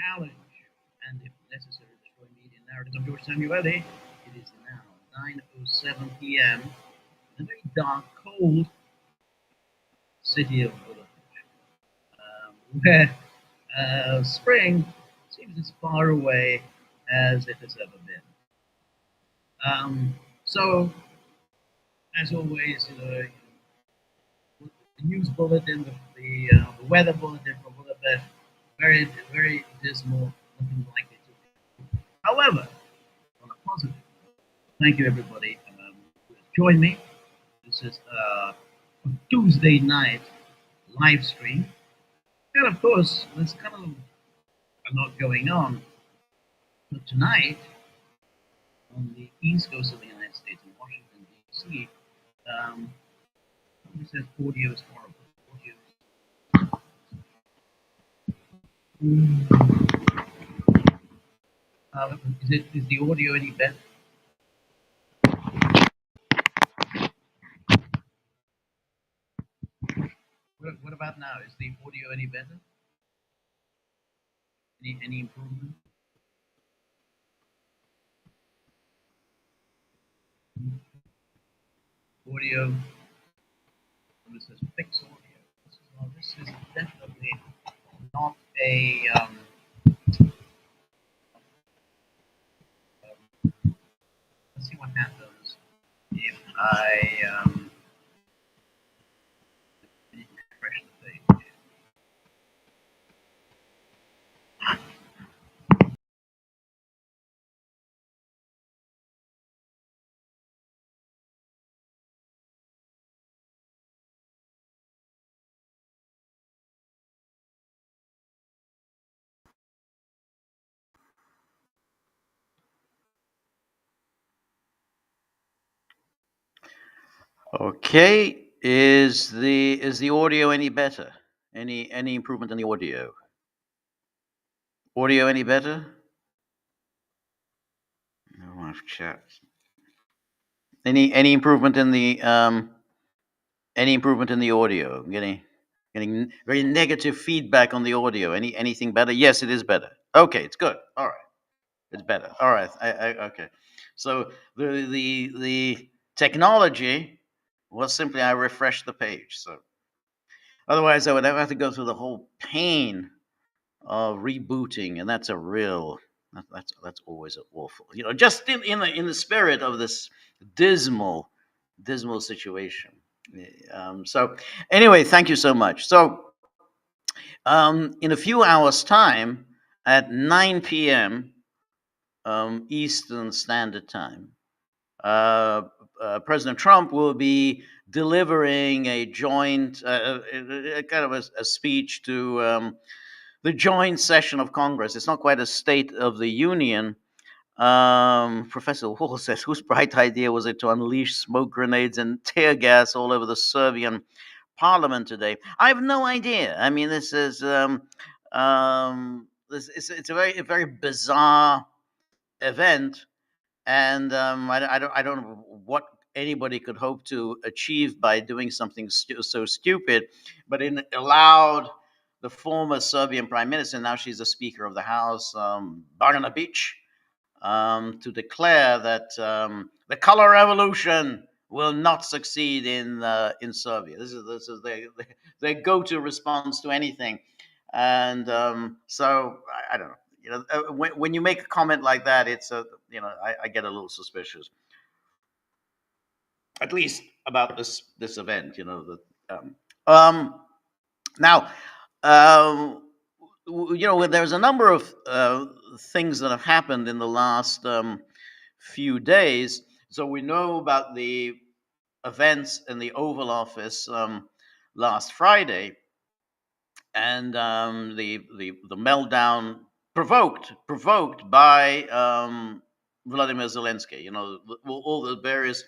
challenge and, if necessary, destroy media narratives. I'm George Samueli. It is now 9:07 p.m. in a very dark, cold city of Budapest, where spring seems as far away as it has ever been. So, as always, the news bulletin, the weather bulletin from Budapest, very, very dismal, nothing like it. However, on a positive, thank you everybody who has joined me. This is a Tuesday night live stream. And of course, there's kind of a lot going on. So tonight, on the east coast of the United States, in Washington, D.C., somebody says audio is horrible. Is the audio any better? What about now? Is the audio any better? Any improvement? Audio. This says fix audio. This is definitely not a. Let's see what happens if I refresh the page. Okay, is the audio any better? Any improvement in the audio? Audio any better? No, I've checked. Any improvement in the audio? I'm getting very negative feedback on the audio. Anything better? Yes, it is better. Okay, it's good. All right, it's better. All right, okay. So the technology was simply I refreshed the page. So otherwise, I would have to go through the whole pain of rebooting, and that's a real that's always awful. Just in the spirit of this dismal situation. So anyway, thank you so much. So in a few hours' time, at 9 p.m. Eastern Standard Time, President Trump will be delivering a joint, kind of a speech to the joint session of Congress. It's not quite a State of the Union. Professor Wall says, whose bright idea was it to unleash smoke grenades and tear gas all over the Serbian parliament today? I have no idea. I mean, this is it's a very bizarre event, and I don't know what anybody could hope to achieve by doing something so stupid, but it allowed the former Serbian prime minister, now she's the Speaker of the House, Brnabić, to declare that the color revolution will not succeed in Serbia. This is their go-to response to anything, and so I don't know. When you make a comment like that, it's I get a little suspicious, at least about this event. Now, there's a number of things that have happened in the last few days. So we know about the events in the Oval Office last Friday, and the meltdown provoked by Vladimir Zelensky. All the various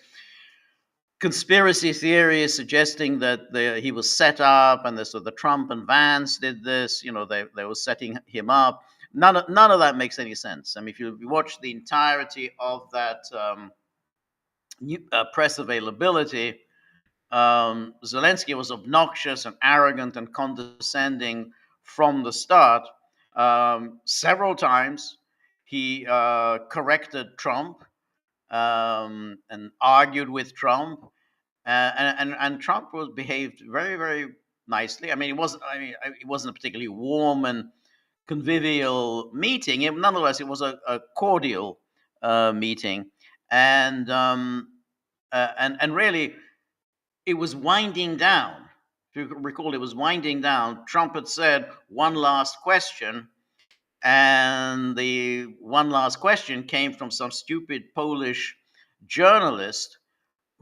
conspiracy theories suggesting that he was set up, and the Trump and Vance did this. They were setting him up. None of that makes any sense. I mean, if you watch the entirety of that press availability, Zelensky was obnoxious and arrogant and condescending from the start. Several times he corrected Trump and argued with Trump, and Trump was behaved very, very nicely. I mean, it wasn't. I mean, it wasn't a particularly warm and convivial meeting. Nonetheless, it was a cordial meeting, and and really, it was winding down. If you recall, it was winding down. Trump had said one last question, and the one last question came from some stupid Polish journalist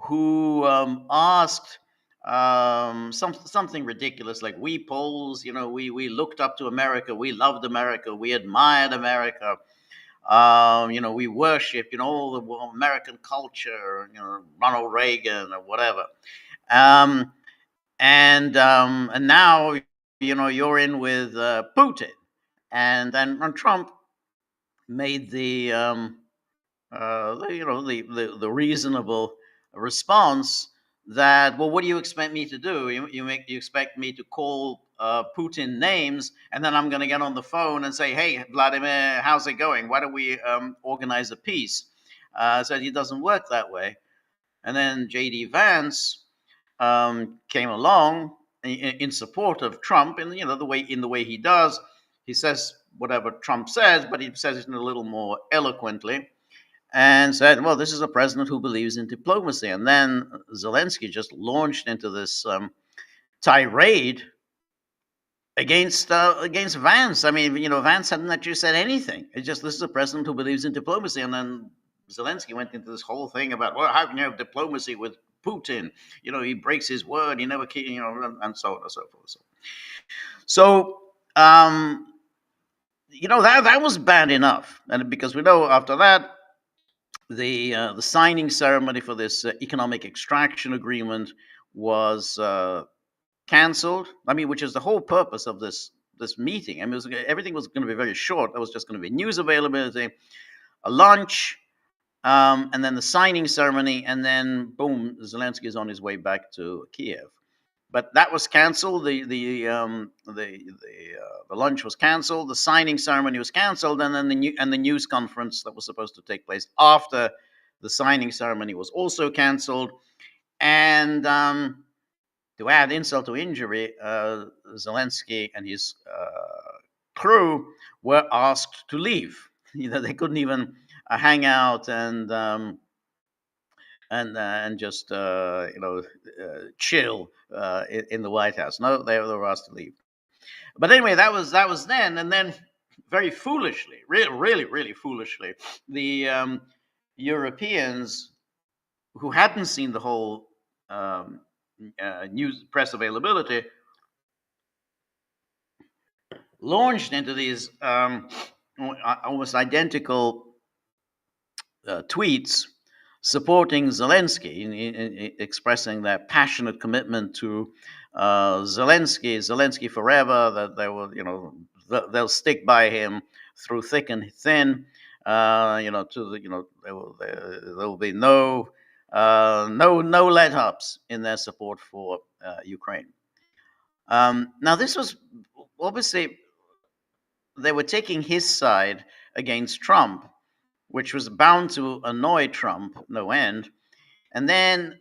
who asked something ridiculous like, "We Poles, we looked up to America, we loved America, we admired America, we worship, all the American culture, Ronald Reagan or whatever, um, and now you're in with Putin," and Trump made the reasonable response that, well, what do you expect me to do? You expect me to call Putin names, and then I'm going to get on the phone and say, "Hey, Vladimir, how's it going? Why don't we organize a peace?" So it doesn't work that way. And then J.D. Vance came along in support of Trump, and the way he does. He says whatever Trump says, but he says it in a little more eloquently, and said, "Well, this is a president who believes in diplomacy." And then Zelensky just launched into this tirade against Vance. I mean, Vance hadn't actually said anything. It's just, this is a president who believes in diplomacy. And then Zelensky went into this whole thing about, well, how can you have diplomacy with Putin? He breaks his word. He never, and so on and so forth. So, that was bad enough, and because we know after that, the signing ceremony for this economic extraction agreement was canceled. I mean, which is the whole purpose of this meeting. I mean, everything was going to be very short. There was just going to be news availability, a lunch, and then the signing ceremony, and then boom, Zelensky is on his way back to Kiev. But that was canceled. The lunch was canceled. The signing ceremony was canceled, and then the news conference that was supposed to take place after the signing ceremony was also canceled. And to add insult to injury, Zelensky and his crew were asked to leave. They couldn't even hang out and just chill in the White House. No, they were asked to leave. But anyway, that was then, and then very foolishly, really foolishly, the Europeans who hadn't seen the whole news press availability launched into these almost identical tweets supporting Zelensky, in expressing their passionate commitment to Zelensky forever. That they will, they'll stick by him through thick and thin. There will be no let ups in their support for Ukraine. Now, this was obviously, they were taking his side against Trump, which was bound to annoy Trump no end. And then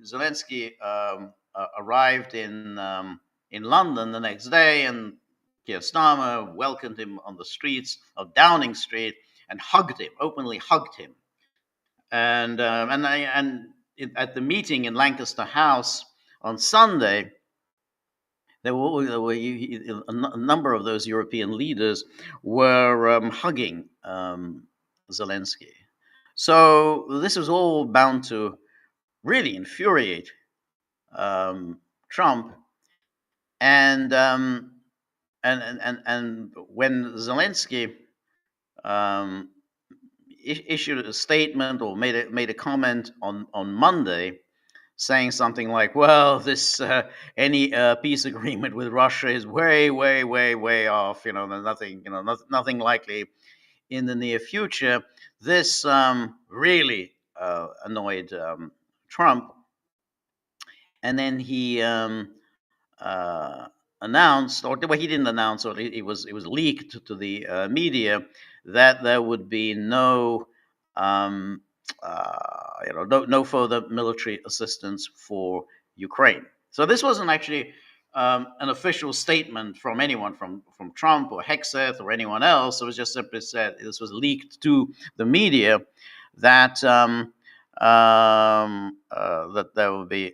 Zelensky arrived in London the next day, and Keir Starmer welcomed him on the streets of Downing Street and openly hugged him. And at the meeting in Lancaster House on Sunday, there were a number of those European leaders were hugging Zelensky. So this was all bound to really infuriate Trump. And when Zelensky issued a statement or made a comment on Monday, saying something like, "Well, this any peace agreement with Russia is way off. There's nothing, nothing likely in the near future." This really annoyed Trump, and then he announced, or well, he didn't announce, or it was leaked to the media that there would be no, um, no further military assistance for Ukraine. So this wasn't actually an official statement from anyone, from Trump or Hegseth or anyone else. It was just simply said, this was leaked to the media, that that there will be.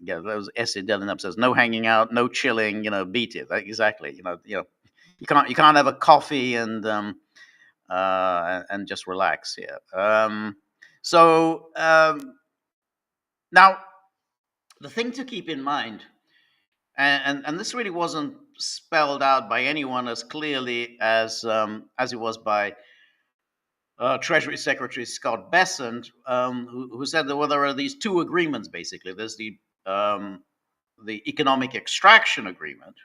Yeah, those essay Dylan says, no hanging out, no chilling, beat it. Exactly. You can't have a coffee and just relax here. Now the thing to keep in mind, and this really wasn't spelled out by anyone as clearly as it was by Treasury Secretary Scott Bessent, who said that, well, there are these two agreements basically. There's the economic extraction agreement.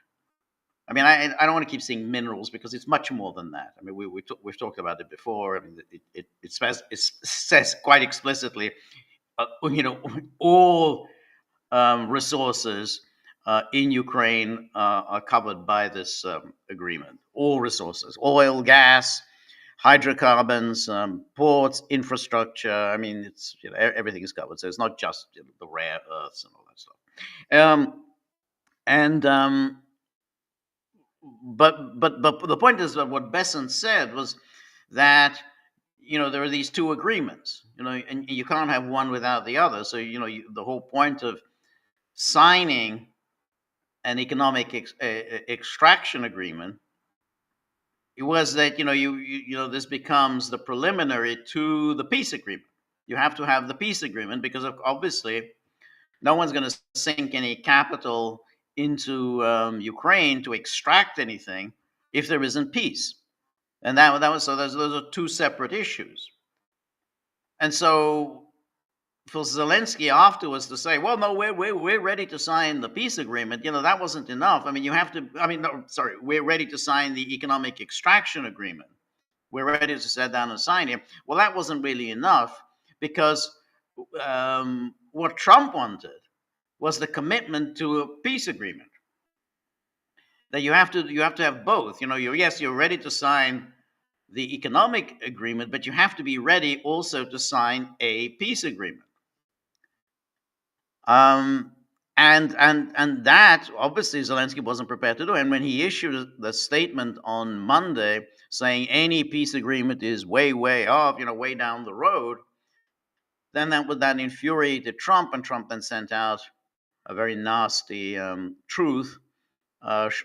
I mean, I don't want to keep saying minerals because it's much more than that. I mean, we've talked about it before. I mean, it says quite explicitly, all resources in Ukraine are covered by this agreement. All resources, oil, gas, hydrocarbons, ports, infrastructure. I mean, it's everything is covered. So it's not just the rare earths and all that stuff. But the point is that what Bessent said was that there are these two agreements, and you can't have one without the other. So the whole point of signing an economic extraction agreement, it was that this becomes the preliminary to the peace agreement. You have to have the peace agreement because obviously no one's going to sink any capital into Ukraine to extract anything if there isn't peace. And that was so. Those are two separate issues. And so for Zelensky afterwards to say, well, no, we're ready to sign the peace agreement, that wasn't enough. I mean, we're ready to sign the economic extraction agreement. We're ready to sit down and sign it. Well, that wasn't really enough because what Trump wanted was the commitment to a peace agreement. That you have to have both. You're ready to sign the economic agreement, but you have to be ready also to sign a peace agreement. And that obviously Zelensky wasn't prepared to do. And when he issued the statement on Monday saying any peace agreement is way off, way down the road, then that infuriated Trump, and Trump then sent out a very nasty truth,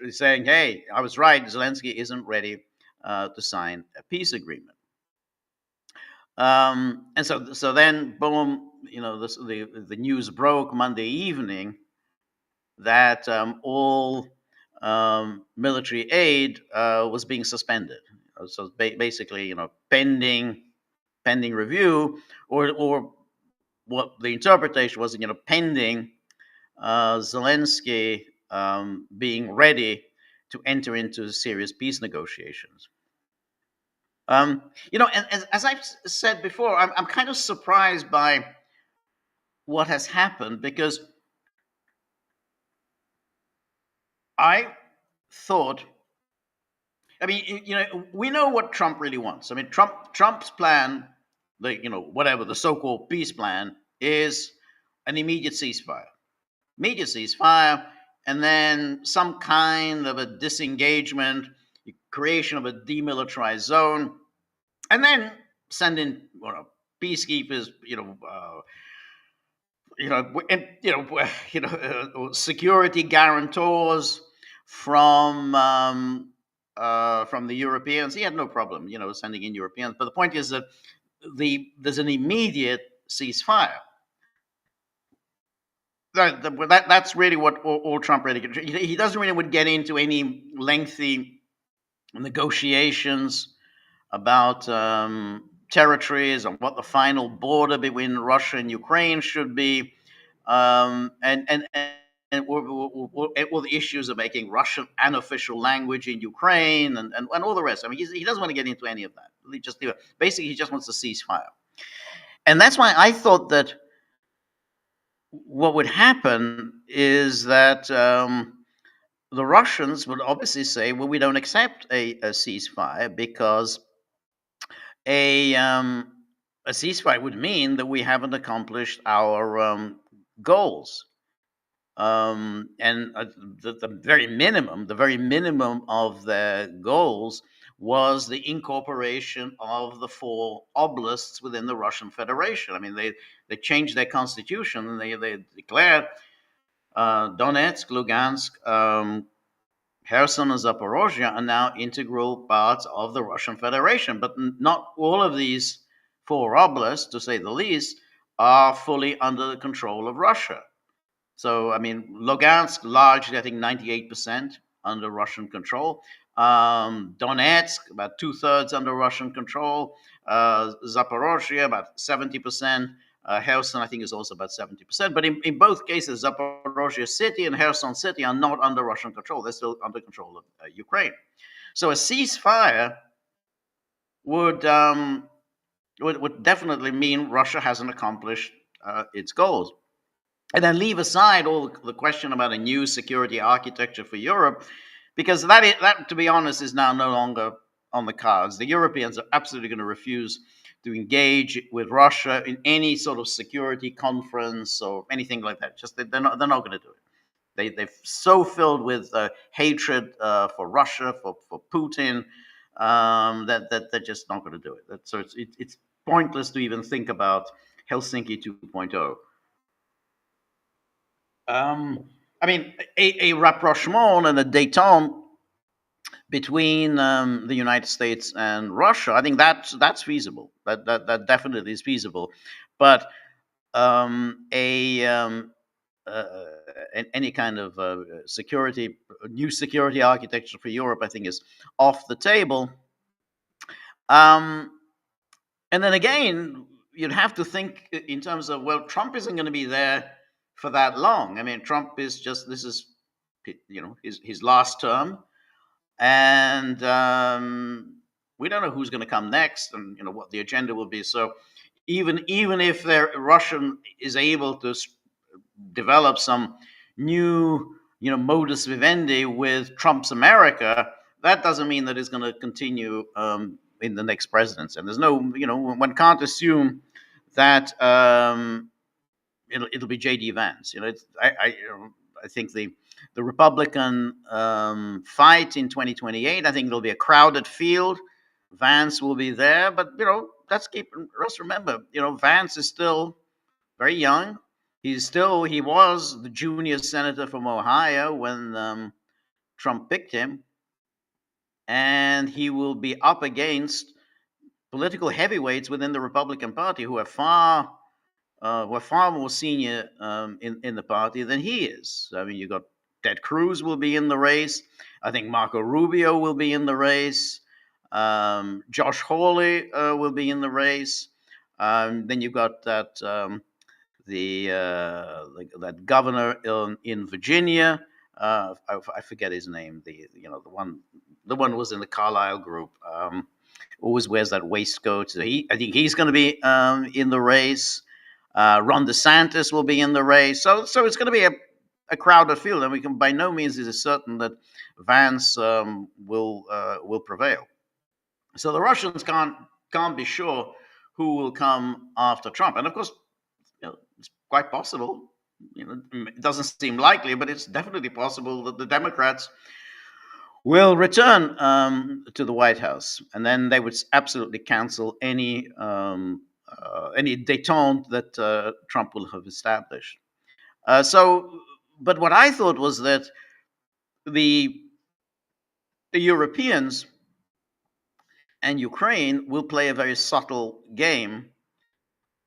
saying, "Hey, I was right. Zelensky isn't ready to sign a peace agreement." And so then, boom, the news broke Monday evening that all military aid was being suspended. So basically, pending review, or what the interpretation was, pending Zelensky being ready to enter into serious peace negotiations. And as I've said before, I'm kind of surprised by what has happened, because I thought, we know what Trump really wants. I mean, Trump's plan, whatever the so-called peace plan, is an immediate ceasefire, and then some kind of a disengagement, creation of a demilitarized zone, and then send in peacekeepers, security guarantors from the Europeans. He had no problem, sending in Europeans. But the point is that there's an immediate ceasefire. That's really what all Trump really. He doesn't really get into any lengthy negotiations about territories and what the final border between Russia and Ukraine should be, and all the issues of making Russian an official language in Ukraine, and all the rest. I mean, he doesn't want to get into any of that. Basically, he just wants a ceasefire. And that's why I thought that what would happen is that the Russians would obviously say, well, we don't accept a ceasefire because a, um, a ceasefire would mean that we haven't accomplished our goals. And the very minimum of their goals was the incorporation of the four oblasts within the Russian Federation. I mean, they changed their constitution and they declared Donetsk, Lugansk, Kherson, and Zaporozhye are now integral parts of the Russian Federation. But not all of these four oblasts, to say the least, are fully under the control of Russia. So, I mean, Lugansk, largely, I think 98% under Russian control. Donetsk, about 2/3 under Russian control. Zaporozhye, about 70%. Kherson, I think, is also about 70%. But in both cases, Zaporozhye city and Kherson city are not under Russian control. They're still under control of Ukraine. So a ceasefire would definitely mean Russia hasn't accomplished its goals. And then leave aside all the question about a new security architecture for Europe, because that, to be honest, is now no longer on the cards. The Europeans are absolutely going to refuse to engage with Russia in any sort of security conference or anything like that. Just they're not going to do it. They're so filled with hatred for Russia, for Putin, that they're just not going to do it. So it's pointless to even think about Helsinki 2.0. I mean, a rapprochement and a détente between the United States and Russia, I think that's feasible. That definitely is feasible. But any kind of new security architecture for Europe, I think, is off the table. And then again, you'd have to think in terms of, well, Trump isn't going to be there for that long. I mean, Trump is this is, his last term, and we don't know who's going to come next, and what the agenda will be. So even if Russian is able to develop some new, modus vivendi with Trump's America, that doesn't mean that it's going to continue in the next presidency. And there's no, one can't assume that it'll be J.D. Vance. I think the Republican fight in 2028. I think it'll be a crowded field. Vance will be there, but let's remember, Vance is still very young. He was the junior senator from Ohio when Trump picked him, and he will be up against political heavyweights within the Republican Party who are far more senior in the party than he is. I mean, you got Ted Cruz will be in the race. I think Marco Rubio will be in the race. Josh Hawley will be in the race. Then you've got that that governor in Virginia. I forget his name. The one who was in the Carlisle group. Always wears that waistcoat. So I think he's going to be in the race. Ron DeSantis will be in the race. So it's going to be a crowded field, and we can by no means is it certain that Vance will prevail. So the Russians can't be sure who will come after Trump, and of course, it's quite possible. It doesn't seem likely, but it's definitely possible that the Democrats will return to the White House, and then they would absolutely cancel any détente that Trump will have established. But what I thought was that the Europeans and Ukraine will play a very subtle game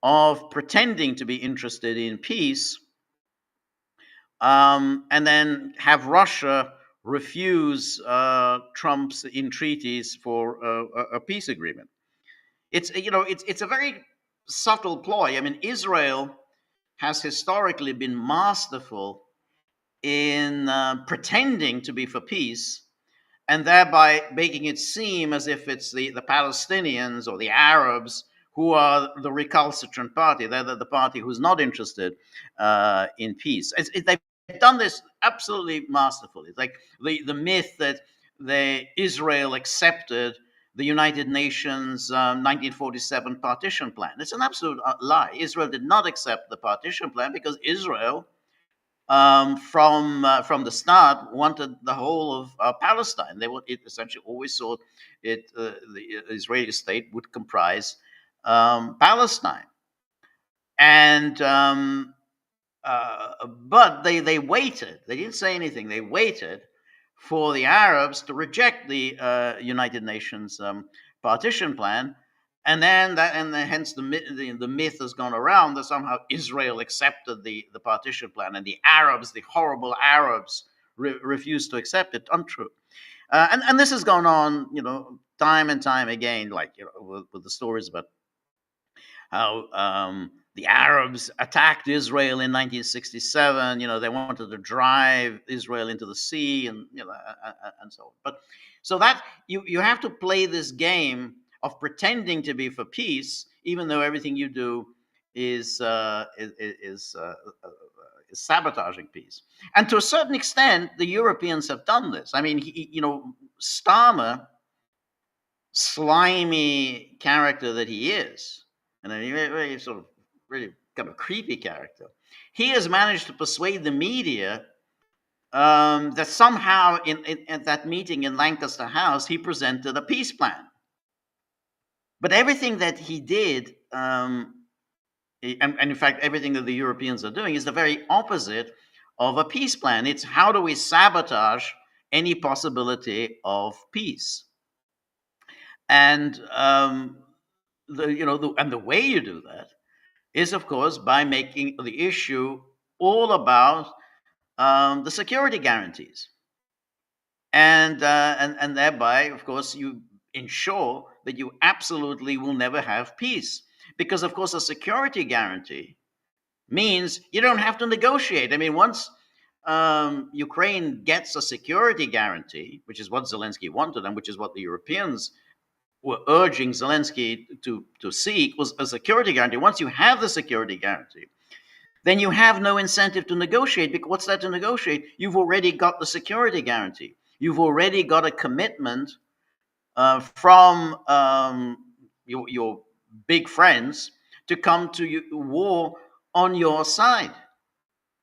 of pretending to be interested in peace, and then have Russia refuse Trump's entreaties for a peace agreement. It's a very subtle ploy. I mean, Israel has historically been masterful in pretending to be for peace, and thereby making it seem as if it's the Palestinians or the Arabs who are the recalcitrant party. They're the party who's not interested in peace. They've done this absolutely masterfully. It's like the myth that Israel accepted the United Nations 1947 partition plan. It's an absolute lie. Israel did not accept the partition plan because Israel, from the start, wanted the whole of Palestine. It essentially always thought the Israeli state would comprise Palestine, and but they waited. They didn't say anything. They waited for the Arabs to reject the United Nations partition plan, and then hence the myth has gone around that somehow Israel accepted the partition plan and the Arabs, the horrible Arabs, refused to accept it. Untrue. And this has gone on, time and time again, like with the stories about how the Arabs attacked Israel in 1967. They wanted to drive Israel into the sea, and so on. But so that you have to play this game of pretending to be for peace, even though everything you do is sabotaging peace. And to a certain extent, the Europeans have done this. I mean, Starmer, slimy character that he is, and a very sort of really kind of creepy character, he has managed to persuade the media that somehow at that meeting in Lancaster House, he presented a peace plan. But everything that he did, and in fact, everything that the Europeans are doing is the very opposite of a peace plan. It's how do we sabotage any possibility of peace? And the way you do that is, of course, by making the issue all about the security guarantees, and thereby, of course, you ensure that you absolutely will never have peace, because, of course, a security guarantee means you don't have to negotiate. I mean, once Ukraine gets a security guarantee, which is what Zelensky wanted, and which is what the Europeans were urging Zelensky to seek, was a security guarantee. Once you have the security guarantee, then you have no incentive to negotiate, because what's there to negotiate? You've already got the security guarantee. You've already got a commitment from your big friends to come to war on your side.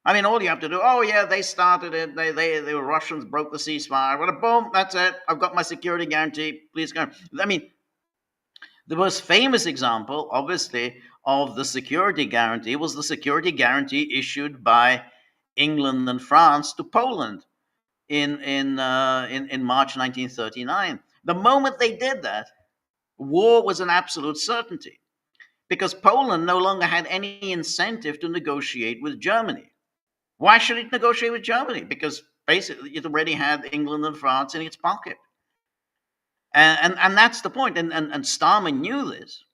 I mean, all you have to do, oh yeah, they started it, the Russians broke the ceasefire, well, boom, that's it, I've got my security guarantee, please go. I mean, the most famous example, obviously, of the security guarantee was the security guarantee issued by England and France to Poland in March 1939. The moment they did that, war was an absolute certainty, because Poland no longer had any incentive to negotiate with Germany. Why should it negotiate with Germany? Because basically it already had England and France in its pocket. And that's the point. And Starmer knew this,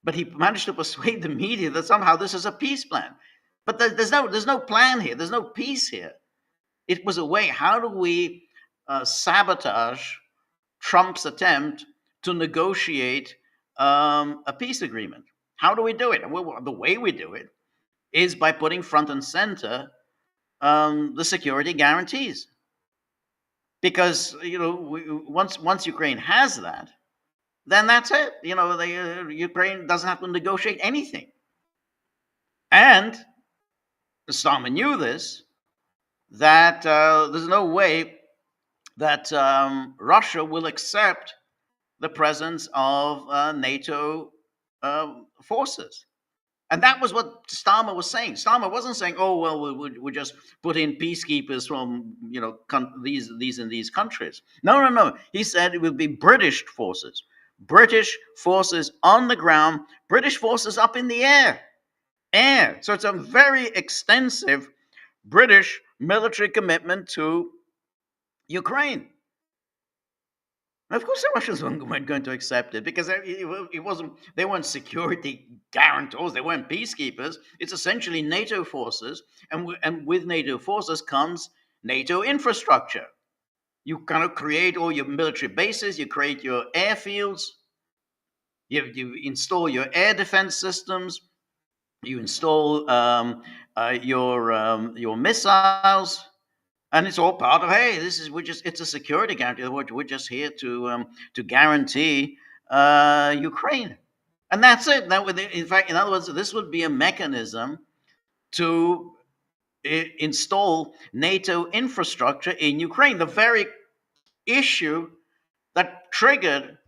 but he managed to persuade the media that somehow this is a peace plan. But there's no plan here. There's no peace here. It was a way. How do we sabotage Trump's attempt to negotiate a peace agreement? How do we do it? Well, the way we do it is by putting front and center the security guarantees. Because once Ukraine has that, then that's it. Ukraine doesn't have to negotiate anything. And Starmer knew this, that there's no way that Russia will accept the presence of NATO forces. And that was what Starmer was saying. Starmer wasn't saying, "Oh well, we'll just put in peacekeepers from these and these countries." No. He said it would be British forces on the ground, British forces up in the air. So it's a very extensive British military commitment to Ukraine. And of course, the Russians weren't going to accept it, because it wasn't. They weren't security guarantors. They weren't peacekeepers. It's essentially NATO forces, and with NATO forces comes NATO infrastructure. You kind of create all your military bases. You create your airfields. You install your air defense systems. you install your missiles, and it's all part of, hey, this is, we're just, it's a security guarantee. We're just here to guarantee Ukraine, and that's it. That would, in fact, in other words, this would be a mechanism to install NATO infrastructure in Ukraine. The very issue that triggered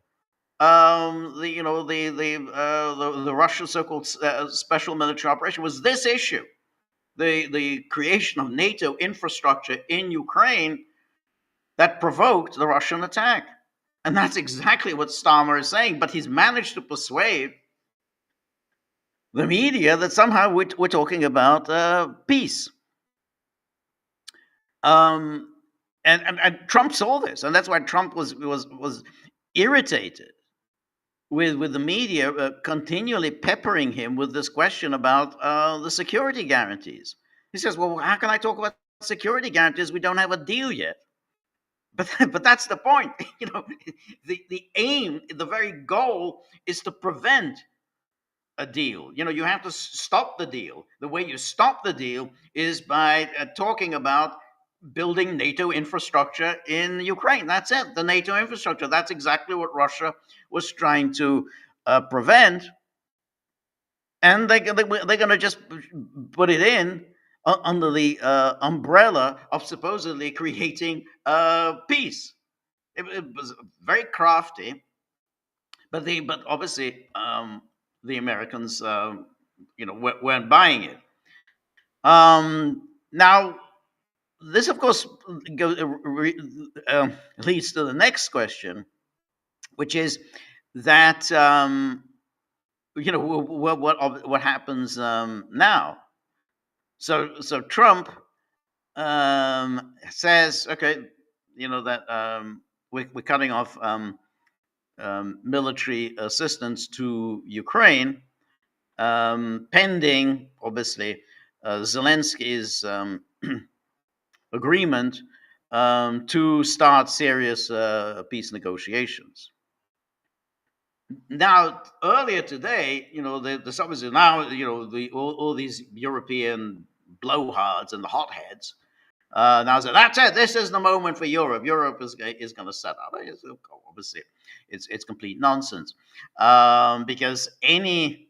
the you know the Russian so-called special military operation was this issue, the creation of NATO infrastructure in Ukraine that provoked the Russian attack. And that's exactly what Starmer is saying. But he's managed to persuade the media that somehow we're talking about peace. Um, and Trump saw this, and that's why Trump was irritated with the media continually peppering him with this question about the security guarantees. He says, "Well, how can I talk about security guarantees? We don't have a deal yet." But that's the point. You know, the aim, the very goal, is to prevent a deal. You know, you have to stop the deal. The way you stop the deal is by talking about building NATO infrastructure in Ukraine. That's it, the NATO infrastructure. That's exactly what Russia was trying to prevent. And they're going to just put it in under the umbrella of supposedly creating peace. It was very crafty, but obviously the Americans, weren't buying it. Now, this, of course, leads to the next question, which is that what happens now. So Trump says, okay, that we're cutting off military assistance to Ukraine, pending, obviously, Zelensky's agreement to start serious peace negotiations. Now, earlier today, the obviously now, all these European blowhards and the hotheads now say, that's it. This is the moment for Europe. Europe is going to set up. Obviously, it's complete nonsense, because any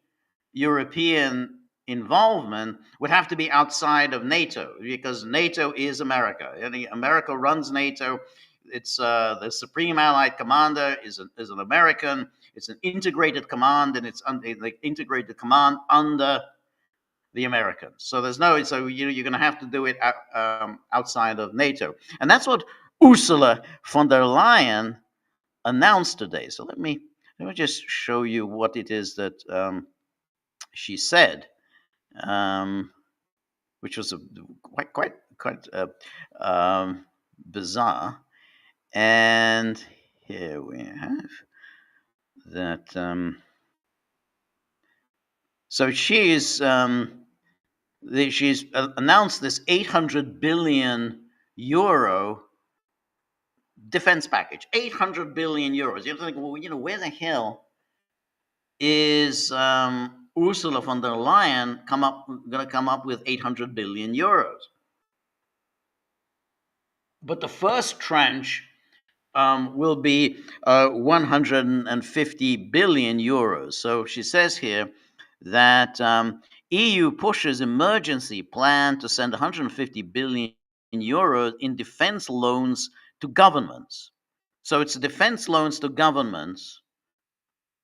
European involvement would have to be outside of NATO, because NATO is America. America runs NATO. It's the Supreme Allied Commander is an American. It's an integrated command, and it's the integrated command under the Americans. So you're going to have to do it outside of NATO, and that's what Ursula von der Leyen announced today. So let me just show you what it is that she said, which was quite bizarre. And here we have that. So she's announced this 800 billion euro defense package. 800 billion euros. You think, well, where the hell is Ursula von der Leyen going to come up with 800 billion euros? But the first tranche will be 150 billion euros. So she says here that EU pushes emergency plan to send 150 billion euros in defense loans to governments. So it's defense loans to governments.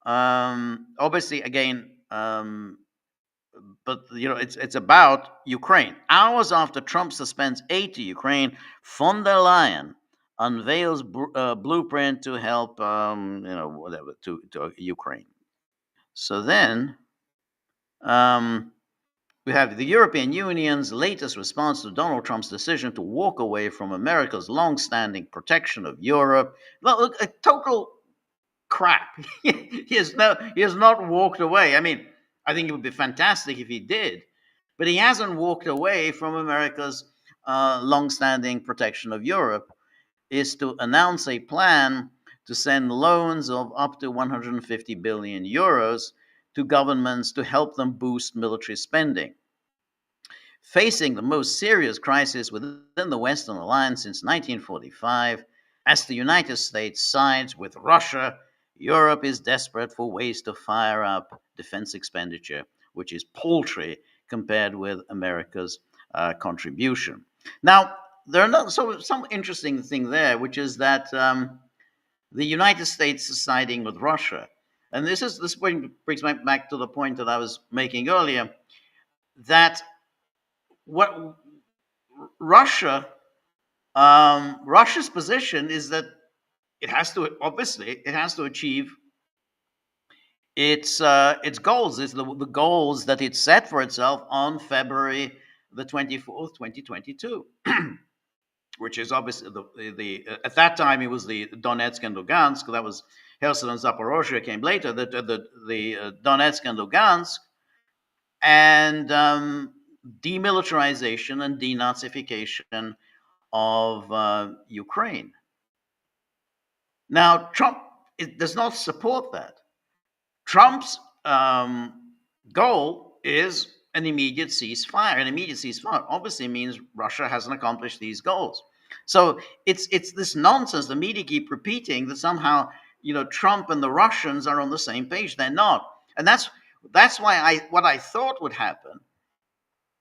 Obviously, again, but it's about Ukraine. Hours after Trump suspends aid to Ukraine, von der Leyen unveils blueprint to help, to Ukraine. So then we have the European Union's latest response to Donald Trump's decision to walk away from America's long-standing protection of Europe. Look, a total crap. He has not walked away. I mean, I think it would be fantastic if he did, but he hasn't walked away from America's long-standing protection of Europe. Is to announce a plan to send loans of up to 150 billion euros to governments to help them boost military spending. Facing the most serious crisis within the Western alliance since 1945, as the United States sides with Russia, Europe is desperate for ways to fire up defense expenditure, which is paltry compared with America's contribution. Now, there are some interesting thing there, which is that the United States is siding with Russia, and this brings me back to the point that I was making earlier, that what Russia Russia's position is that it has to achieve its goals. It's the goals that it set for itself on February the 24th, 2022, which is obviously the at that time it was the Donetsk and Lugansk. That was Kherson and Zaporozhye came later. The Donetsk and Lugansk, and demilitarization and denazification of Ukraine. Now, Trump does not support that. Trump's goal is an immediate ceasefire. An immediate ceasefire obviously means Russia hasn't accomplished these goals. So it's this nonsense. The media keep repeating that somehow Trump and the Russians are on the same page. They're not, and that's why what I thought would happen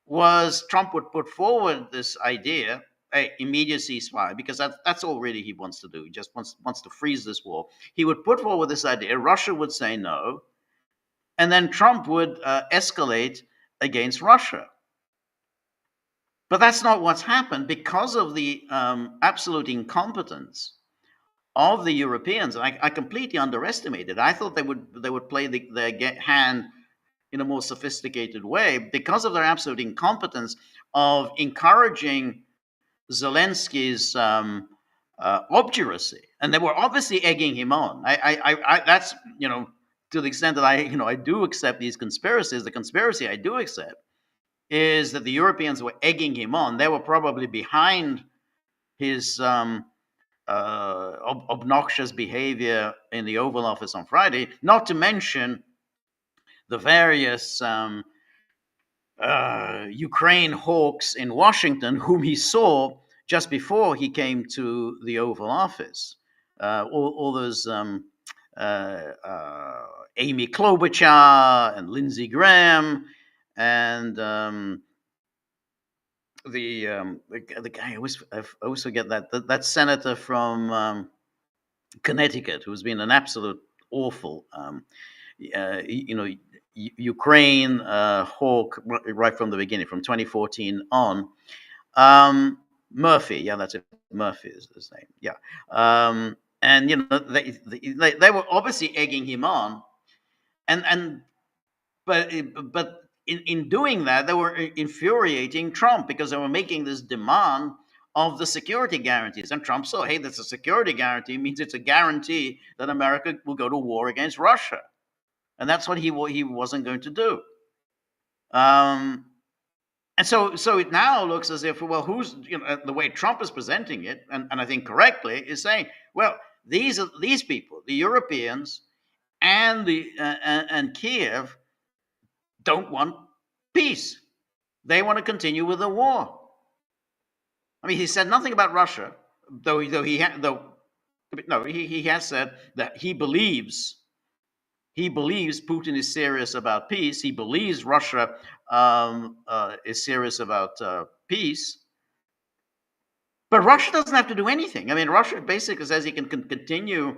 was Trump would put forward this idea, a immediate ceasefire, because that's all really he wants to do. He just wants to freeze this war. He would put forward this idea. Russia would say no, and then Trump would escalate against Russia. But that's not what's happened because of the absolute incompetence of the Europeans. I completely underestimated. I thought they would play their hand in a more sophisticated way because of their absolute incompetence of encouraging Zelensky's obduracy, and they were obviously egging him on. That's to the extent that I do accept these conspiracies. The conspiracy I do accept is that the Europeans were egging him on. They were probably behind his obnoxious behavior in the Oval Office on Friday. Not to mention the various Ukraine hawks in Washington, whom he saw just before he came to the Oval Office. All those Amy Klobuchar and Lindsey Graham and the guy, I always forget that senator from Connecticut, who's been an absolute awful Ukraine hawk right from the beginning, from 2014 on. Murphy, yeah, that's it. Murphy is his name. Yeah, and they were obviously egging him on, but in doing that, they were infuriating Trump because they were making this demand of the security guarantees, and Trump saw, hey, that's a security guarantee, means it's a guarantee that America will go to war against Russia. And that's what he wasn't going to do. And so it now looks as if, well, who's the way Trump is presenting it, and I think correctly, is saying, well, these people, the Europeans and and Kiev, don't want peace. They want to continue with the war. I mean, he said nothing about Russia, though he has said that he believes Putin is serious about peace. He believes Russia is serious about peace. But Russia doesn't have to do anything. I mean, Russia basically says he can continue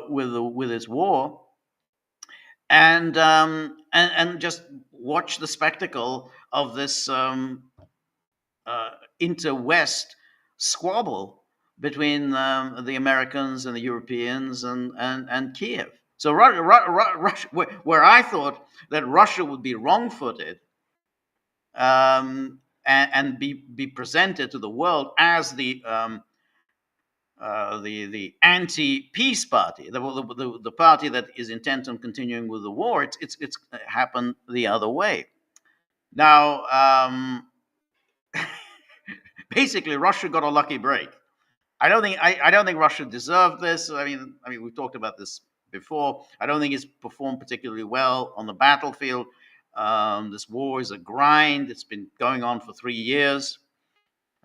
with his war, and just watch the spectacle of this inter-West squabble between the Americans and the Europeans and Kiev. So Russia, where I thought that Russia would be wrong-footed and be presented to the world as the anti-peace party, the party that is intent on continuing with the war, it's happened the other way. Now, basically, Russia got a lucky break. I don't think Russia deserved this. I mean, we've talked about this before. I don't think he's performed particularly well on the battlefield. This war is a grind. It's been going on for 3 years.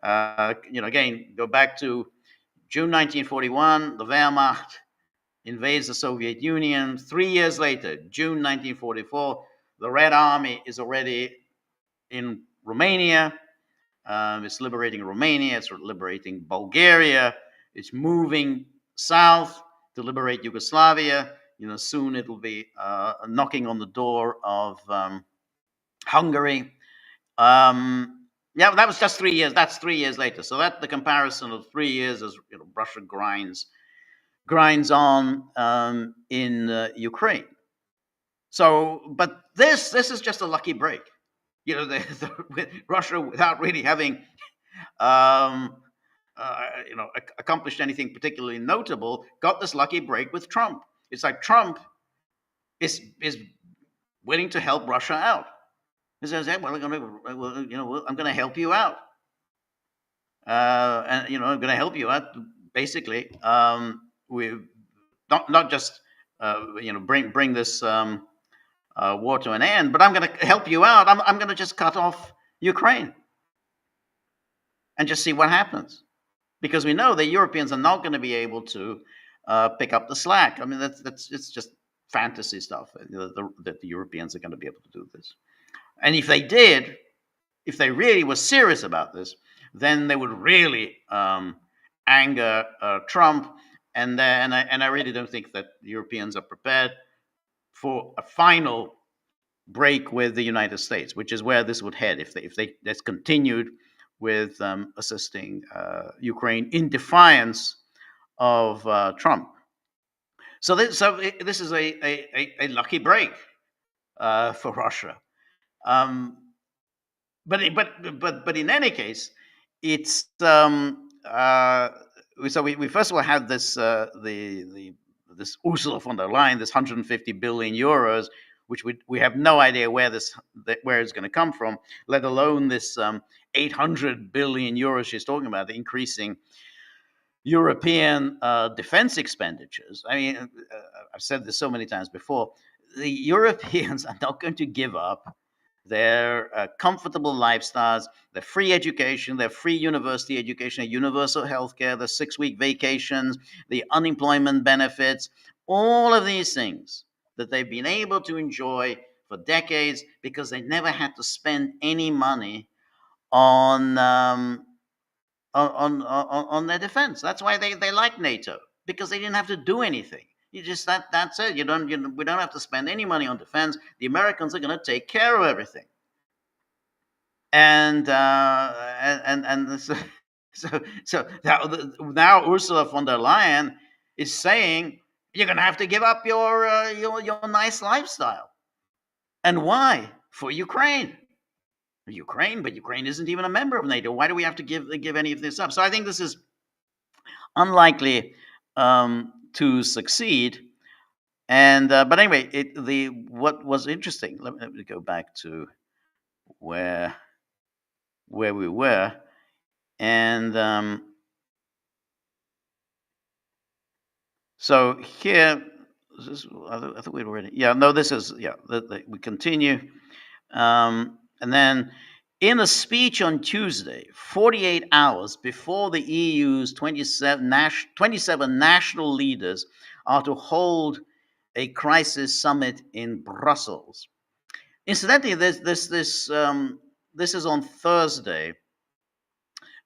Again, go back to June 1941, the Wehrmacht invades the Soviet Union. 3 years later, June 1944, the Red Army is already in Romania. It's liberating Romania. It's liberating Bulgaria. It's moving south to liberate Yugoslavia. Soon it'll be knocking on the door of Hungary. Yeah, that was just 3 years. That's 3 years later. So that's the comparison of 3 years as Russia grinds on in Ukraine. So, but this is just a lucky break. Russia, without really having accomplished anything particularly notable, got this lucky break with Trump. It's like Trump is willing to help Russia out. He says, "Hey, well, I'm going to help you out, and I'm going to help you out. Basically, we not just bring this war to an end, but I'm going to help you out. I'm going to just cut off Ukraine and just see what happens, because we know the Europeans are not going to be able to pick up the slack. I mean, it's just fantasy stuff that the Europeans are going to be able to do this. And if they did, if they really were serious about this, then they would really anger Trump. And I really don't think that the Europeans are prepared for a final break with the United States, which is where this would head if they that's continued with assisting Ukraine in defiance of Trump. So this is a lucky break for Russia. But in any case, it's so we first of all had this this Ursula von der Leyen, this 150 billion euros, which we have no idea where it's going to come from, let alone this 800 billion euros she's talking about, the increasing European defense expenditures. I mean, I've said this so many times before. The Europeans are not going to give up their comfortable lifestyles, their free education, their free university education, their universal health care, the 6-week vacations, the unemployment benefits, all of these things that they've been able to enjoy for decades because they never had to spend any money on their defense. That's why they like NATO, because they didn't have to do anything. You just that's it. We don't have to spend any money on defense. The Americans are going to take care of everything. And so now Ursula von der Leyen is saying you're going to have to give up your nice lifestyle. And why? For Ukraine. But Ukraine isn't even a member of NATO. Why do we have to give any of this up? So I think this is unlikely to succeed. And but anyway, what was interesting. Let me go back to where we were, and so here. I thought we'd already. Yeah, no. This is we continue, and then. In a speech on Tuesday, 48 hours before the EU's 27 national leaders are to hold a crisis summit in Brussels. Incidentally, this is on Thursday.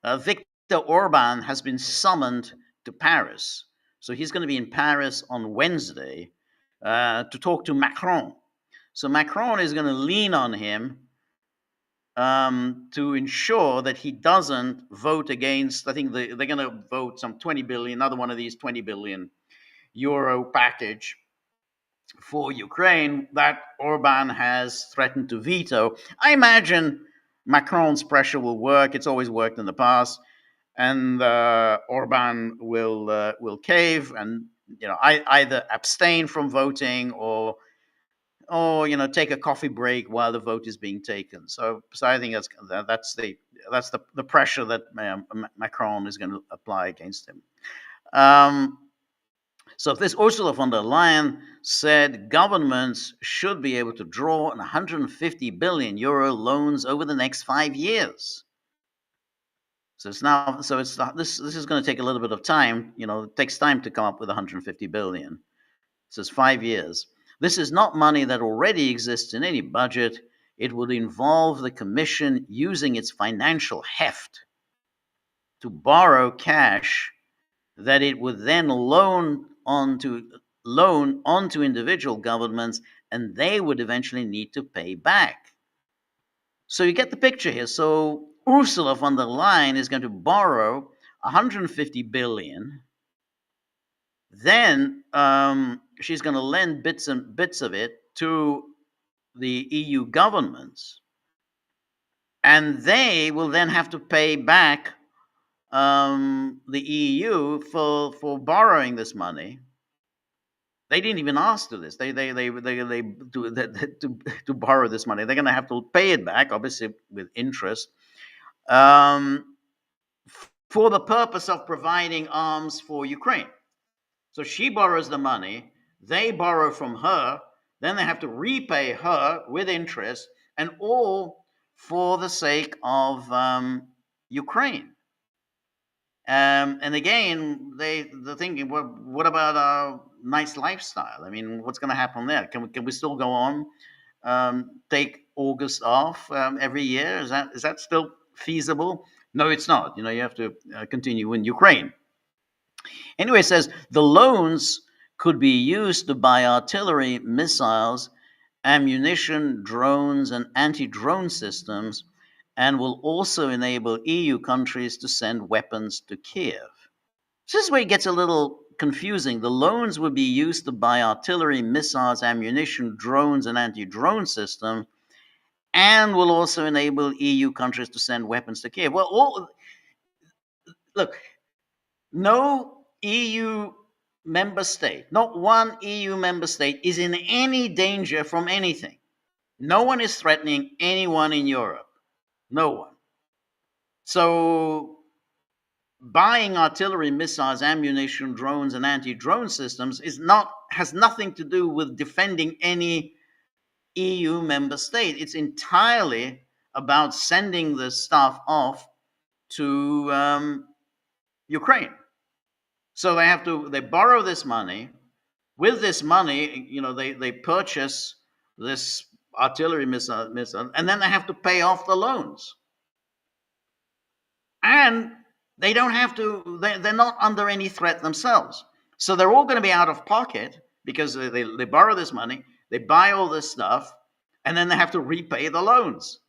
Viktor Orban has been summoned to Paris. So he's going to be in Paris on Wednesday to talk to Macron. So Macron is going to lean on him to ensure that he doesn't vote against. I think they're going to vote some 20 billion, another one of these 20 billion euro package for Ukraine that Orban has threatened to veto. I imagine Macron's pressure will work. It's always worked in the past, and Orban will cave and either abstain from voting or take a coffee break while the vote is being taken. So I think that's the pressure that Macron is going to apply against him. So if this Ursula von der Leyen said governments should be able to draw 150 billion euro loans over the next 5 years. So this is going to take a little bit of time. It takes time to come up with 150 billion. So it's 5 years. This is not money that already exists in any budget. It would involve the Commission using its financial heft to borrow cash that it would then loan onto individual governments, and they would eventually need to pay back. So you get the picture here. So Ursula von der Leyen is going to borrow 150 billion. Then she's going to lend bits of it to the EU governments, and they will then have to pay back the EU for borrowing this money. They didn't even ask to this. They to borrow this money. They're going to have to pay it back, obviously with interest, for the purpose of providing arms for Ukraine. So she borrows the money. They borrow from her. Then they have to repay her with interest, and all for the sake of Ukraine. And again, they're thinking, well, what about our nice lifestyle? I mean, what's going to happen there? Can we still go on, take August off every year? Is that still feasible? No, it's not. You have to continue in Ukraine. Anyway, it says the loans could be used to buy artillery, missiles, ammunition, drones, and anti-drone systems, and will also enable EU countries to send weapons to Kiev. This is where it gets a little confusing. The loans would be used to buy artillery, missiles, ammunition, drones, and anti-drone systems, and will also enable EU countries to send weapons to Kiev. Well, look, no EU member state, not one EU member state, is in any danger from anything. No one is threatening anyone in Europe. No one. So buying artillery, missiles, ammunition, drones, and anti-drone systems has nothing to do with defending any EU member state. It's entirely about sending the stuff off to Ukraine. So they borrow this money. With this money, they purchase this artillery missile, and then they have to pay off the loans. And they don't have to, they're not under any threat themselves. So they're all going to be out of pocket because they borrow this money, they buy all this stuff, and then they have to repay the loans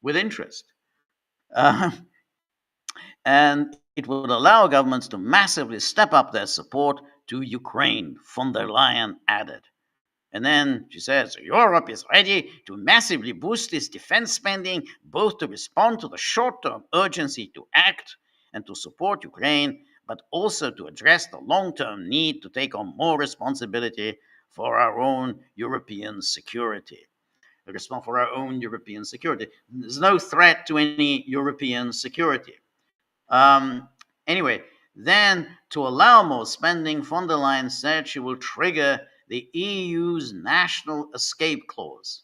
with interest. And it would allow governments to massively step up their support to Ukraine, von der Leyen added. And then she says, Europe is ready to massively boost its defense spending, both to respond to the short-term urgency to act and to support Ukraine, but also to address the long-term need to take on more responsibility for our own European security. There's no threat to any European security. Anyway, then to allow more spending, von der Leyen said she will trigger the EU's national escape clause.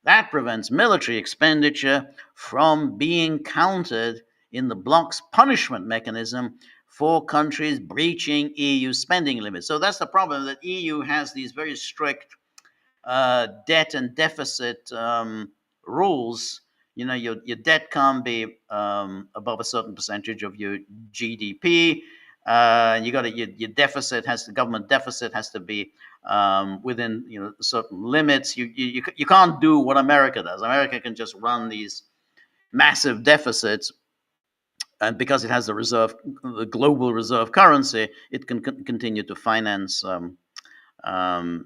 That prevents military expenditure from being counted in the bloc's punishment mechanism for countries breaching EU spending limits. So that's the problem, that EU has these very strict debt and deficit rules. Your debt can't be above a certain percentage of your GDP. The government deficit has to be within certain limits. You can't do what America does. America can just run these massive deficits, and because it has the global reserve currency, it can continue to finance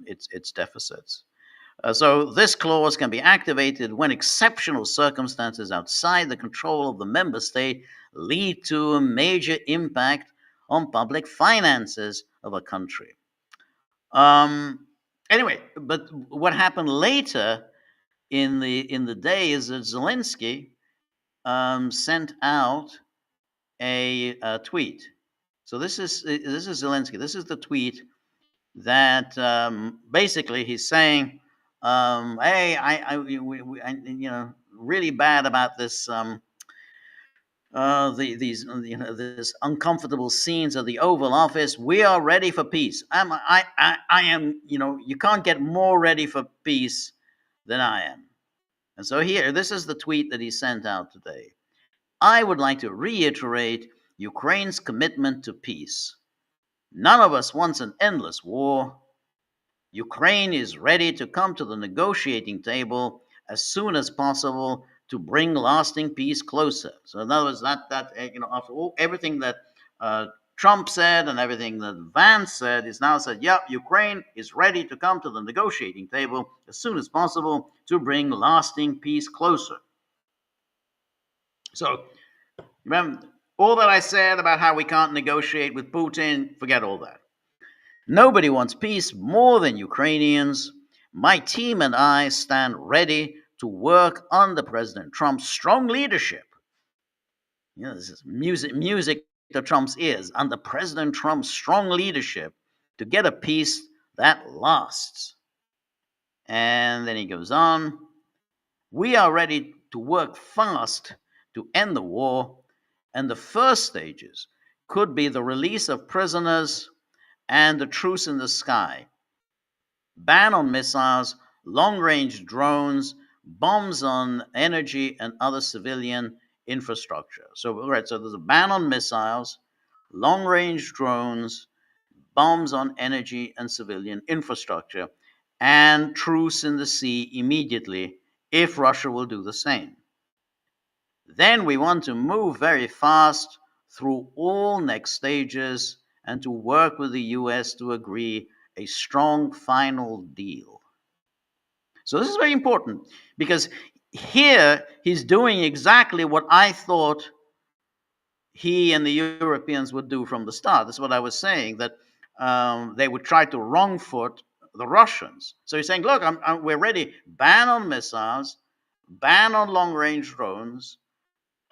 its deficits. So this clause can be activated when exceptional circumstances outside the control of the member state lead to a major impact on public finances of a country. Anyway, but what happened later in the day is that Zelensky sent out a tweet. So this is Zelensky. This is the tweet that basically he's saying, "Hey, really bad about this." This uncomfortable scenes of the Oval Office. We are ready for peace. I am. You can't get more ready for peace than I am. And so here, this is the tweet that he sent out today. I would like to reiterate Ukraine's commitment to peace. None of us wants an endless war. Ukraine is ready to come to the negotiating table as soon as possible to bring lasting peace closer. So in other words, after everything that Trump said and everything that Vance said, is now said, yep, Ukraine is ready to come to the negotiating table as soon as possible to bring lasting peace closer. So remember all that I said about how we can't negotiate with Putin, forget all that. Nobody wants peace more than Ukrainians. My team and I stand ready to work under President Trump's strong leadership. This is music to Trump's ears. Under President Trump's strong leadership to get a peace that lasts. And then he goes on. We are ready to work fast to end the war, and the first stages could be the release of prisoners and a truce in the sky, ban on missiles, long-range drones, bombs on energy and other civilian infrastructure. So there's a ban on missiles, long-range drones, bombs on energy and civilian infrastructure, and truce in the sea immediately if Russia will do the same. Then we want to move very fast through all next stages and to work with the US to agree a strong final deal. So this is very important because here he's doing exactly what I thought he and the Europeans would do from the start. That's what I was saying, that they would try to wrong foot the Russians. So he's saying, look, we're ready. Ban on missiles, ban on long-range drones,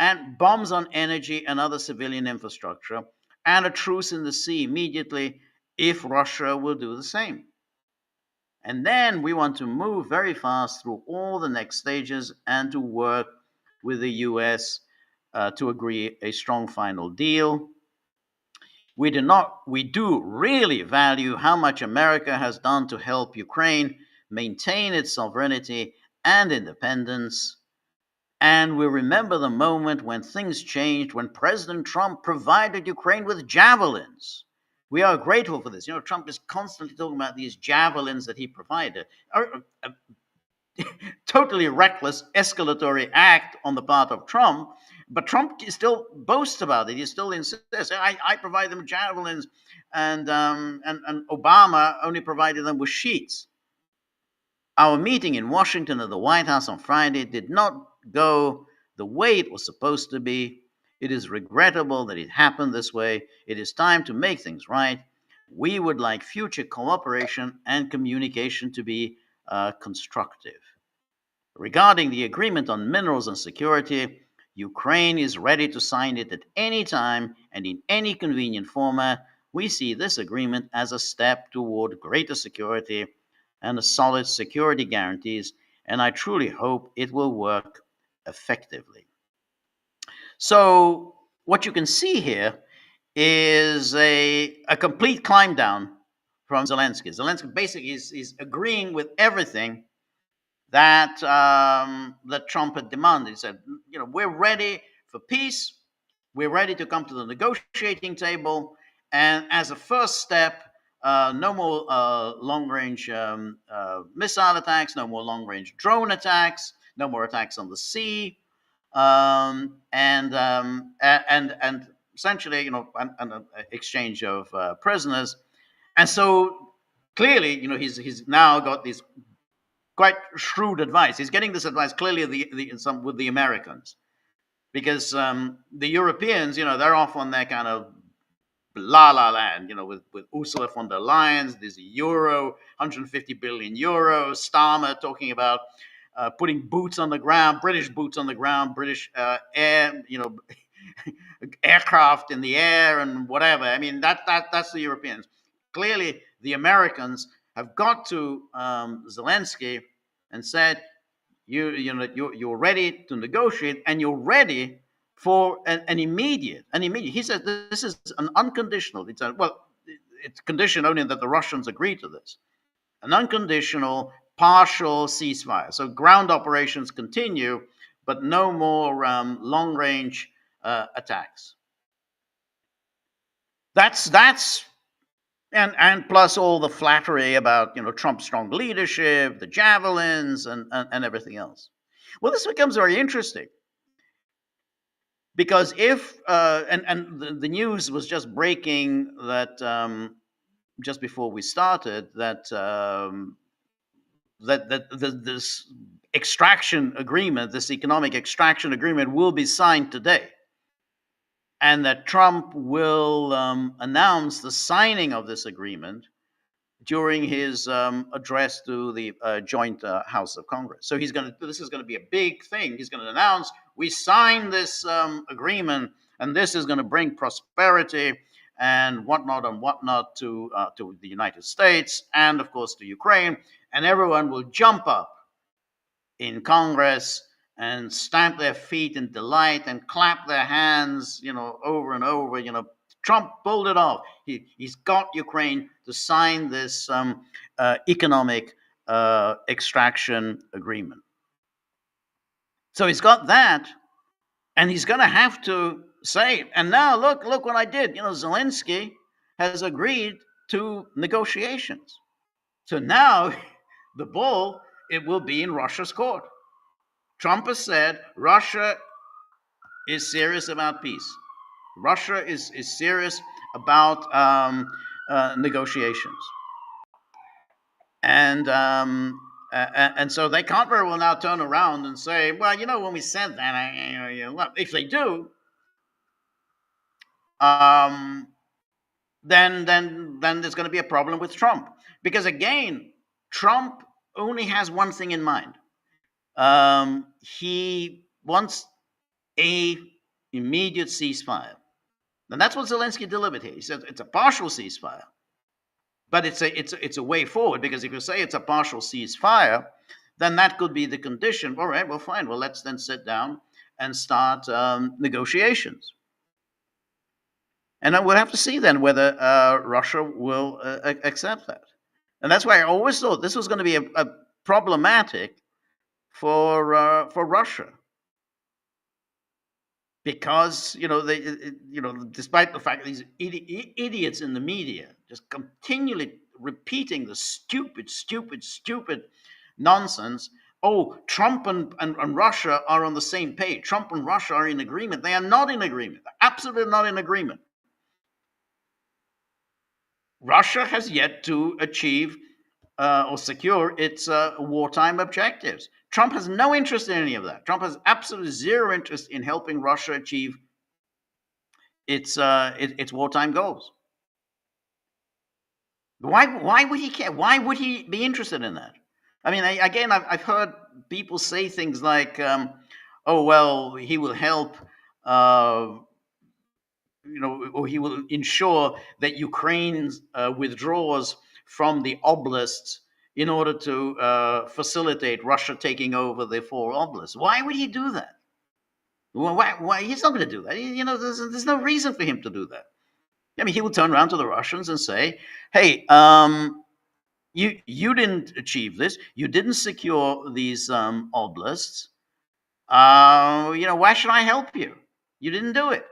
and bombs on energy and other civilian infrastructure, and a truce in the sea immediately if Russia will do the same. And then we want to move very fast through all the next stages and to work with the US to agree a strong final deal. We do really value how much America has done to help Ukraine maintain its sovereignty and independence. And we remember the moment when things changed, when President Trump provided Ukraine with javelins. We are grateful for this. Trump is constantly talking about these javelins that he provided. A totally reckless escalatory act on the part of Trump, but Trump still boasts about it. He still insists, I provide them javelins, and Obama only provided them with sheets. Our meeting in Washington at the White House on Friday did not go the way it was supposed to be. It is regrettable that it happened this way. It is time to make things right. We would like future cooperation and communication to be constructive. Regarding the agreement on minerals and security, Ukraine is ready to sign it at any time and in any convenient format. We see this agreement as a step toward greater security and a solid security guarantees, and I truly hope it will work effectively. So what you can see here is a complete climb down from Zelensky. Zelensky basically is agreeing with everything that that Trump had demanded. He said, we're ready for peace. We're ready to come to the negotiating table. And as a first step, no more long-range missile attacks, no more long-range drone attacks, no more attacks on the sea, and essentially, an exchange of prisoners. And so clearly, he's now got these quite shrewd advice. He's getting this advice clearly with the Americans, because the Europeans, they're off on their kind of la la land, with Ursula von der Leyen, there's euro, 150 billion euros, Starmer talking about putting boots on the ground, British boots on the ground, British air, aircraft in the air and whatever. I mean, that's the Europeans. Clearly, the Americans have got to Zelensky and said, you're ready to negotiate, and you're ready for an immediate. He said this is an unconditional. It's conditioned only that the Russians agree to this. An unconditional partial ceasefire. So ground operations continue, but no more long-range attacks. That's and plus all the flattery about Trump's strong leadership, the javelins, and everything else. Well, this becomes very interesting because if the news was just breaking that just before we started that this extraction agreement, this economic extraction agreement, will be signed today, and that Trump will announce the signing of this agreement during his address to the joint House of Congress. So this is going to be a big thing. He's going to announce, we signed this agreement, and this is going to bring prosperity and whatnot to the United States and, of course, to Ukraine. And everyone will jump up in Congress and stamp their feet in delight and clap their hands, over and over. Trump pulled it off. He's got Ukraine to sign this economic extraction agreement. So he's got that, and he's going to have to say, and now look what I did. Zelensky has agreed to negotiations. So now the ball, it will be in Russia's court. Trump has said Russia is serious about peace. Russia is serious about negotiations. And so they can't very well now turn around and say, well, when we said that, if they do, then there's going to be a problem with Trump. Because again, Trump only has one thing in mind. He wants a immediate ceasefire. And that's what Zelensky delivered here. He said it's a partial ceasefire, but it's a way forward, because if you say it's a partial ceasefire, then that could be the condition. All right, well, fine. Well, let's then sit down and start negotiations. And we'll have to see then whether Russia will accept that. And that's why I always thought this was going to be a problematic for Russia. Because despite the fact that these idiots in the media just continually repeating the stupid nonsense. Oh, Trump and Russia are on the same page. Trump and Russia are in agreement. They are not in agreement. They're absolutely not in agreement. Russia has yet to achieve or secure its wartime objectives. Trump has no interest in any of that. Trump has absolutely zero interest in helping Russia achieve its wartime goals. Why would he care? Why would he be interested in that? I mean, I've heard people say things like, "Oh well, he will help." Or he will ensure that Ukraine withdraws from the oblasts in order to facilitate Russia taking over the 4 oblasts. Why would he do that? Why? He's not going to do that. There's no reason for him to do that. I mean, he will turn around to the Russians and say, "Hey, you didn't achieve this. You didn't secure these oblasts. Why should I help you? You didn't do it.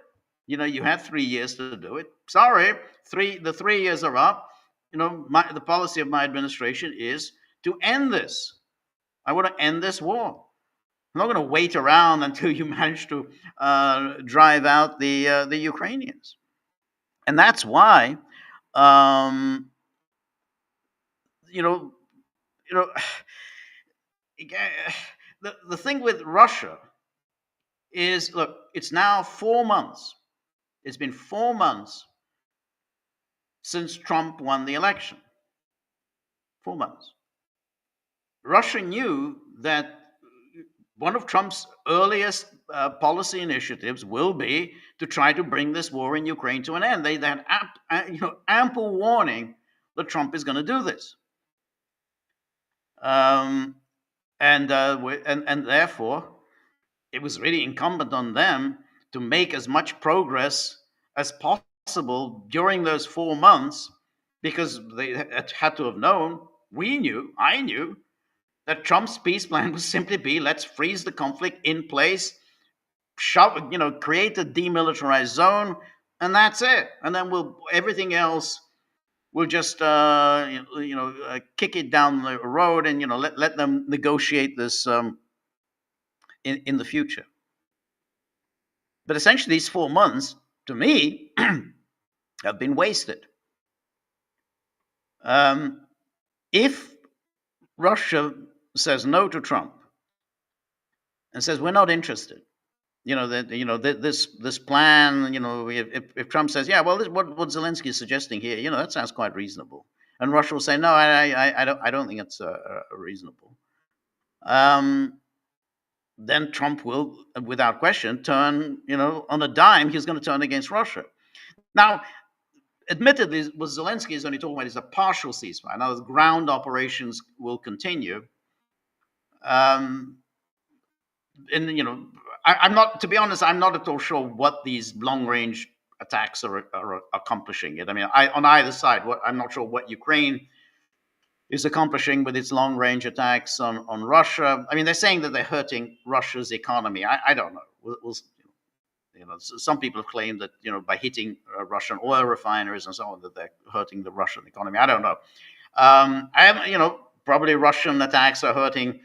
You had 3 years to do it. Sorry, the 3 years are up. The policy of my administration is to end this. I want to end this war. I'm not going to wait around until you manage to drive out the Ukrainians." And that's why, the thing with Russia is, look, it's now 4 months. It's been 4 months since Trump won the election. 4 months. Russia knew that one of Trump's earliest policy initiatives will be to try to bring this war in Ukraine to an end. They had ample warning that Trump is going to do this. Um, and therefore, it was really incumbent on them to make as much progress as possible during those 4 months, because they had to have known, I knew, that Trump's peace plan would simply be, let's freeze the conflict in place, create a demilitarized zone, and that's it. And then everything else we'll just kick it down the road, and let them negotiate this in the future. But essentially, these 4 months, to me, have been wasted. If Russia says no to Trump and says we're not interested, this plan, if Trump says, yeah, well, what Zelensky is suggesting here, that sounds quite reasonable, and Russia will say, no, I don't think it's reasonable. Then Trump will, without question, turn, on a dime, he's going to turn against Russia. Now, admittedly, what Zelensky is only talking about is a partial ceasefire. Now, the ground operations will continue. And, I'm not, to be honest, I'm not at all sure what these long-range attacks are accomplishing. I mean, on either side, I'm not sure what Ukraine is accomplishing with its long-range attacks on Russia. I mean, they're saying that they're hurting Russia's economy. I don't know. Some people have claimed that by hitting Russian oil refineries and so on, that they're hurting the Russian economy. I don't know. Probably Russian attacks are hurting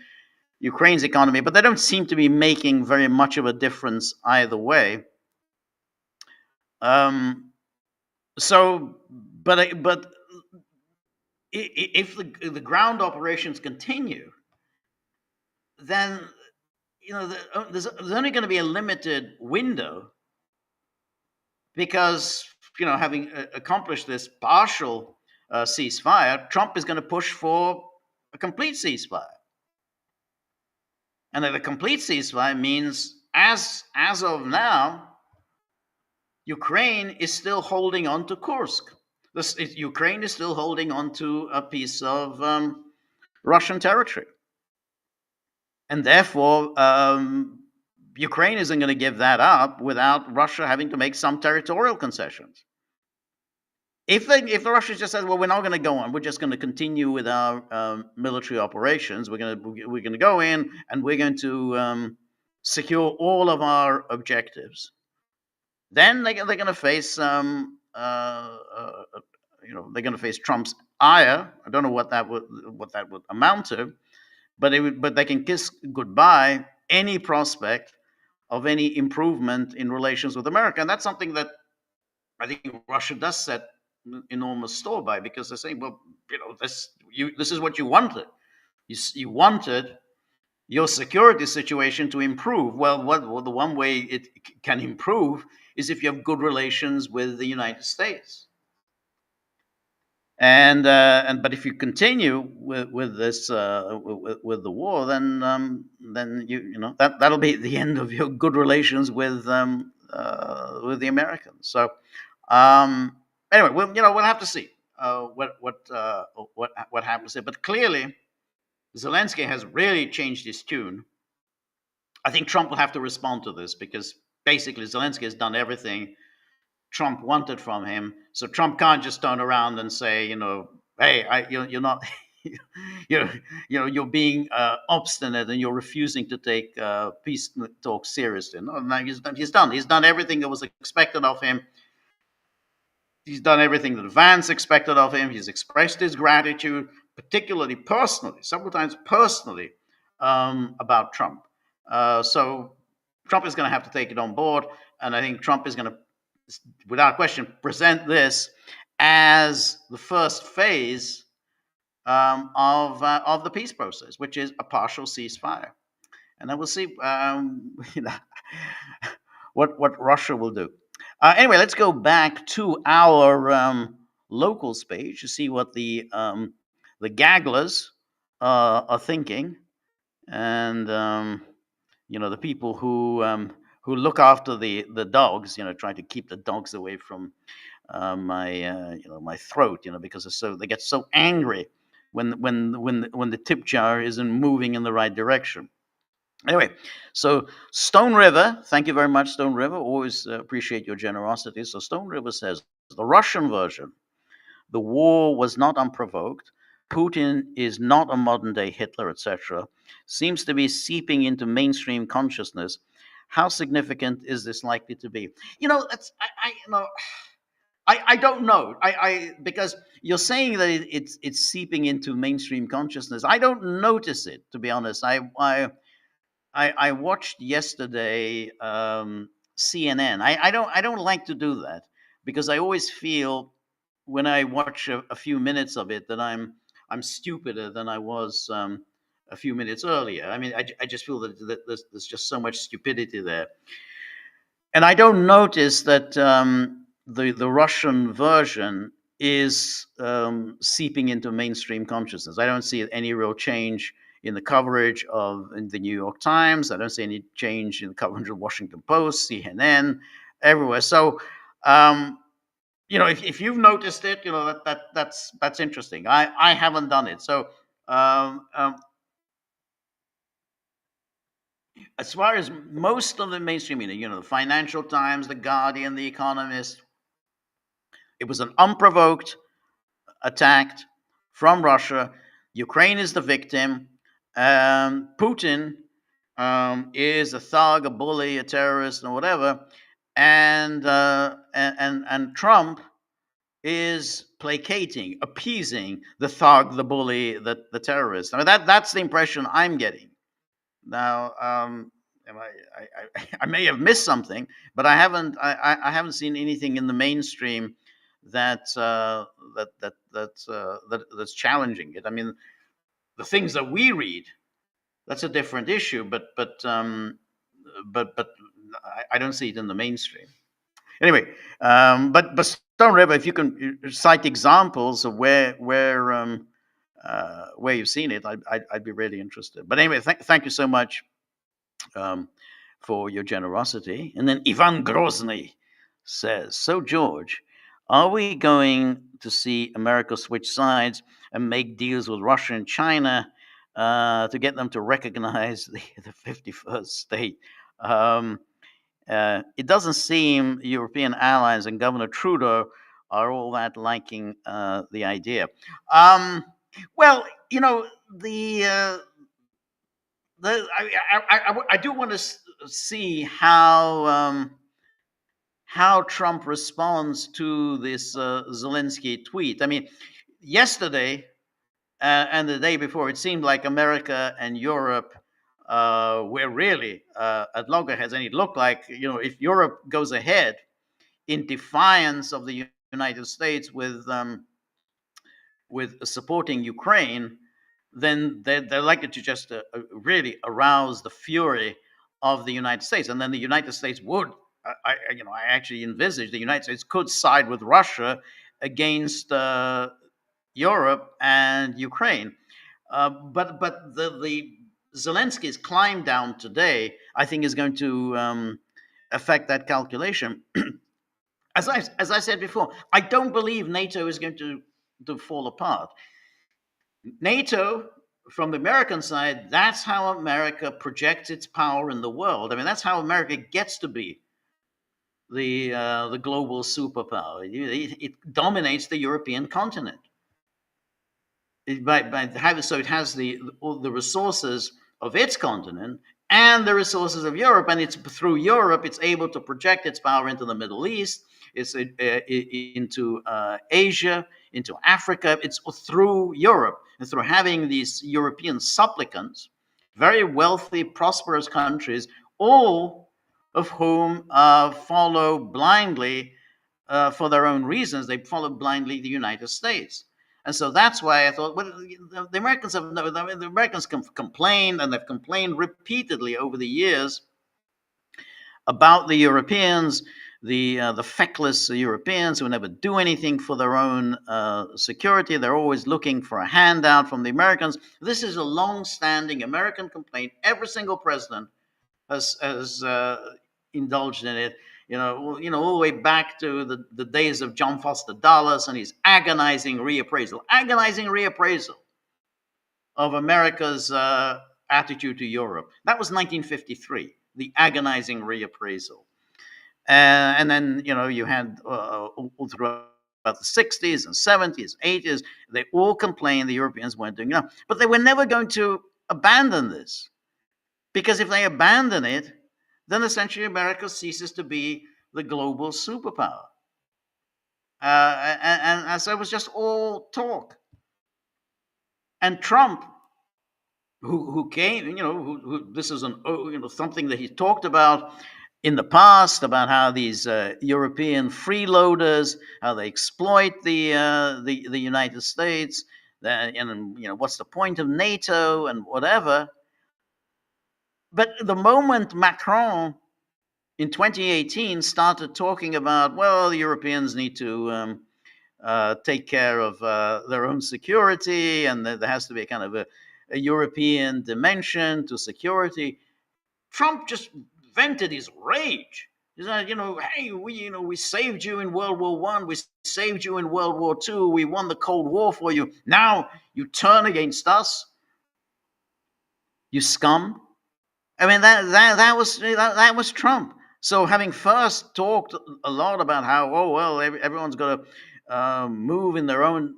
Ukraine's economy, but they don't seem to be making very much of a difference either way. But if the ground operations continue, then there's only going to be a limited window, because having accomplished this partial ceasefire, Trump is going to push for a complete ceasefire, and that a complete ceasefire means, as of now, Ukraine is still holding on to Kursk. Ukraine is still holding on to a piece of Russian territory. And therefore, Ukraine isn't going to give that up without Russia having to make some territorial concessions. If the Russians just said, well, we're not going to go on, we're just going to continue with our military operations, we're going to go in and we're going to secure all of our objectives, then they're going to face they're going to face Trump's ire. I don't know what that would amount to, but they can kiss goodbye any prospect of any improvement in relations with America, and that's something that I think Russia does set enormous store by, because they're saying, well, this is what you wanted. You wanted your security situation to improve. Well, the one way it can improve is if you have good relations with the United States. And but if you continue with this with the war, then that'll be the end of your good relations with the Americans. So anyway, we'll have to see what happens there. But clearly, Zelensky has really changed his tune. I think Trump will have to respond to this, because basically Zelensky has done everything Trump wanted from him. So Trump can't just turn around and say, hey, you're not, you're being obstinate and you're refusing to take peace talks seriously. No, he's done everything that was expected of him. He's done everything that Vance expected of him. He's expressed his gratitude, particularly personally, several times personally, about Trump. So Trump is going to have to take it on board, and I think Trump is going to, without question, present this as the first phase of the peace process, which is a partial ceasefire. And then we'll see what Russia will do. Anyway, let's go back to our locals page to see what the Gagglers are thinking, and the people who look after the dogs, try to keep the dogs away from my throat, because they get so angry when the tip jar isn't moving in the right direction. Anyway, so Stone River, thank you very much, Stone River. Always appreciate your generosity. So Stone River says the Russian version: the war was not unprovoked. Putin is not a modern day Hitler, etc. Seems to be seeping into mainstream consciousness. How significant is this likely to be? I don't know. Because you're saying that it's seeping into mainstream consciousness. I don't notice it, to be honest. I watched yesterday CNN. I don't like to do that because I always feel when I watch a few minutes of it that I'm stupider than I was a few minutes earlier. I mean, I just feel that there's just so much stupidity there, and I don't notice that the Russian version is seeping into mainstream consciousness. I don't see any real change in the coverage in the New York Times. I don't see any change in the coverage of Washington Post, CNN, everywhere. So, if you've noticed it, that's interesting. I haven't done it. So, um, um, as far as most of the mainstream media, the Financial Times, the Guardian, the Economist, it was an unprovoked attack from Russia. Ukraine is the victim. Putin is a thug, a bully, a terrorist, or whatever, and Trump is placating, appeasing the thug, the bully, the terrorist. I mean, that's the impression I'm getting. Now, I may have missed something, but I haven't seen anything in the mainstream that's challenging it. I mean, the things that we read, that's a different issue, but I don't see it in the mainstream. Anyway, but Stone River, if you can cite examples of where you've seen it, I'd be really interested. But anyway, thank you so much um, for your generosity. And then Ivan Grozny says, so George, are we going to see America switch sides and make deals with Russia and China to get them to recognize the 51st state? It doesn't seem European allies and Governor Trudeau are all that liking the idea. Well, the I do want to see how Trump responds to this Zelensky tweet. I mean, yesterday and the day before, it seemed like America and Europe were really at loggerheads, and it looked like if Europe goes ahead in defiance of the United States with supporting Ukraine, then they're likely to just really arouse the fury of the United States, and then the United States would, I actually envisage the United States could side with Russia against Europe and Ukraine. But the Zelensky's climb down today, I think, is going to affect that calculation. As I said before, I don't believe NATO is going to fall apart. NATO, from the American side, that's how America projects its power in the world. I mean, that's how America gets to be the global superpower. It dominates the European continent. So it has all the resources of its continent and the resources of Europe, and it's through Europe it's able to project its power into the Middle East, into Asia, into Africa. It's through Europe, and through having these European supplicants, very wealthy, prosperous countries, all of whom follow blindly for their own reasons. They follow blindly the United States. And so that's why I thought, well, the Americans complained, and they've complained repeatedly over the years about the Europeans, the feckless Europeans who never do anything for their own security. They're always looking for a handout from the Americans. This is a long-standing American complaint. Every single president has indulged in it. all the way back to the days of John Foster Dulles and his agonizing reappraisal of America's attitude to Europe. That was 1953, the agonizing reappraisal. And then, you had all throughout the 60s and 70s, 80s, they all complained the Europeans weren't doing enough. But they were never going to abandon this. Because if they abandon it, then essentially America ceases to be the global superpower. And so it was just all talk. And Trump, who came, who this is something that he talked about in the past, about how these European freeloaders, how they exploit the United States, and what's the point of NATO and whatever. But the moment Macron in 2018 started talking about, well, the Europeans need to take care of their own security, and there has to be a kind of a European dimension to security, Trump just vented his rage. He said, hey, we saved you in World War One, we saved you in World War Two, we won the Cold War for you. Now you turn against us, you scum. I mean, that was Trump. So having first talked a lot about how, oh well, everyone's got to move in their own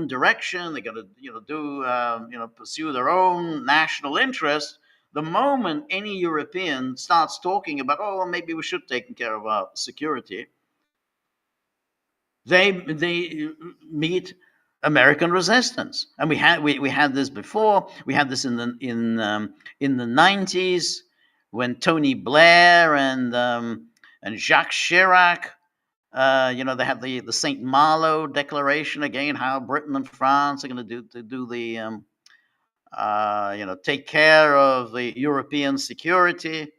direction, they got to pursue their own national interest. The moment any European starts talking about, oh well, maybe we should take care of our security, they meet American resistance. And we had this before. We had this in the 90s when Tony Blair and Jacques Chirac, they had the Saint Malo Declaration again, how Britain and France are going to do the take care of the European security.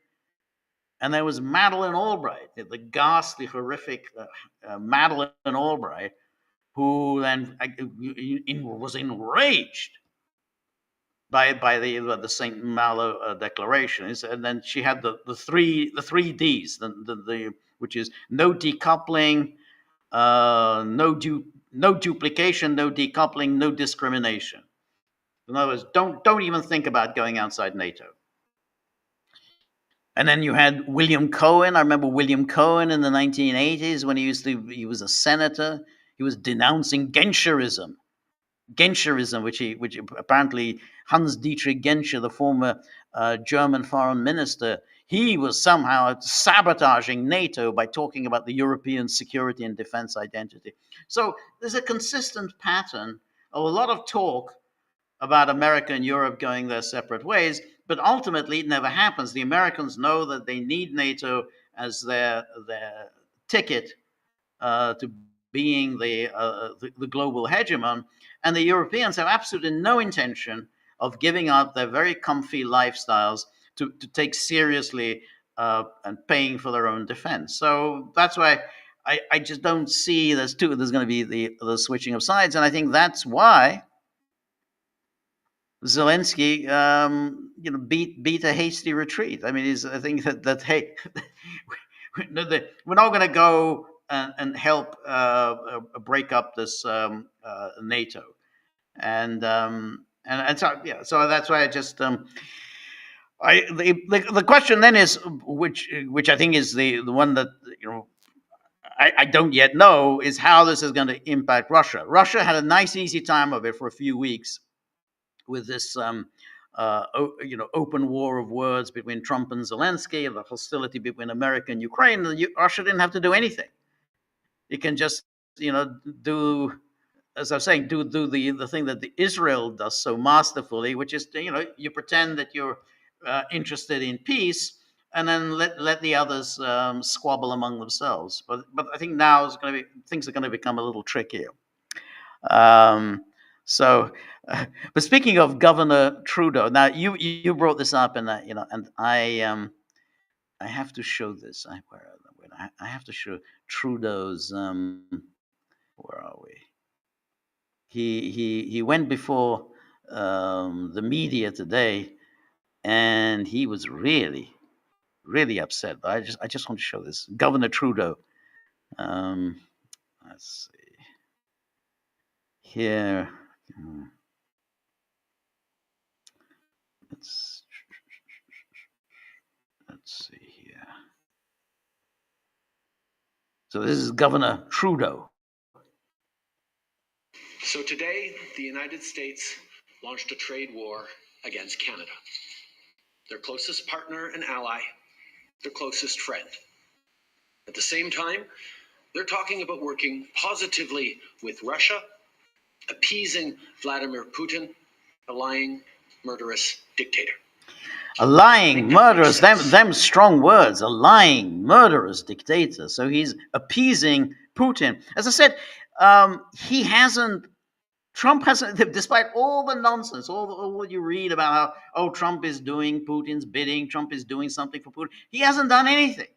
And there was Madeleine Albright, the ghastly, horrific Madeleine Albright, who then was enraged by the Saint Malo Declaration. And then she had the three Ds, which is no decoupling, no duplication, no decoupling, no discrimination. In other words, don't even think about going outside NATO. And then you had William Cohen. I remember William Cohen in the 1980s when he was a senator. He was denouncing Genscherism, which apparently Hans Dietrich Genscher, the former German foreign minister, he was somehow sabotaging NATO by talking about the European security and defense identity. So there's a consistent pattern of a lot of talk about America and Europe going their separate ways, but ultimately it never happens. The Americans know that they need NATO as their ticket to being the global hegemon, and the Europeans have absolutely no intention of giving up their very comfy lifestyles to take seriously and paying for their own defense. So that's why I just don't see there's going to be the switching of sides, and I think that's why Zelensky, beat a hasty retreat. I mean, I think that hey, we're not going to go and help break up this NATO, and so yeah, so that's why I just the question then is which I think is the one that I don't yet know is how this is going to impact Russia. Russia had a nice easy time of it for a few weeks with this open war of words between Trump and Zelensky, the hostility between America and Ukraine. Russia didn't have to do anything. It can just do, as I was saying, do the thing that Israel does so masterfully, which is you pretend that you're interested in peace, and then let the others squabble among themselves. But I think now things are going to become a little trickier. So, but speaking of Governor Trudeau, now you brought this up, and and I have to show this. I have to show Trudeau's. Where are we? He went before the media today, and he was really really upset. But I just want to show this. Governor Trudeau. Let's see here. Let's see here. So this is Governor Trudeau. So today, the United States launched a trade war against Canada, their closest partner and ally, their closest friend. At the same time, they're talking about working positively with Russia, appeasing Vladimir Putin, a lying, murderous dictator. A lying, murderous, them strong words, a lying, murderous dictator. So he's appeasing Putin. As I said, Trump hasn't, despite all the nonsense, all what you read about how, Trump is doing Putin's bidding, Trump is doing something for Putin, he hasn't done anything.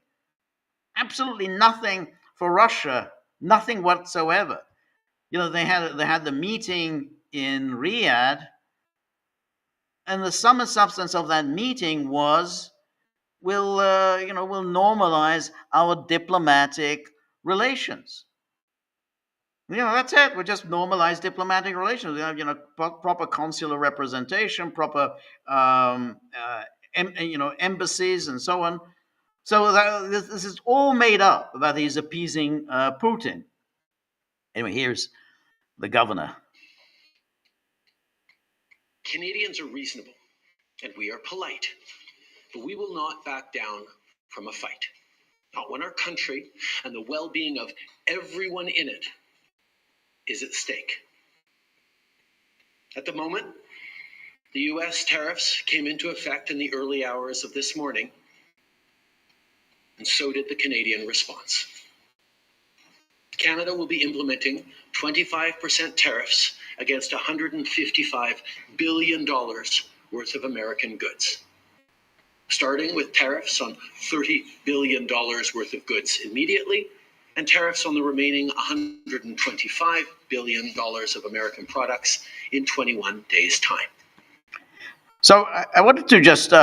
Absolutely nothing for Russia, nothing whatsoever. They had the meeting in Riyadh, and the sum and substance of that meeting was, we'll normalize our diplomatic relations. That's it. We just normalize diplomatic relations. Proper consular representation, proper embassies, and so on. So this is all made up about he's appeasing Putin. Anyway, here's the governor. Canadians are reasonable, and we are polite, but we will not back down from a fight. Not when our country and the well-being of everyone in it is at stake. At the moment, the U.S. tariffs came into effect in the early hours of this morning, and so did the Canadian response. Canada will be implementing 25% tariffs against $155 billion worth of American goods, starting with tariffs on $30 billion worth of goods immediately, and tariffs on the remaining $125 billion of American products in 21 days' time. So I wanted to just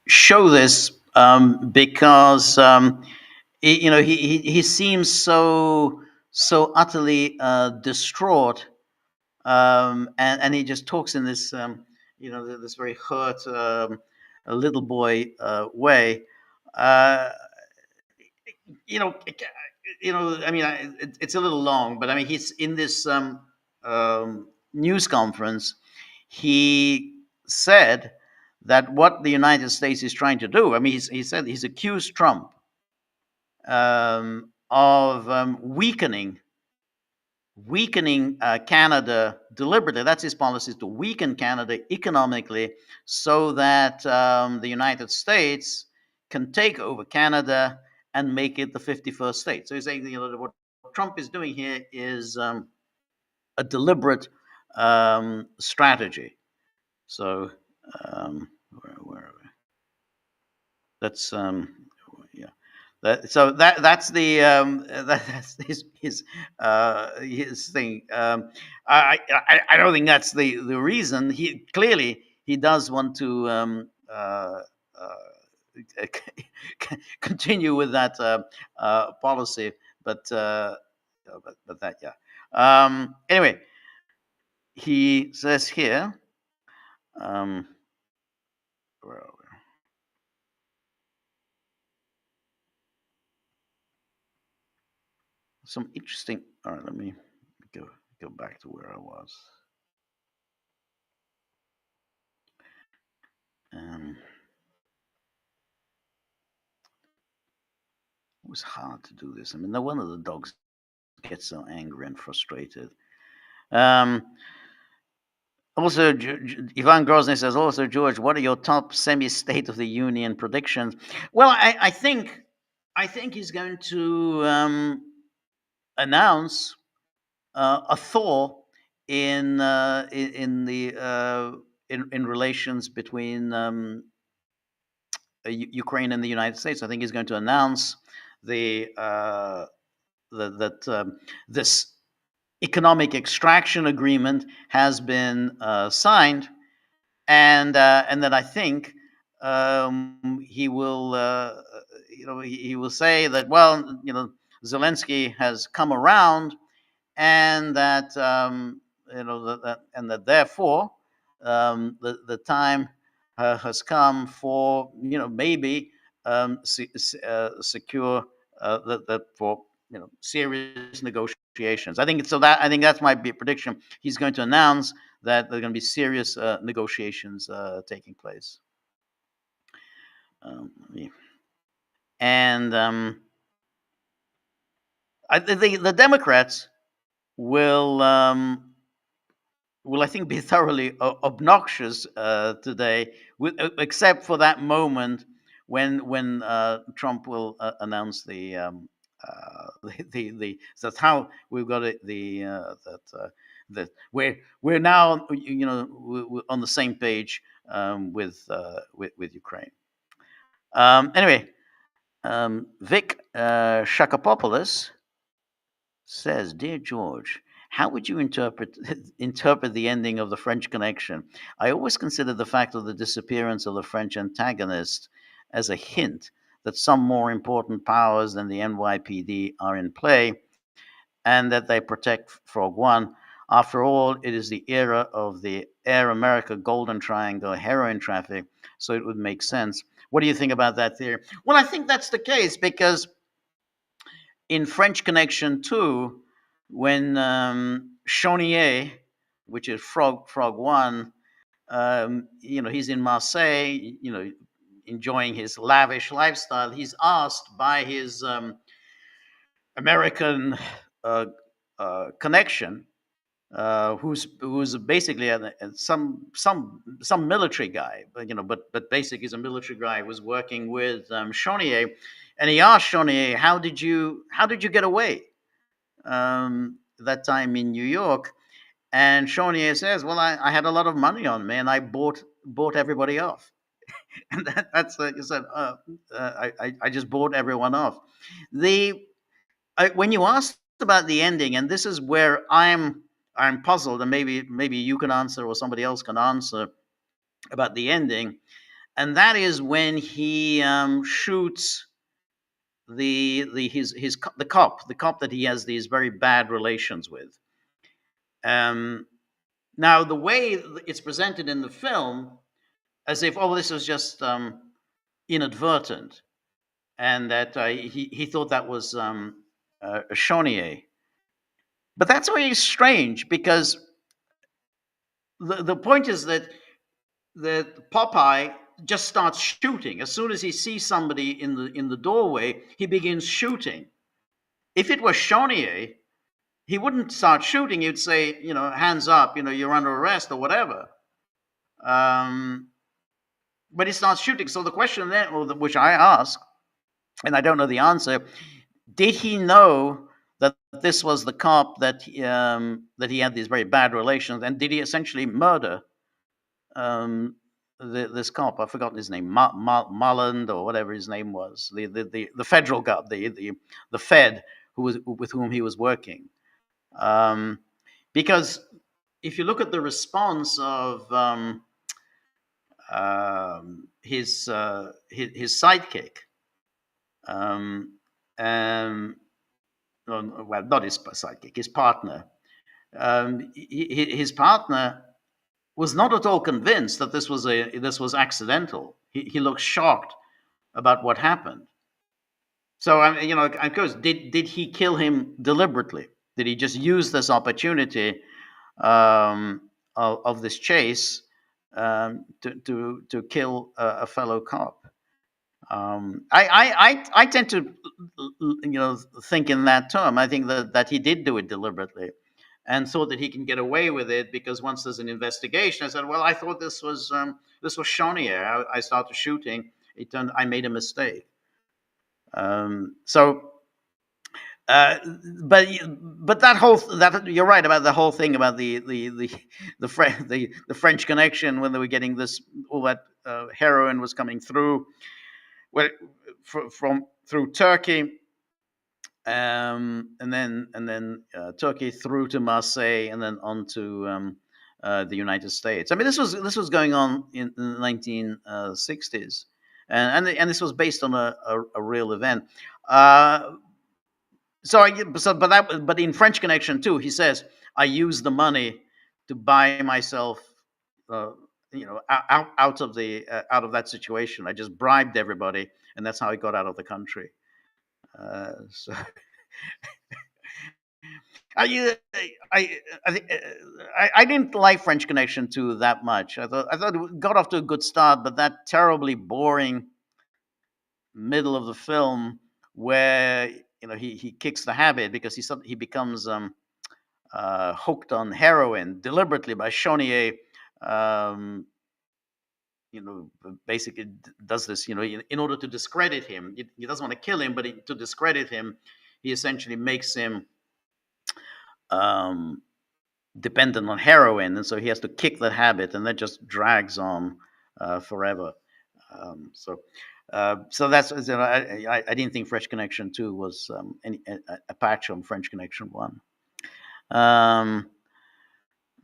show this because he seems so utterly distraught, and he just talks in this this very hurt little boy way. It's a little long, but he's in this news conference. He said that what the United States is trying to do. He said he's accused Trump of weakening Canada deliberately. That's his policy, to weaken Canada economically, so that the United States can take over Canada and make it the 51st state. So he's saying, what Trump is doing here is a deliberate strategy. So where are we? That's yeah. That's the that's his thing. I don't think that's the reason. He clearly does want to continue with that policy, but that, yeah. Anyway, he says here. Where are we? Some interesting. All right, let me go back to where I was. It was hard to do this. No wonder the dogs get so angry and frustrated. Also, Ivan Grozny says, also, George, what are your top semi-State of the Union predictions? Well, I think he's going to announce a thaw in relations between Ukraine and the United States. I think he's going to announce that this economic extraction agreement has been signed, and that I think he will, he will say that, well, Zelensky has come around, and that, and that therefore, the time has come for, maybe, secure, that for, serious negotiations. I think that's my prediction. He's going to announce that there are going to be serious negotiations taking place. Yeah. And the Democrats will, I think, be thoroughly obnoxious today, except for that moment when Trump will announce that's how we've got it, that we're now, we're on the same page, with Ukraine. Anyway, Vic Shakapopoulos says, "Dear George, how would you interpret the ending of the French Connection? I always consider the fact of the disappearance of the French antagonist as a hint that some more important powers than the NYPD are in play, and that they protect Frog One. After all, it is the era of the Air America Golden Triangle heroin traffic, so it would make sense." What do you think about that theory? Well, I think that's the case, because in French Connection 2, when Chaunier, which is Frog One, he's in Marseille, enjoying his lavish lifestyle. He's asked by his American connection, who's basically some military guy, but basically he's a military guy who was working with Chaunier, and he asked Chaunier, how did you get away that time in New York? And Chaunier says, well, I had a lot of money on me, and I bought everybody off. And that's he said, I just bought everyone off. When you asked about the ending, and this is where I'm puzzled, and maybe you can answer or somebody else can answer about the ending, and that is when he shoots the cop that he has these very bad relations with. Now, the way it's presented in the film, as if, oh, this was just inadvertent, and that he thought that was Chaunier. But that's very strange, because the point is that Popeye just starts shooting. As soon as he sees somebody in the doorway, he begins shooting. If it was Chaunier, he wouldn't start shooting. He'd say, hands up, you're under arrest or whatever. But he starts shooting. So the question then, which I ask, and I don't know the answer, did he know that this was the cop that he had these very bad relations, and did he essentially murder this cop? I've forgotten his name, Molland or whatever his name was, the federal guy, the Fed with whom he was working. Because if you look at the response of his sidekick, well, not his sidekick, his partner. His partner was not at all convinced that this was accidental. He looked shocked about what happened. So, of course, did he kill him deliberately? Did he just use this opportunity of this chase to kill a fellow cop? I tend to, think in that term. I think that he did do it deliberately, and thought that he can get away with it, because once there's an investigation, I said, well, I thought this was Chaunier. I started shooting. I made a mistake. But that you're right about the whole thing about the French Connection, when they were getting all that heroin was coming through, well, through Turkey, and then Turkey through to Marseille, and then on to the United States. I mean, this was going on in the 1960s, and this was based on a real event. But in French Connection too, he says, I used the money to buy myself, uh, out of that situation. I just bribed everybody, and that's how I got out of the country. So I, I, I didn't like French Connection 2 that much. I thought it got off to a good start, but that terribly boring middle of the film where he kicks the habit because he becomes hooked on heroin deliberately by Chonier. Um, Basically does this, in order to discredit him. He doesn't want to kill him, but to discredit him, he essentially makes him um, dependent on heroin, and so he has to kick that habit, and that just drags on forever. So that's I didn't think French Connection 2 was a patch on French Connection 1.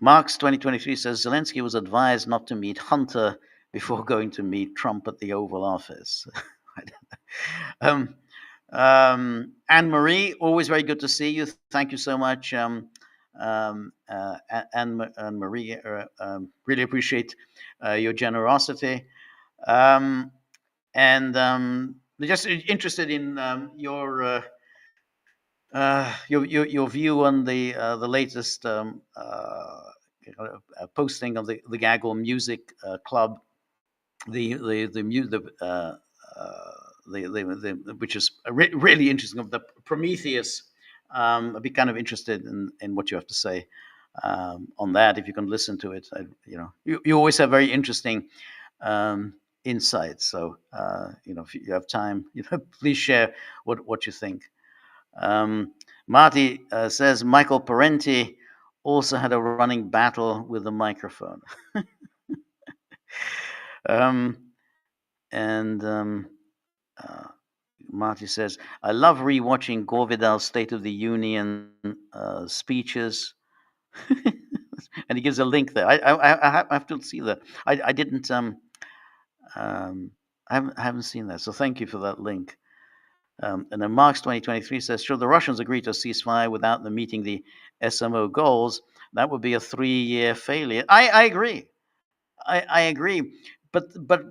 Marx 2023 says Zelensky was advised not to meet Hunter before going to meet Trump at the Oval Office. Anne-Marie, always very good to see you. Thank you so much, Anne-Marie. Really appreciate your generosity. Just interested in your view on the latest posting of the Gaggle Music Club, which is really interesting, of the Prometheus. I'd be kind of interested in what you have to say on that. If you can listen to it, you always have very interesting insights. So if you have time, please share what you think. Marty says Michael Parenti also had a running battle with the microphone. Marty says, I love rewatching Gore Vidal's State of the Union speeches. And he gives a link there. I have to see that. I didn't. I haven't seen that. So thank you for that link. And then Marx 2023 says, should the Russians agree to a ceasefire without them meeting the SMO goals, that would be a 3-year failure. I agree. I agree. But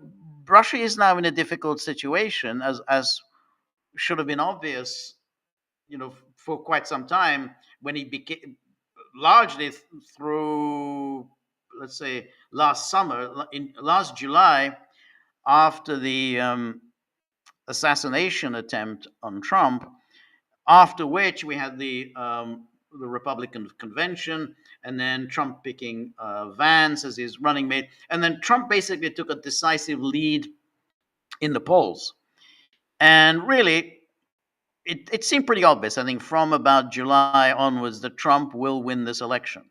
Russia is now in a difficult situation, as should have been obvious, for quite some time, when he became largely through, let's say, last summer, last July, after the assassination attempt on Trump, after which we had the Republican convention, and then Trump picking Vance as his running mate, and then Trump basically took a decisive lead in the polls. And really, it seemed pretty obvious, I think, from about July onwards, that Trump will win this election.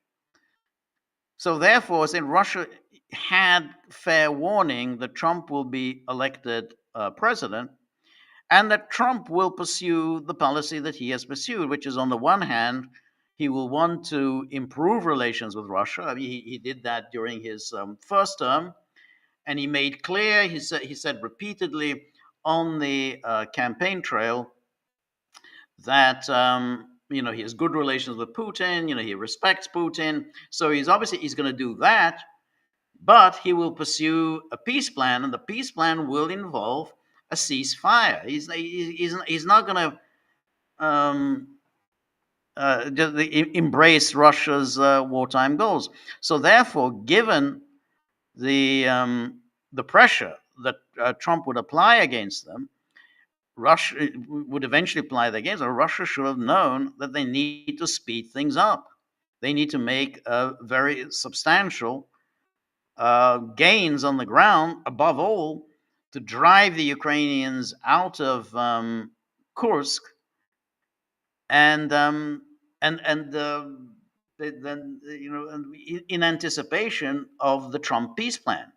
So therefore, since Russia had fair warning that Trump will be elected president, and that Trump will pursue the policy that he has pursued, which is, on the one hand, he will want to improve relations with Russia. I mean, he did that during his first term, and he made clear, he said repeatedly on the campaign trail that he has good relations with Putin. He respects Putin, so he's going to do that, but he will pursue a peace plan, and the peace plan will involve a ceasefire. He's not going to embrace Russia's wartime goals. So therefore, given the pressure that Trump would apply against them, Russia would eventually apply that against them. Russia should have known that they need to speed things up. They need to make very substantial gains on the ground, above all, to drive the Ukrainians out of Kursk, and then in anticipation of the Trump peace plan.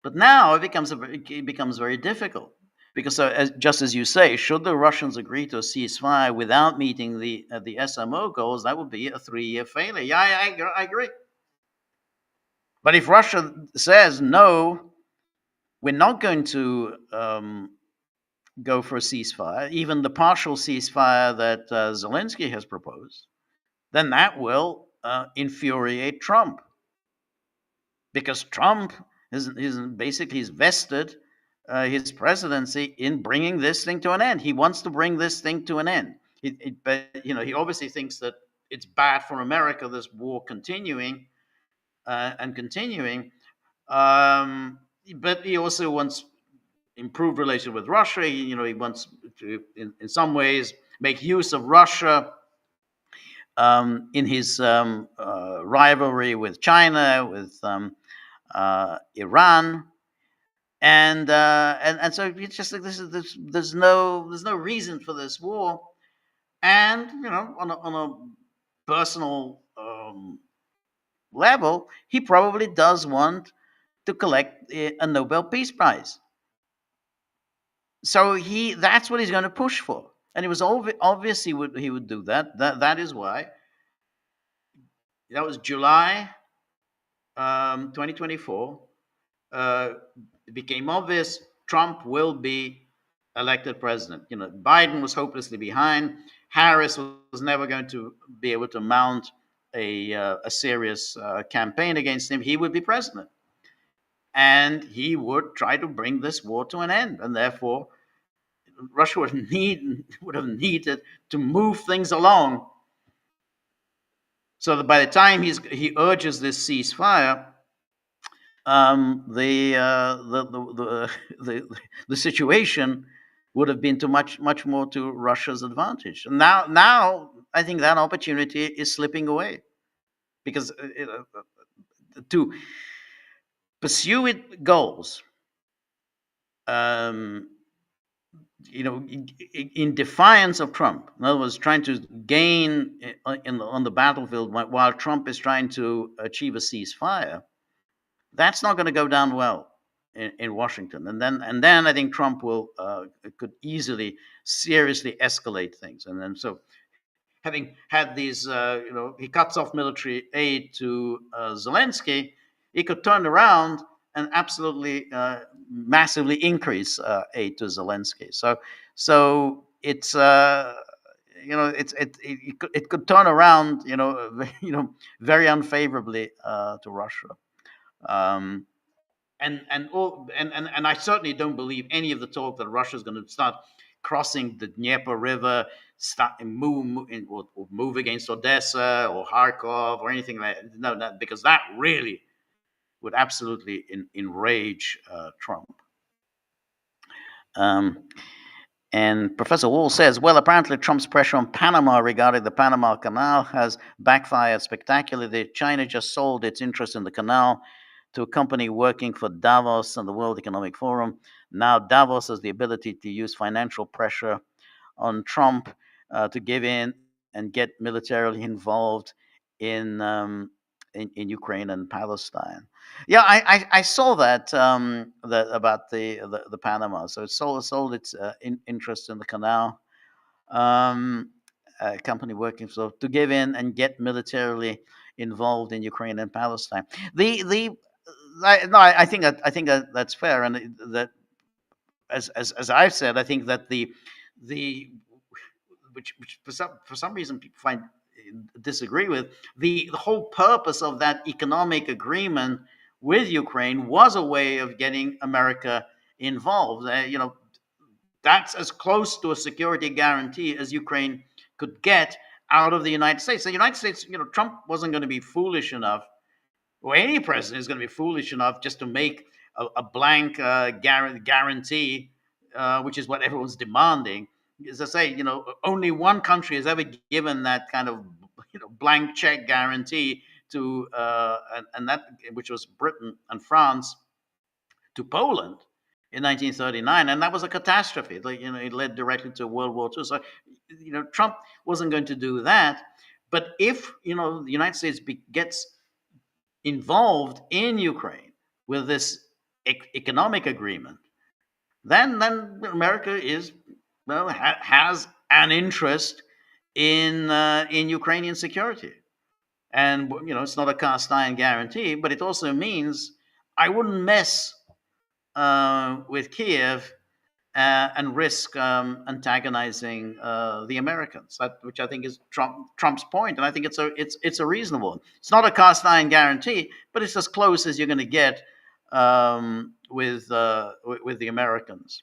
But now it becomes very difficult, because just as you say, should the Russians agree to a ceasefire without meeting the SMO goals, that would be a 3-year failure. Yeah, I agree. But if Russia says no, we're not going to go for a ceasefire, even the partial ceasefire that Zelensky has proposed, then that will infuriate Trump, because Trump is basically he's vested his presidency in bringing this thing to an end. He wants to bring this thing to an end. But he obviously thinks that it's bad for America, this war continuing and continuing. But he also wants improved relations with Russia. He wants to, in some ways, make use of Russia in his rivalry with China, with Iran, and so it's just like there's no reason for this war, and on a personal level, he probably does want to collect a Nobel Peace Prize. So that's what he's going to push for, and it was obvious he would do that. That is why. That was July 2024. It became obvious Trump will be elected president. Biden was hopelessly behind. Harris was never going to be able to mount a serious campaign against him. He would be president, and he would try to bring this war to an end, and therefore Russia would have needed to move things along, so that by the time he urges this ceasefire, the situation would have been much more to Russia's advantage. And now I think that opportunity is slipping away, because to pursue its goals, in defiance of Trump, in other words, trying to gain on the battlefield while Trump is trying to achieve a ceasefire, that's not going to go down well in Washington. And then I think Trump could easily, seriously escalate things. And then so, having had these, he cuts off military aid to Zelensky, he could turn around and absolutely massively increase aid to Zelensky. So it's it could turn around very unfavorably to Russia. And I certainly don't believe any of the talk that Russia is going to start crossing the Dnieper River, move against Odessa or Kharkov or anything like that. No, because that really would absolutely enrage Trump. And Professor Wall says, well, apparently Trump's pressure on Panama regarding the Panama Canal has backfired spectacularly. China just sold its interest in the canal to a company working for Davos and the World Economic Forum. Now Davos has the ability to use financial pressure on Trump to give in and get militarily involved in Ukraine and Palestine. Yeah, I saw that about the Panama. So it sold its interest in the canal. A company working to give in and get militarily involved in Ukraine and Palestine. I think that's fair, and that as I've said, I think that the which for some reason people disagree with, the whole purpose of that economic agreement with Ukraine was a way of getting America involved. That's as close to a security guarantee as Ukraine could get out of the United States. The United States, Trump wasn't going to be foolish enough, or any president is going to be foolish enough just to make a blank guarantee, which is what everyone's demanding. As I say, only one country has ever given that kind of blank check guarantee to, and that, which was Britain and France, to Poland in 1939, and that was a catastrophe. It led directly to World War II. So, Trump wasn't going to do that. But if the United States gets involved in Ukraine with this economic agreement, then America is, well, has an interest in Ukrainian security. And it's not a cast iron guarantee, but it also means I wouldn't mess with Kiev and risk antagonizing the Americans, which I think is Trump's point, and I think it's a reasonable one. It's not a cast iron guarantee, but it's as close as you're going to get with the Americans.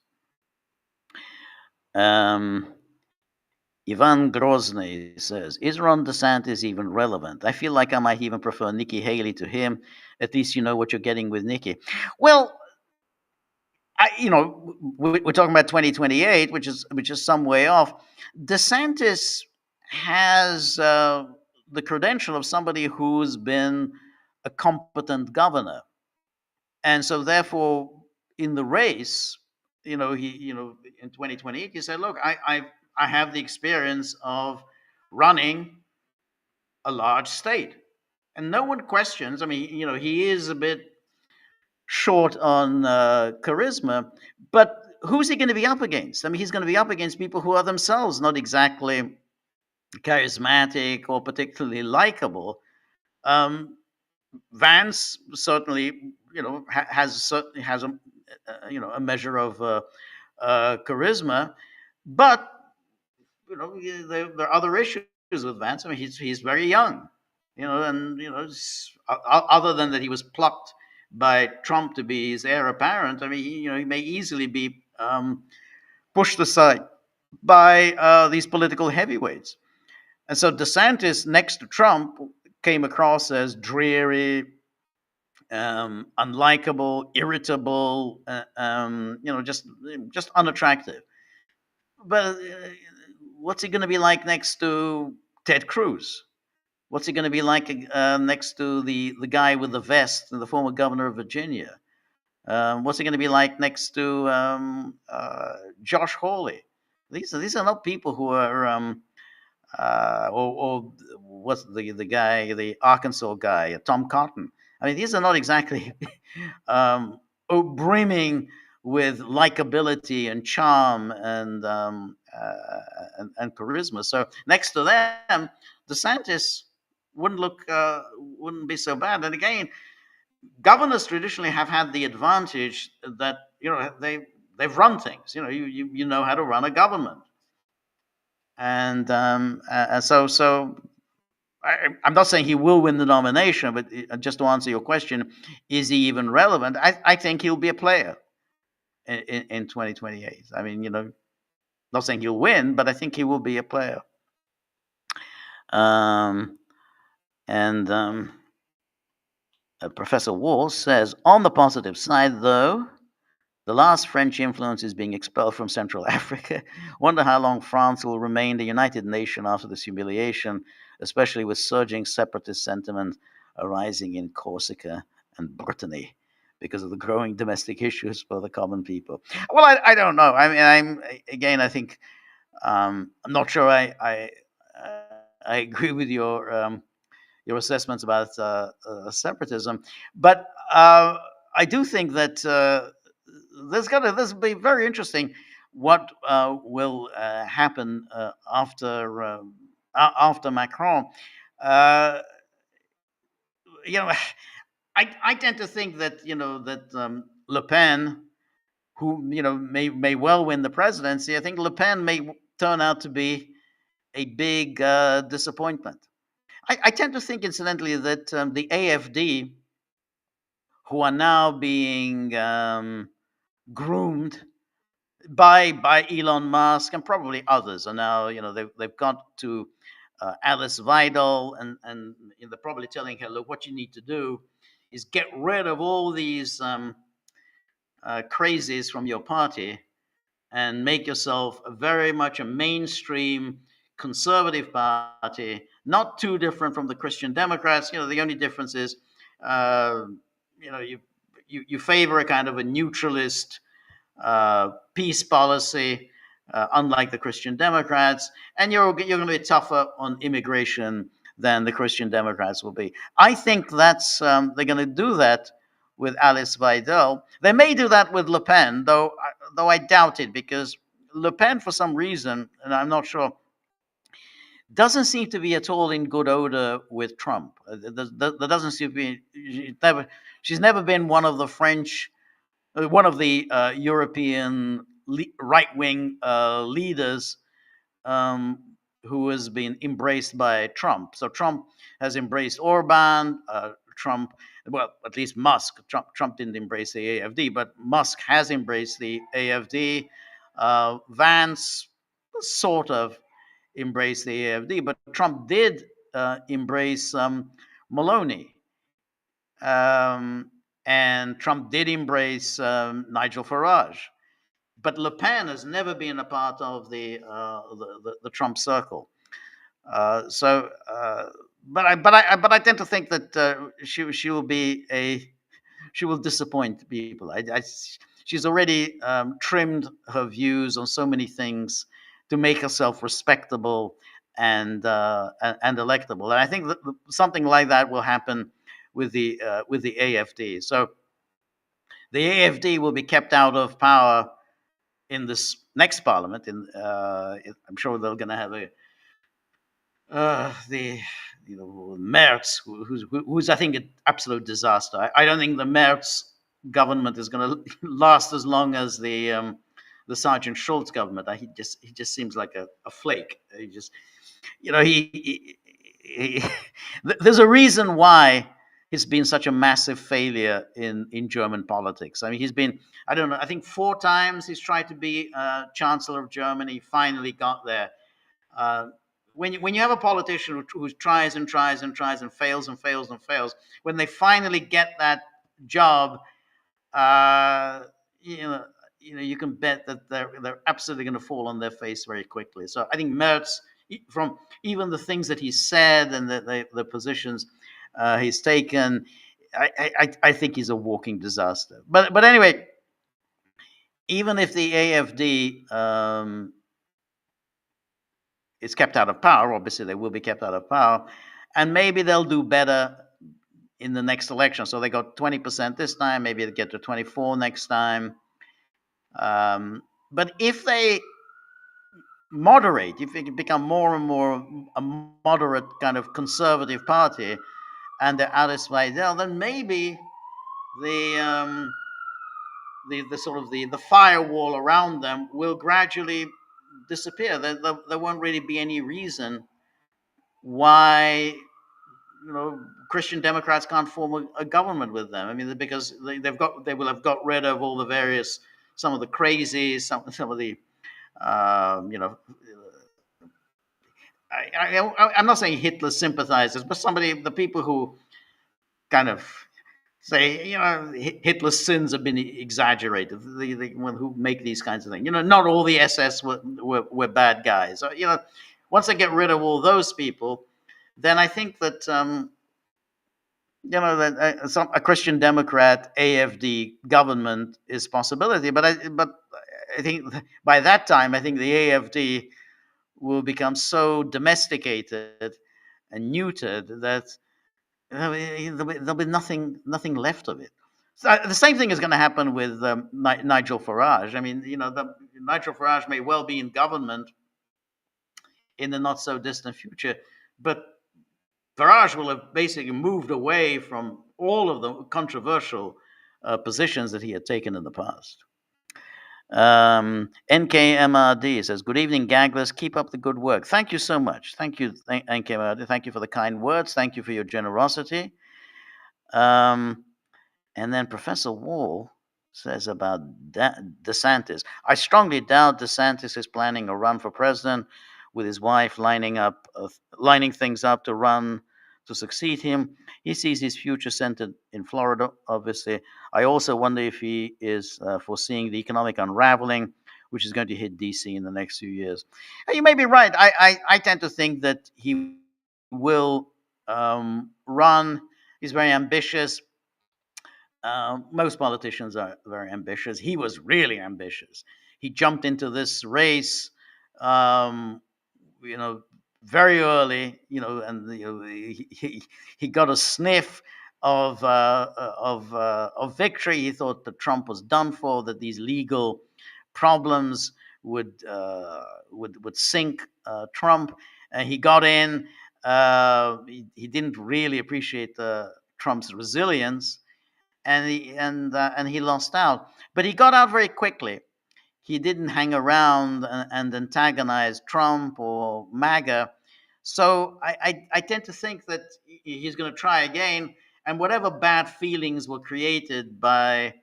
Ivan Grozny says, "Is Ron DeSantis even relevant? I feel like I might even prefer Nikki Haley to him. At least you know what you're getting with Nikki." Well, we're talking about 2028, which is some way off. DeSantis has the credential of somebody who's been a competent governor, and so therefore, in the race, he, in 2028, he said, "Look, I have the experience of running a large state," and no one questions. I mean, he is a bit short on charisma, but who's he going to be up against? I mean, he's going to be up against people who are themselves not exactly charismatic or particularly likable. Vance certainly, has a measure of charisma, but there are other issues with Vance. I mean, he's very young, and other than that, he was plucked by Trump to be his heir apparent. I mean, he may easily be pushed aside by these political heavyweights. And so DeSantis, next to Trump, came across as dreary, unlikable, irritable, just unattractive. But what's he going to be like next to Ted Cruz? What's he going to be like next to the guy with the vest, the former governor of Virginia? What's he going to be like next to Josh Hawley? These are not people who are or what's the guy, the Arkansas guy, Tom Cotton. I mean, these are not exactly brimming with likability and charm and charisma. So next to them, DeSantis wouldn't be so bad. And again, governors traditionally have had the advantage that they've run things. You know how to run a government, and so I'm not saying he will win the nomination, but just to answer your question, is he even relevant? I think he'll be a player in 2028. I mean, not saying he'll win, but I think he will be a player. Professor Wall says, on the positive side, though, the last French influence is being expelled from Central Africa. Wonder how long France will remain the United Nation after this humiliation, especially with surging separatist sentiment arising in Corsica and Brittany because of the growing domestic issues for the common people. Well, I don't know. I mean, I think I'm not sure I agree with your assessments about separatism, but I do think that this will be very interesting. What will happen after Macron? I tend to think that Le Pen, who may well win the presidency, I think Le Pen may turn out to be a big disappointment. I tend to think, incidentally, that the AfD, who are now being groomed by Elon Musk and probably others, are now they've got to Alice Weidel, and they're probably telling her, look, what you need to do is get rid of all these crazies from your party and make yourself very much a mainstream conservative party, not too different from the Christian Democrats. The only difference is, you favor a kind of a neutralist peace policy, unlike the Christian Democrats, and you're going to be tougher on immigration than the Christian Democrats will be. I think that's they're going to do that with Alice Weidel. They may do that with Le Pen, though though I doubt it, because Le Pen, for some reason, and I'm not sure, doesn't seem to be at all in good odor with Trump. There doesn't seem to be. She's never been one of the French, one of the European right-wing leaders um, who has been embraced by Trump. So Trump has embraced Orban. Trump, well, at least Musk. Trump didn't embrace the AFD, but Musk has embraced the AFD. Vance sort of embraced the AFD, but Trump did embrace Maloney. And Trump did embrace Nigel Farage. But Le Pen has never been a part of the Trump circle. But I tend to think that she will be she will disappoint people. She's already trimmed her views on so many things to make herself respectable and electable. And I think that something like that will happen with the AFD. So the AFD will be kept out of power in this next parliament. I'm sure they're going to have the Merz, who's I think an absolute disaster. I don't think the Merz government is going to last as long as the Sergeant Schultz government. He just seems like a flake. He just he there's a reason why he's been such a massive failure in German politics. I mean, he's been, I don't know, I think 4 times he's tried to be Chancellor of Germany. Finally got there. When you have a politician who tries and tries and tries and fails and fails and fails, when they finally get that job, you can bet that they're absolutely going to fall on their face very quickly. So I think Merz, from even the things that he said and the positions he's taken, I think he's a walking disaster. But anyway, even if the AFD is kept out of power, obviously they will be kept out of power, and maybe they'll do better in the next election. So they got 20% this time, maybe they get to 24 next time. But if they moderate, if it become more and more a moderate kind of conservative party, and they're satisfied, then maybe the sort of the firewall around them will gradually disappear. There won't really be any reason why Christian Democrats can't form a government with them. I mean, because they will have got rid of all the various, some of the crazies, some of the I'm not saying Hitler sympathizers, but the people who kind of say, Hitler's sins have been exaggerated. The one who make these kinds of things. Not all the SS were bad guys. Once they get rid of all those people, then I think that that a Christian Democrat AFD government is possibility. But I think by that time, I think the AFD will become so domesticated and neutered that there'll be nothing left of it. So the same thing is going to happen with Nigel Farage. I mean, Nigel Farage may well be in government in the not so distant future, but Farage will have basically moved away from all of the controversial positions that he had taken in the past. NKMRD says, "Good evening, Gagglers. Keep up the good work." Thank you so much. Thank you, NKMRD. Thank you for the kind words. Thank you for your generosity. And then Professor Wall says about DeSantis, "I strongly doubt DeSantis is planning a run for president, with his wife lining things up to run to succeed him. He sees his future centered in Florida, obviously. I also wonder if he is foreseeing the economic unraveling, which is going to hit DC in the next few years." You may be right. I tend to think that he will run. He's very ambitious. Most politicians are very ambitious. He was really ambitious. He jumped into this race, very early, and he got a sniff of victory. He thought that Trump was done for, that these legal problems would sink Trump. And he got in. He didn't really appreciate Trump's resilience, and he lost out. But he got out very quickly. He didn't hang around and antagonize Trump or MAGA. So I tend to think that he's going to try again, and whatever bad feelings were created by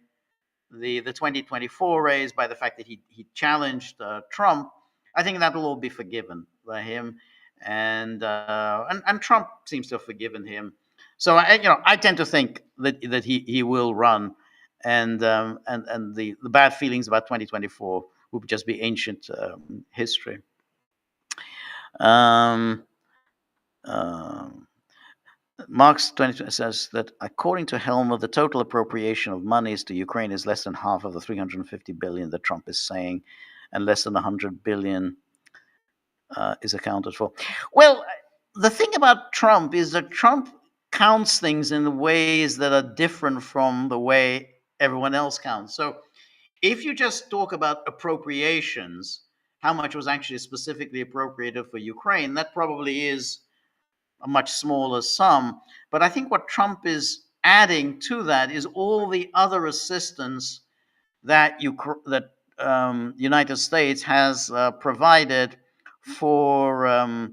the 2024 race, by the fact that he challenged Trump, I think that will all be forgiven by him, and Trump seems to have forgiven him. So I tend to think that he will run, and the bad feelings about 2024 will just be ancient history. Um, Marx 20 says that according to Helmer, the total appropriation of monies to Ukraine is less than half of the 350 billion that Trump is saying, and less than 100 billion is accounted for. Well, the thing about Trump is that Trump counts things in ways that are different from the way everyone else counts. So if you just talk about appropriations, how much was actually specifically appropriated for Ukraine, that probably is a much smaller sum. But I think what Trump is adding to that is all the other assistance that United States has provided for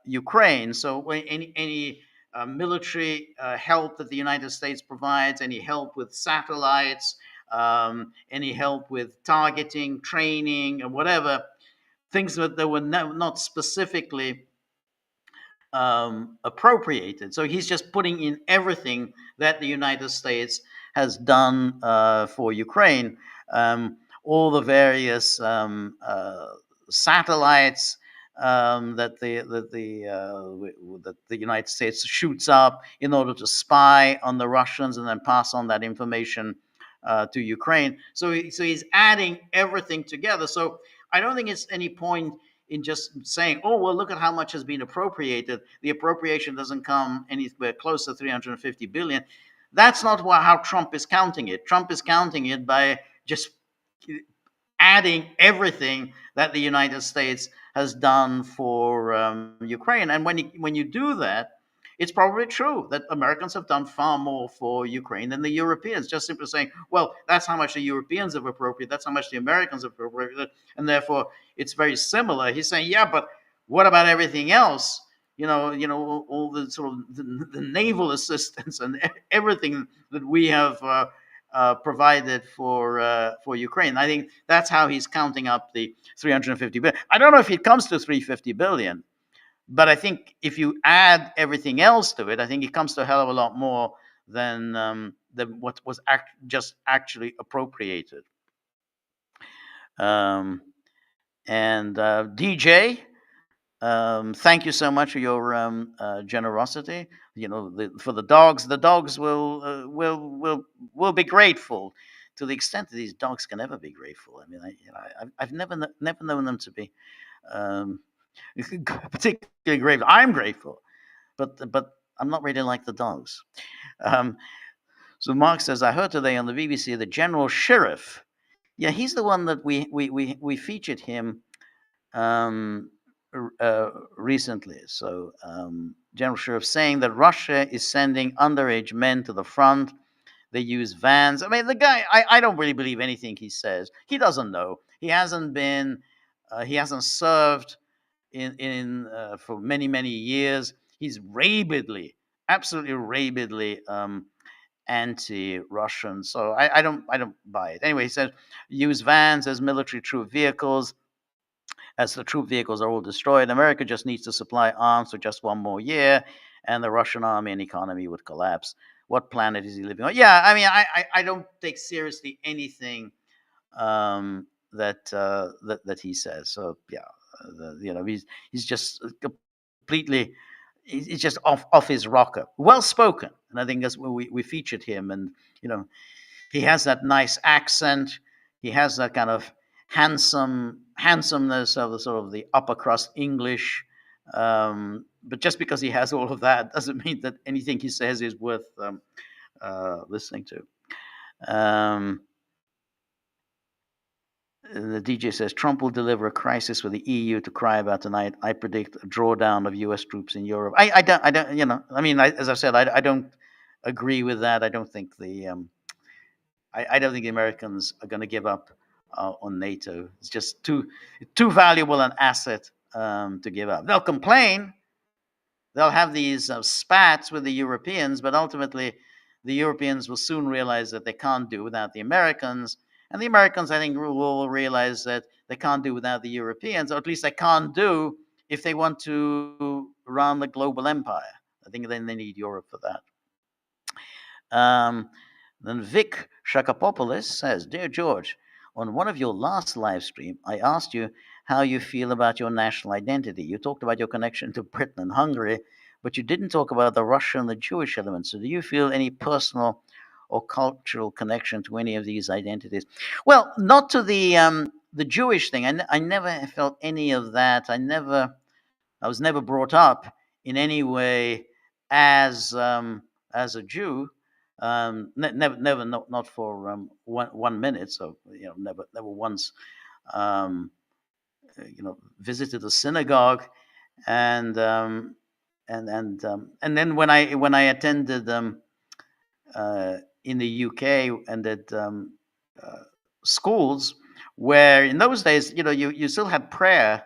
Ukraine. So any military help that the United States provides, any help with satellites, any help with targeting, training, or whatever, things that were not specifically appropriated. So he's just putting in everything that the United States has done for Ukraine, all the various satellites that the United States shoots up in order to spy on the Russians and then pass on that information to Ukraine. So he's adding everything together. So I don't think it's any point in just saying, oh, well, look at how much has been appropriated. The appropriation doesn't come anywhere close to 350 billion. That's not how Trump is counting it. Trump is counting it by just adding everything that the United States has done for Ukraine. And when you do that, it's probably true that Americans have done far more for Ukraine than the Europeans. Just simply saying, well, that's how much the Europeans have appropriated, that's how much the Americans have appropriated, and therefore it's very similar. He's saying, yeah, but what about everything else? All the sort of the naval assistance and everything that we have provided for Ukraine. I think that's how he's counting up the 350 billion. I don't know if it comes to 350 billion. But I think if you add everything else to it, I think it comes to a hell of a lot more than what was just actually appropriated. And DJ, thank you so much for your generosity. For the dogs will be grateful to the extent that these dogs can ever be grateful. I mean, I've never known them to be. Particularly grateful. I'm grateful, but I'm not really like the dogs. So Mark says, I heard today on the BBC the General Sheriff. Yeah, he's the one that we featured him recently. So General Sheriff saying that Russia is sending underage men to the front. They use vans. I mean, the guy, I don't really believe anything he says. He doesn't know. He hasn't served in for many years. He's absolutely rabidly anti-Russian. So I don't buy it. Anyway, he said use vans as military troop vehicles. As the troop vehicles are all destroyed, America just needs to supply arms for just one more year, and the Russian army and economy would collapse. What planet is he living on? Yeah, I mean, I don't take seriously anything that he says. So yeah. He's just completely, he's just off his rocker. Well spoken, and I think that's where we featured him. And he has that nice accent. He has that kind of handsomeness of the sort of the upper crust English. But just because he has all of that doesn't mean that anything he says is worth listening to. The DJ says Trump will deliver a crisis for the EU to cry about tonight. I predict a drawdown of U.S. troops in Europe. I don't, I mean, as I said, I don't agree with that. I don't think I don't think the Americans are going to give up on NATO. It's just too valuable an asset to give up. They'll complain. They'll have these spats with the Europeans, but ultimately, the Europeans will soon realize that they can't do without the Americans. And the Americans, I think, will realize that they can't do without the Europeans, or at least they can't do if they want to run the global empire. I think then they need Europe for that. Then Vic Shakapopoulos says, Dear George, on one of your last live stream, I asked you how you feel about your national identity. You talked about your connection to Britain and Hungary, but you didn't talk about the Russian and the Jewish elements. So do you feel any personal or cultural connection to any of these identities? Well, not to the Jewish thing. I never felt any of that. I was never brought up in any way as a Jew. Never, not for 1 minute. So never once, visited a synagogue, and then when I attended in the UK and at schools, where in those days, you still had prayer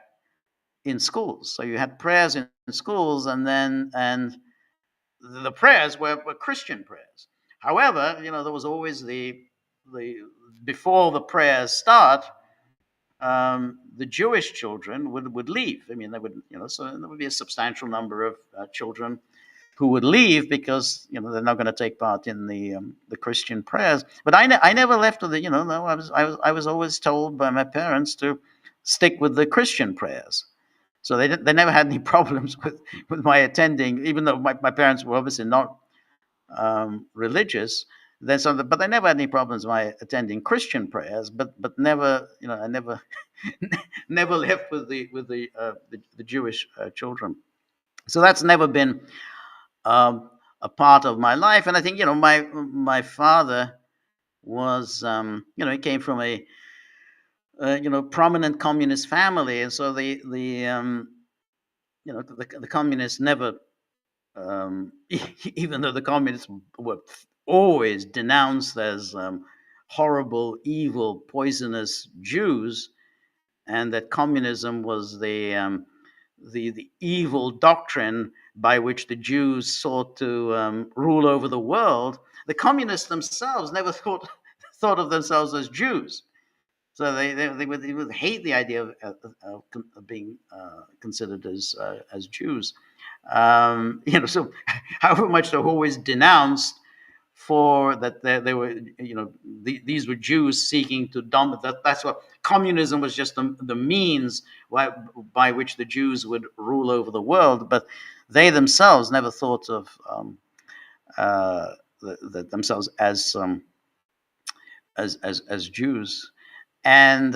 in schools. So you had prayers in schools, and the prayers were Christian prayers. However, there was always the before the prayers start, the Jewish children would leave. I mean, they would, so there would be a substantial number of children who would leave because they're not going to take part in the Christian prayers. But I never left with the no, I was always told by my parents to stick with the Christian prayers. So they never had any problems with my attending, even though my parents were obviously not religious. But they never had any problems with my attending Christian prayers. But never, I never never left with the Jewish children. So that's never been a part of my life. And I think my father was he came from a prominent communist family, and so the communists never, even though the communists were always denounced as horrible, evil, poisonous Jews, and that communism was the evil doctrine by which the Jews sought to rule over the world. The communists themselves never thought of themselves as Jews. So they would hate the idea of being considered as Jews. So however much they're always denounced for that, they were, these were Jews seeking to dominate. That's what communism was, just the means by which the Jews would rule over the world. But they themselves never thought of themselves as Jews. And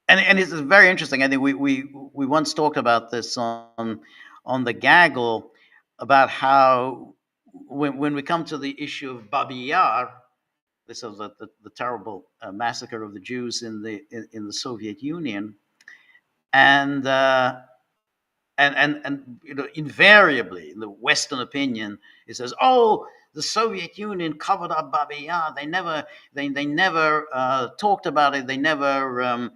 it's very interesting. I think we once talked about this on the Gaggle, about how when we come to the issue of Babi Yar, this is the terrible massacre of the Jews in the Soviet Union, and invariably in the Western opinion, it says, "Oh, the Soviet Union covered up Babi Yar. They never talked about it. They never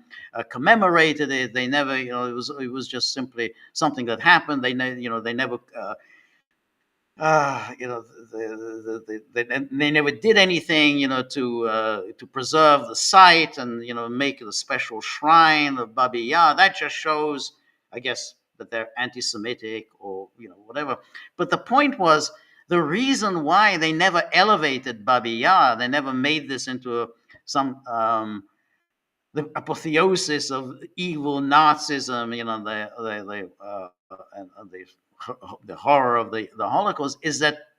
commemorated it. They never, it was just simply something that happened. They never." They never did anything, to preserve the site and make it a special shrine of Babi Yar. That just shows, I guess, that they're anti-Semitic or whatever. But the point was, the reason why they never elevated Babi Yar, they never made this into the apotheosis of evil Nazism, the horror of the Holocaust, is that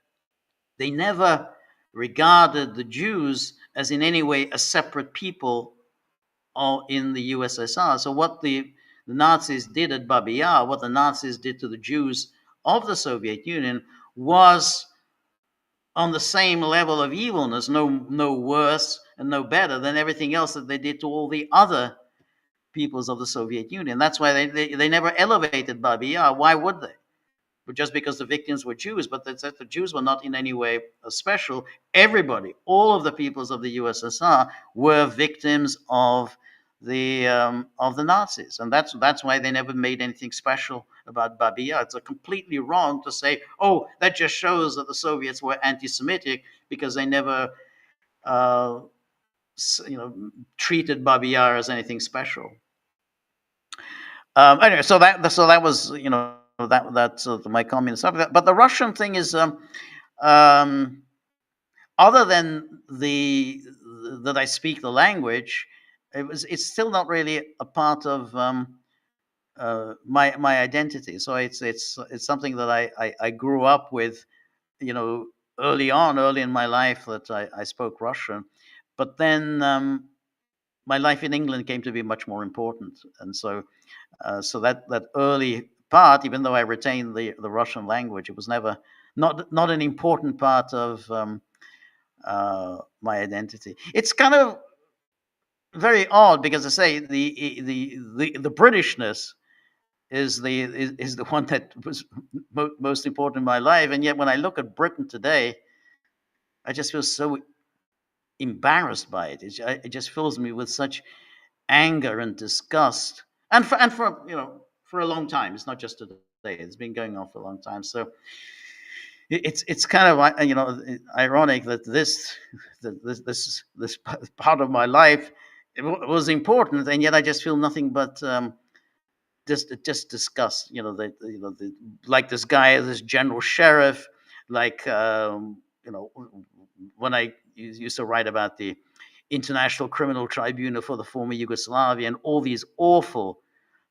they never regarded the Jews as in any way a separate people in the USSR. So what the Nazis did at Babi Yar, what the Nazis did to the Jews of the Soviet Union, was on the same level of evilness, no worse and no better than everything else that they did to all the other peoples of the Soviet Union. That's why they never elevated Babi Yar. Why would they? But just because the victims were Jews, but that the Jews were not in any way special. Everybody, all of the peoples of the USSR were victims of the Nazis, and that's why they never made anything special about Babi Yar. It's completely wrong to say, oh, that just shows that the Soviets were anti-Semitic because they never, uh, treated Babi Yar as anything special. Anyway, so that was that's my communist stuff. But the Russian thing is, other than that I speak the language, it's still not really a part of my identity. So it's something that I grew up with, early in my life that I spoke Russian, but then my life in England came to be much more important, and so that early part, even though I retained the Russian language, it was never not an important part of my identity. It's kind of very odd because I say the Britishness is the one that was most important in my life, and yet when I look at Britain today, I just feel so embarrassed by it. It just fills me with such anger and disgust, and for a long time. It's not just today; it's been going on for a long time. So it's kind of ironic that this part of my life was important, and yet I just feel nothing but just disgust. Like this guy, this general sheriff, like when I used to write about the International Criminal Tribunal for the former Yugoslavia and all these awful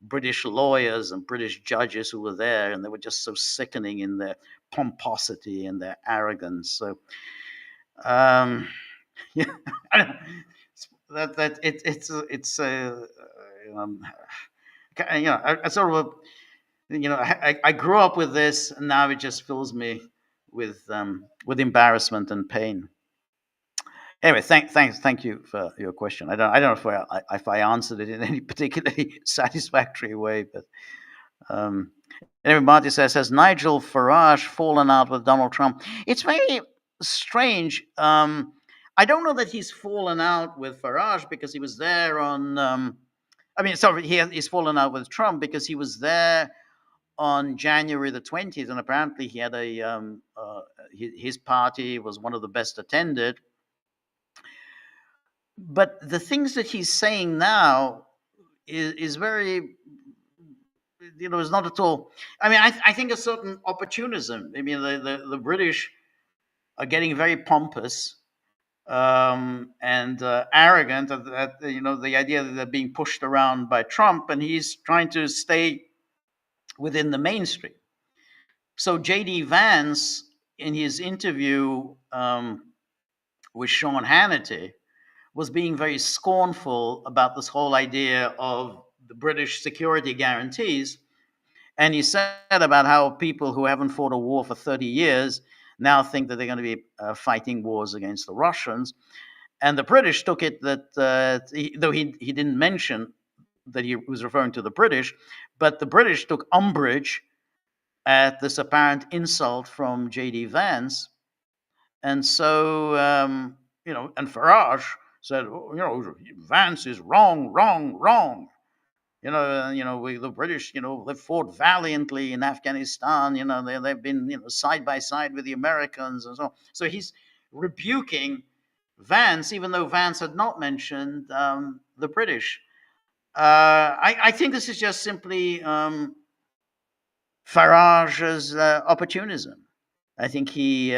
British lawyers and British judges who were there, and they were just so sickening in their pomposity and their arrogance. So, yeah, it's I sort of I grew up with this, and now it just fills me with embarrassment and pain. Anyway, thank you for your question. I don't know if I answered it in any particularly satisfactory way, but anyway, Marty says, has Nigel Farage fallen out with Donald Trump? It's very strange. I don't know that he's fallen out with Farage because he was there on. He's fallen out with Trump because he was there on January the 20th, and apparently he had his party was one of the best attended. But the things that he's saying now is very, is not at all. I mean, I think a certain opportunism. I mean, the British are getting very pompous and arrogant at the idea that they're being pushed around by Trump, and he's trying to stay within the mainstream. So J.D. Vance, in his interview with Sean Hannity, was being very scornful about this whole idea of the British security guarantees. And he said about how people who haven't fought a war for 30 years now think that they're going to be fighting wars against the Russians. And the British took it that, though he didn't mention that he was referring to the British, but the British took umbrage at this apparent insult from J.D. Vance. And so, and Farage said, Vance is wrong. The British, they've fought valiantly in Afghanistan. They've been, side by side with the Americans and so on. So he's rebuking Vance, even though Vance had not mentioned the British. I think this is just simply Farage's opportunism. I think he's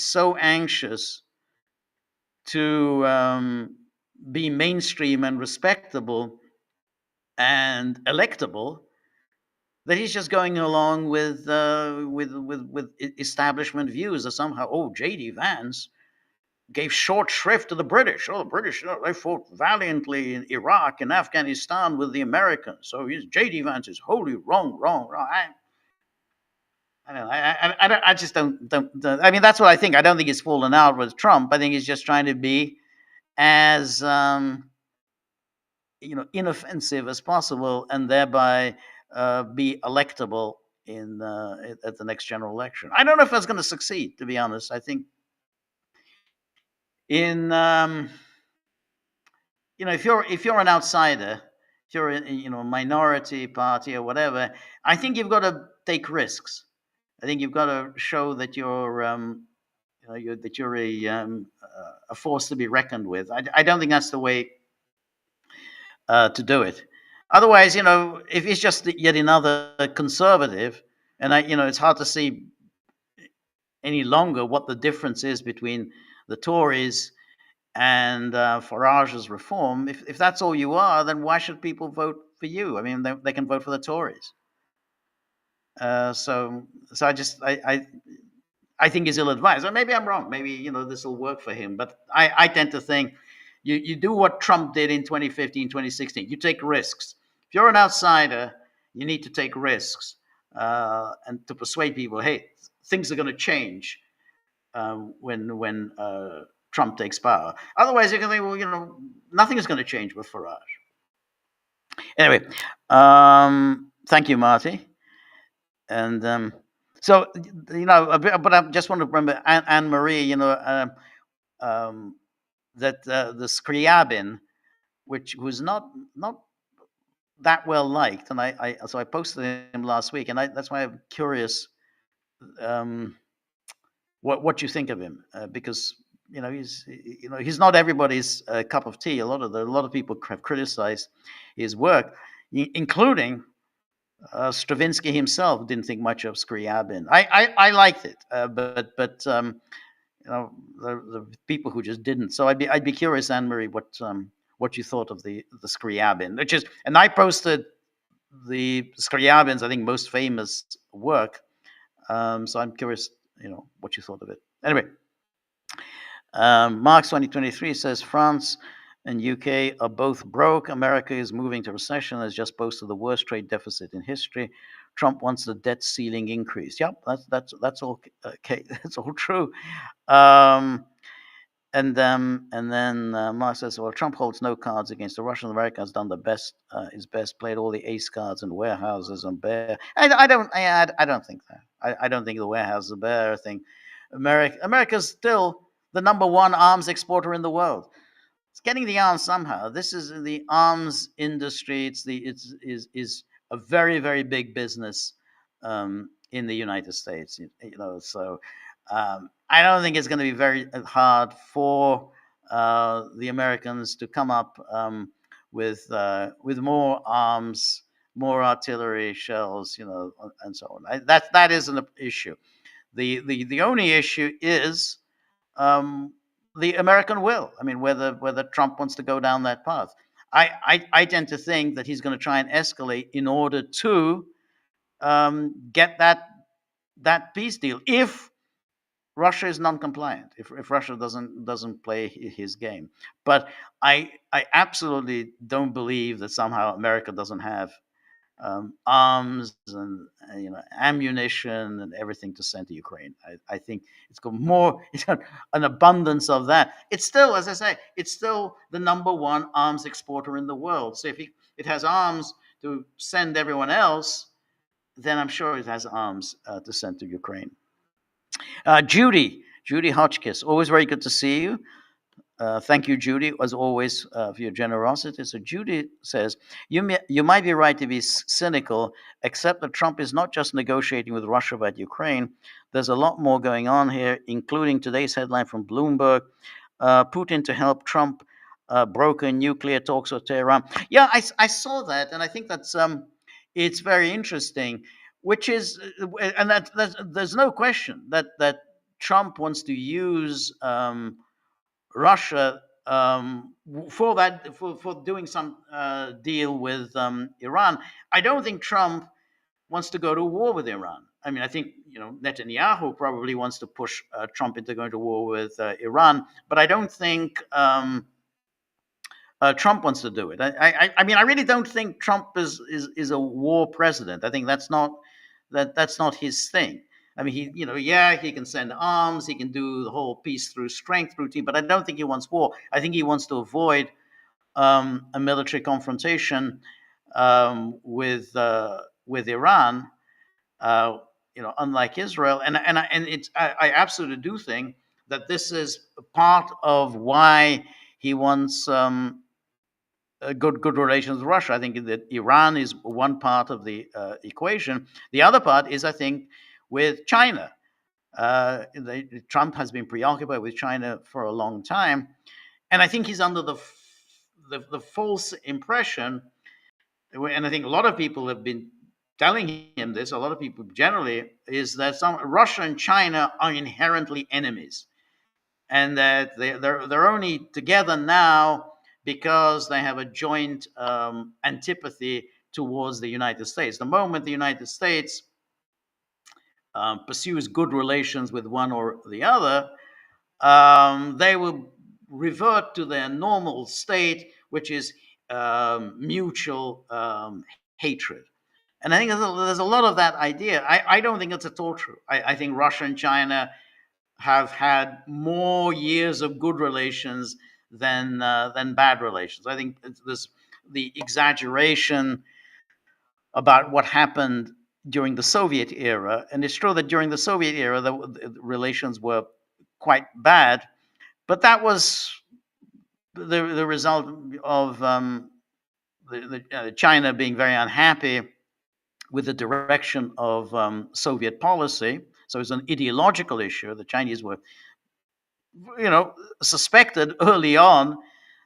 so anxious to be mainstream and respectable and electable that he's just going along with establishment views that somehow, J.D. Vance gave short shrift to the British. The British, they fought valiantly in Iraq and Afghanistan with the Americans. So J.D. Vance is wholly wrong. I don't know. I just don't. I mean, that's what I think. I don't think he's fallen out with Trump. I think he's just trying to be as inoffensive as possible, and thereby be electable in at the next general election. I don't know if that's going to succeed. To be honest, I think in if you're an outsider, if you're a minority party or whatever, I think you've got to take risks. I think you've got to show that you're a force to be reckoned with. I don't think that's the way to do it. Otherwise, if he's just yet another conservative, and it's hard to see any longer what the difference is between the Tories and Farage's reform. If that's all you are, then why should people vote for you? I mean, they can vote for the Tories. So I think he's ill-advised. Or maybe I'm wrong. Maybe this will work for him. But I tend to think you do what Trump did in 2015, 2016. You take risks. If you're an outsider, you need to take risks and to persuade people, hey, things are going to change when Trump takes power. Otherwise, you can think, well, nothing is going to change with Farage. Anyway, thank you, Marty. And so, but I just want to remember Anne Marie, that the Scriabin, which was not that well liked, and so I posted him last week, and that's why I'm curious what you think of him, because he's not everybody's cup of tea. A lot of people have criticized his work, including Stravinsky himself didn't think much of Scriabin. I liked it, but the people who just didn't. So I'd be curious, Anne Marie, what you thought of the Scriabin, and I posted the Scriabin's, I think, most famous work. So I'm curious, what you thought of it. Anyway, Marx 2023 says France and UK are both broke. America is moving to recession, has just posted the worst trade deficit in history. Trump wants the debt ceiling increased. Yep, that's all okay. That's all true. And then Mark says, well, Trump holds no cards against the Russians. America has done his best, played all the ace cards and warehouses and bear. I don't think that. I don't think the warehouses are bear. I think America's still the number one arms exporter in the world. It's getting the arms somehow. This is the arms industry. It's a very, very big business in the United States. So. I don't think it's going to be very hard for the Americans to come up with more arms, more artillery shells, and so on. That isn't an issue. The only issue is the American will. I mean, whether Trump wants to go down that path. I tend to think that he's going to try and escalate in order to get that peace deal. If Russia is non-compliant, if Russia doesn't play his game. But I absolutely don't believe that somehow America doesn't have arms and ammunition and everything to send to Ukraine. I think it's got more an abundance of that. It's still, as I say, it's still the number one arms exporter in the world. So if it has arms to send everyone else, then I'm sure it has arms to send to Ukraine. Judy Hotchkiss, always very good to see you. Thank you, Judy, as always, for your generosity. So Judy says, you might be right to be cynical, except that Trump is not just negotiating with Russia about Ukraine. There's a lot more going on here, including today's headline from Bloomberg, Putin to help Trump broker nuclear talks with Tehran. Yeah, I saw that, and I think that's it's very interesting. Which is, and there's no question that Trump wants to use Russia for doing some deal with Iran. I don't think Trump wants to go to war with Iran. I mean, I think Netanyahu probably wants to push Trump into going to war with Iran, but I don't think Trump wants to do it. I mean, I really don't think Trump is a war president. I think that's not his thing. I mean, he can send arms, he can do the whole peace through strength routine, but I don't think he wants war. I think he wants to avoid a military confrontation with Iran. Uh, unlike Israel, I absolutely do think that this is part of why he wants good relations with Russia. I think that Iran is one part of the equation. The other part is, I think, with China. Trump has been preoccupied with China for a long time, and I think he's under the false impression, and I think a lot of people have been telling him this. A lot of people generally is that Russia and China are inherently enemies, and that they're only together now because they have a joint antipathy towards the United States. The moment the United States pursues good relations with one or the other, they will revert to their normal state, which is mutual hatred. And I think there's a lot of that idea. I don't think it's at all true. I think Russia and China have had more years of good relations than bad relations. I think there's the exaggeration about what happened during the Soviet era, and it's true that during the Soviet era the relations were quite bad, but that was the result of China being very unhappy with the direction of Soviet policy. So it's an ideological issue. The Chinese were, suspected early on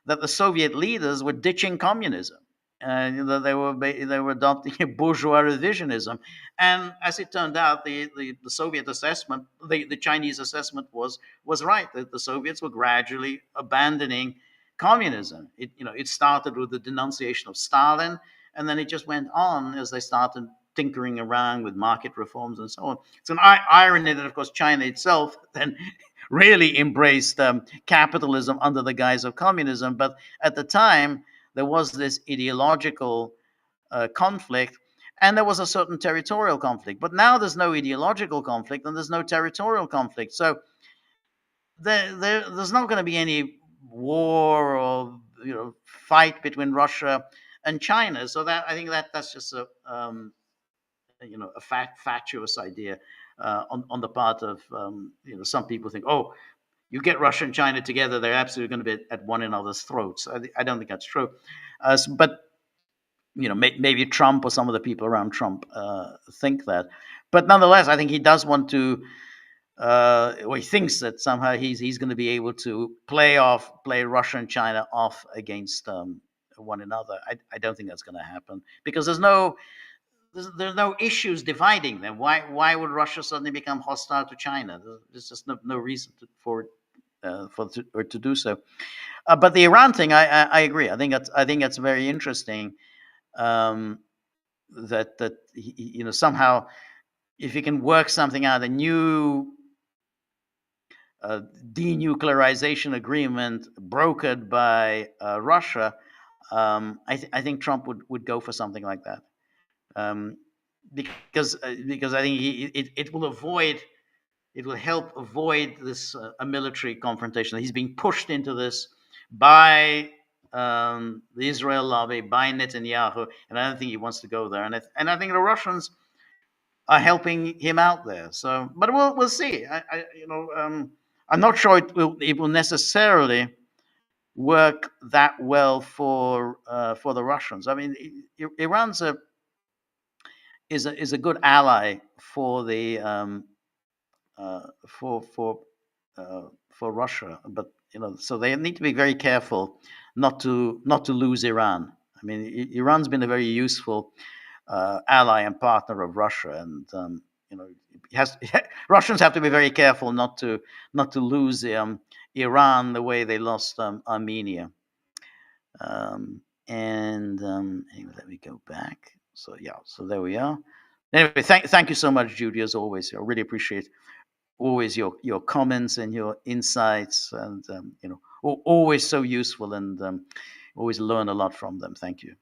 that the Soviet leaders were ditching communism, and that they were adopting bourgeois revisionism. And as it turned out, the Soviet assessment, the Chinese assessment was right. That the Soviets were gradually abandoning communism. It started with the denunciation of Stalin, and then it just went on as they started tinkering around with market reforms and so on. It's an irony that, of course, China itself then really embraced capitalism under the guise of communism. But at the time, there was this ideological conflict, and there was a certain territorial conflict. But now there's no ideological conflict, and there's no territorial conflict. So there's not going to be any war or fight between Russia and China. So that I think that's just a fatuous idea on the part of some people think, oh, you get Russia and China together, they're absolutely going to be at one another's throats. I don't think that's true. But maybe Trump or some of the people around Trump think that. But nonetheless, I think he does want to, or he thinks that somehow he's going to be able to play Russia and China off against one another. I don't think that's going to happen because there's no issues dividing them. Why would Russia suddenly become hostile to China? There's just no reason for it to do so. But the Iran thing, I agree. I think that's very interesting. That somehow, if you can work something out, a new denuclearization agreement brokered by Russia, I think Trump would go for something like that. Because I think it will help avoid this a military confrontation. He's being pushed into this by the Israel lobby, by Netanyahu, and I don't think he wants to go there. And I think the Russians are helping him out there. So, but we'll see. I'm not sure it will necessarily work that well for the Russians. I mean, Iran's is a good ally for the for Russia, but so they need to be very careful not to lose Iran. I mean, Iran's been a very useful ally and partner of Russia, and Russians have to be very careful not to lose Iran the way they lost Armenia. Anyway, let me go back. So there we are. Anyway, thank you so much, Judy, as always. I really appreciate always your comments and your insights, and always so useful, and always learn a lot from them. Thank you.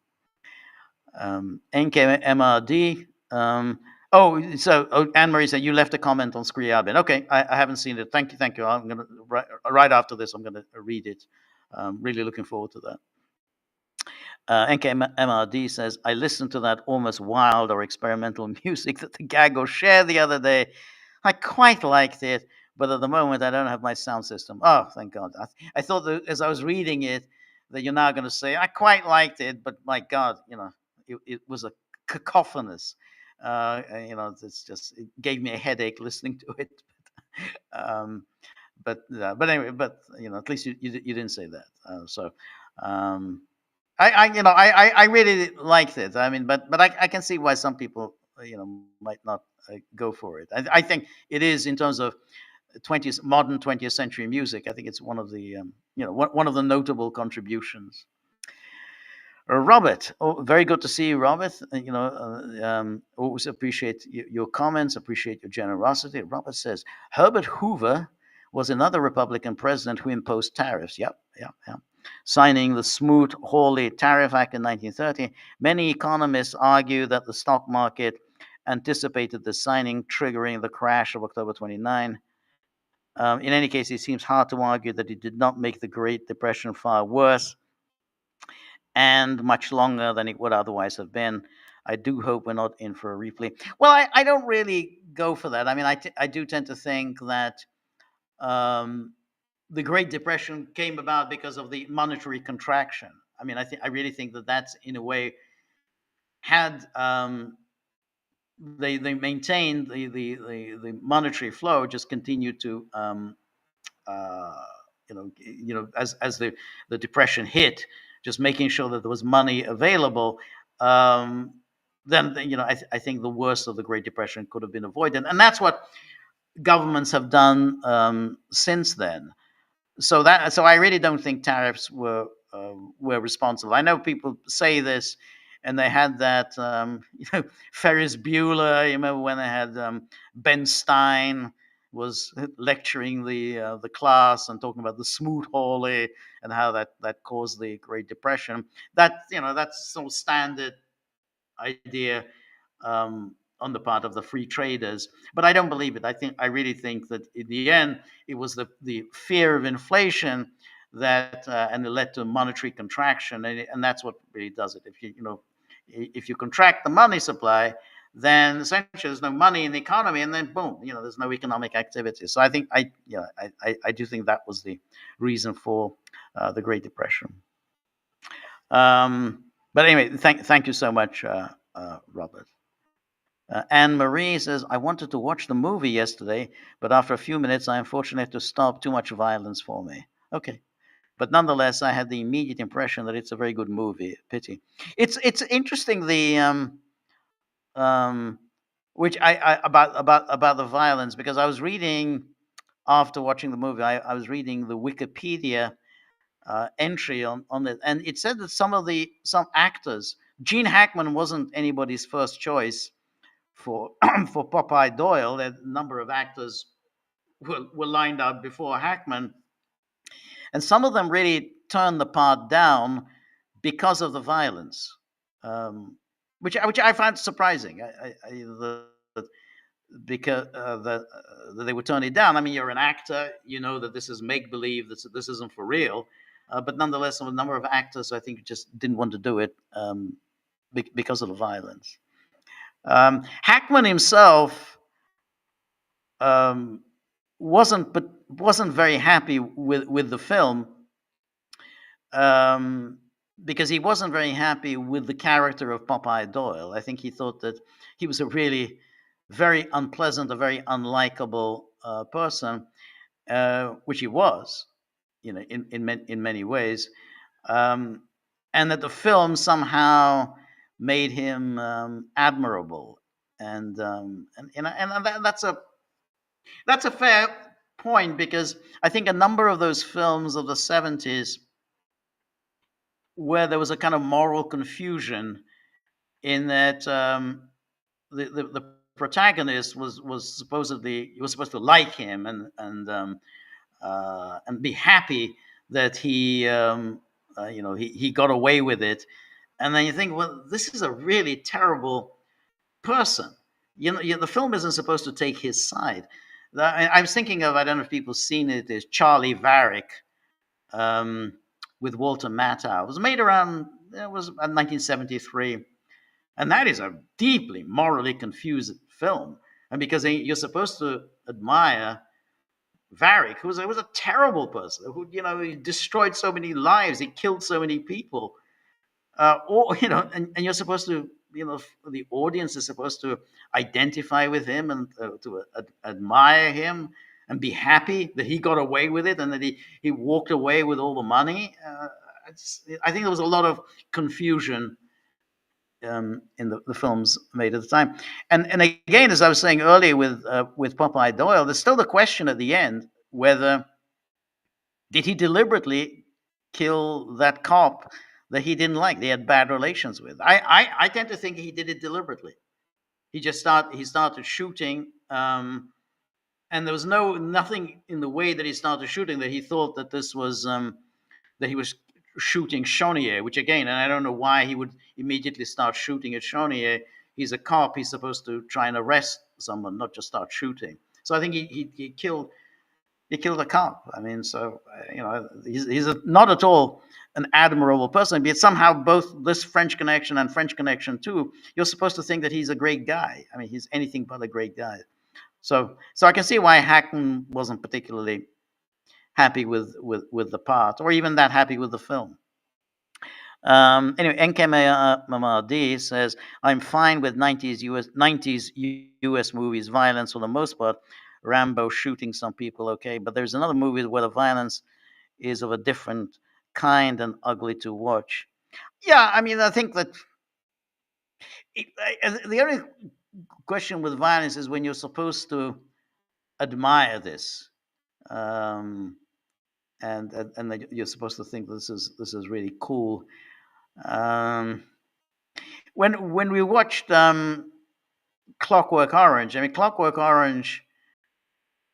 NKMRD. Oh, so Anne Marie said you left a comment on Scriabin. Okay, I haven't seen it. Thank you, thank you. I'm gonna right after this. I'm gonna read it. Really looking forward to that. NKMRD says, I listened to that almost wild or experimental music that the Gaggle shared the other day. I quite liked it, but at the moment I don't have my sound system. Oh, thank God. I thought that as I was reading it, that you're now going to say, I quite liked it, but my God, it was a cacophonous. It gave me a headache listening to it. um, but anyway, at least you didn't say that. I really liked it. I mean, but I can see why some people might not go for it. I think it is, in terms of modern 20th century music, I think it's one of the one of the notable contributions. Robert, very good to see you, Robert. Always appreciate your comments, appreciate your generosity. Robert says Herbert Hoover was another Republican president who imposed tariffs. Yep. Signing the Smoot-Hawley Tariff Act in 1930, many economists argue that the stock market anticipated the signing, triggering the crash of October 29. In any case, it seems hard to argue that it did not make the Great Depression far worse and much longer than it would otherwise have been. I do hope we're not in for a replay. Well, I don't really go for that. I mean, I do tend to think that the Great Depression came about because of the monetary contraction. I mean, I really think that that's, in a way, had they maintained the monetary flow, just continued to as the depression hit, just making sure that there was money available. Then I think the worst of the Great Depression could have been avoided, and that's what governments have done since then. So I really don't think tariffs were responsible. I know people say this, and they had that Ferris Bueller. You remember when they had Ben Stein was lecturing the class and talking about the Smoot-Hawley and how that caused the Great Depression. That's sort of standard idea on the part of the free traders, but I don't believe it. I really think that in the end it was the fear of inflation that and it led to monetary contraction, and that's what really does it. If you contract the money supply, then essentially there's no money in the economy, and then boom, there's no economic activity. So I think I do think that was the reason for the Great Depression. But anyway, thank you so much, Robert. Anne Marie says, I wanted to watch the movie yesterday, but after a few minutes, I unfortunately had to stop. Too much violence for me. Okay. But nonetheless, I had the immediate impression that it's a very good movie. Pity. It's interesting, which I about the violence, because I was reading, after watching the movie, I was reading the Wikipedia entry on it, and it said that some actors, Gene Hackman wasn't anybody's first choice for for Popeye Doyle. A number of actors were lined up before Hackman, and some of them really turned the part down because of the violence, which I find surprising. Because that they would turn it down. I mean, you're an actor, you know that this is make believe, this isn't for real. But nonetheless, a number of actors, I think, just didn't want to do it because of the violence. Hackman himself wasn't very happy with the film, because he wasn't very happy with the character of Popeye Doyle. I think he thought that he was a really very unpleasant, a very unlikable person, which he was, in many ways, and that the film somehow made him admirable, and that's a fair point, because I think a number of those films of the 70s, where there was a kind of moral confusion, in that the protagonist was supposedly, you were supposed to like him and be happy that he got away with it, and then you think, well, this is a really terrible person. the film isn't supposed to take his side. I was thinking of, I don't know if people have seen it, is Charlie Varick, um, with Walter Matthau. It was made around, it was 1973. And that is a deeply morally confused film. And because you're supposed to admire Varick, who was a terrible person, who, he destroyed so many lives, he killed so many people. Or, and you're supposed to, the audience is supposed to identify with him and to admire him and be happy that he got away with it and that he walked away with all the money. I think there was a lot of confusion in the films made at the time. And again, as I was saying earlier with Popeye Doyle, there's still the question at the end whether did he deliberately kill that cop that he didn't like, they had bad relations with. I tend to think he did it deliberately. He started shooting, and there was nothing in the way that he started shooting that he thought that this was that he was shooting Chaudier, which again, and I don't know why he would immediately start shooting at Chaudier. He's a cop. He's supposed to try and arrest someone, not just start shooting. So I think he killed a cop. I mean, so he's not at all an admirable person. But somehow both this French Connection and French Connection 2, you're supposed to think that he's a great guy. I mean, he's anything but a great guy. So I can see why Hackman wasn't particularly happy with the part, or even that happy with the film. Anyway, NK Mamadi says, I'm fine with 90s US movies, violence for the most part. Rambo shooting some people, okay, but there's another movie where the violence is of a different kind and ugly to watch. Yeah, I mean, I think that the only question with violence is when you're supposed to admire this. And you're supposed to think this is really cool. When we watched Clockwork Orange, I mean, Clockwork Orange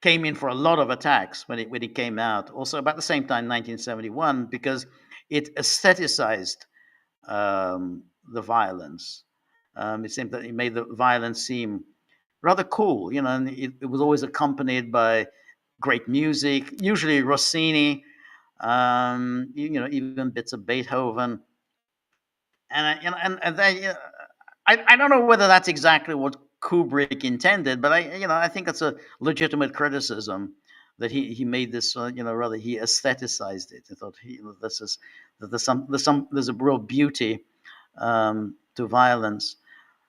came in for a lot of attacks when it came out. Also, about the same time, 1971, because it aestheticized the violence. It seemed that it made the violence seem rather cool, and it was always accompanied by great music, usually Rossini, even bits of Beethoven, I don't know whether that's exactly what Kubrick intended, but I think it's a legitimate criticism that he made this, rather he aestheticized it. I thought there's a real beauty to violence.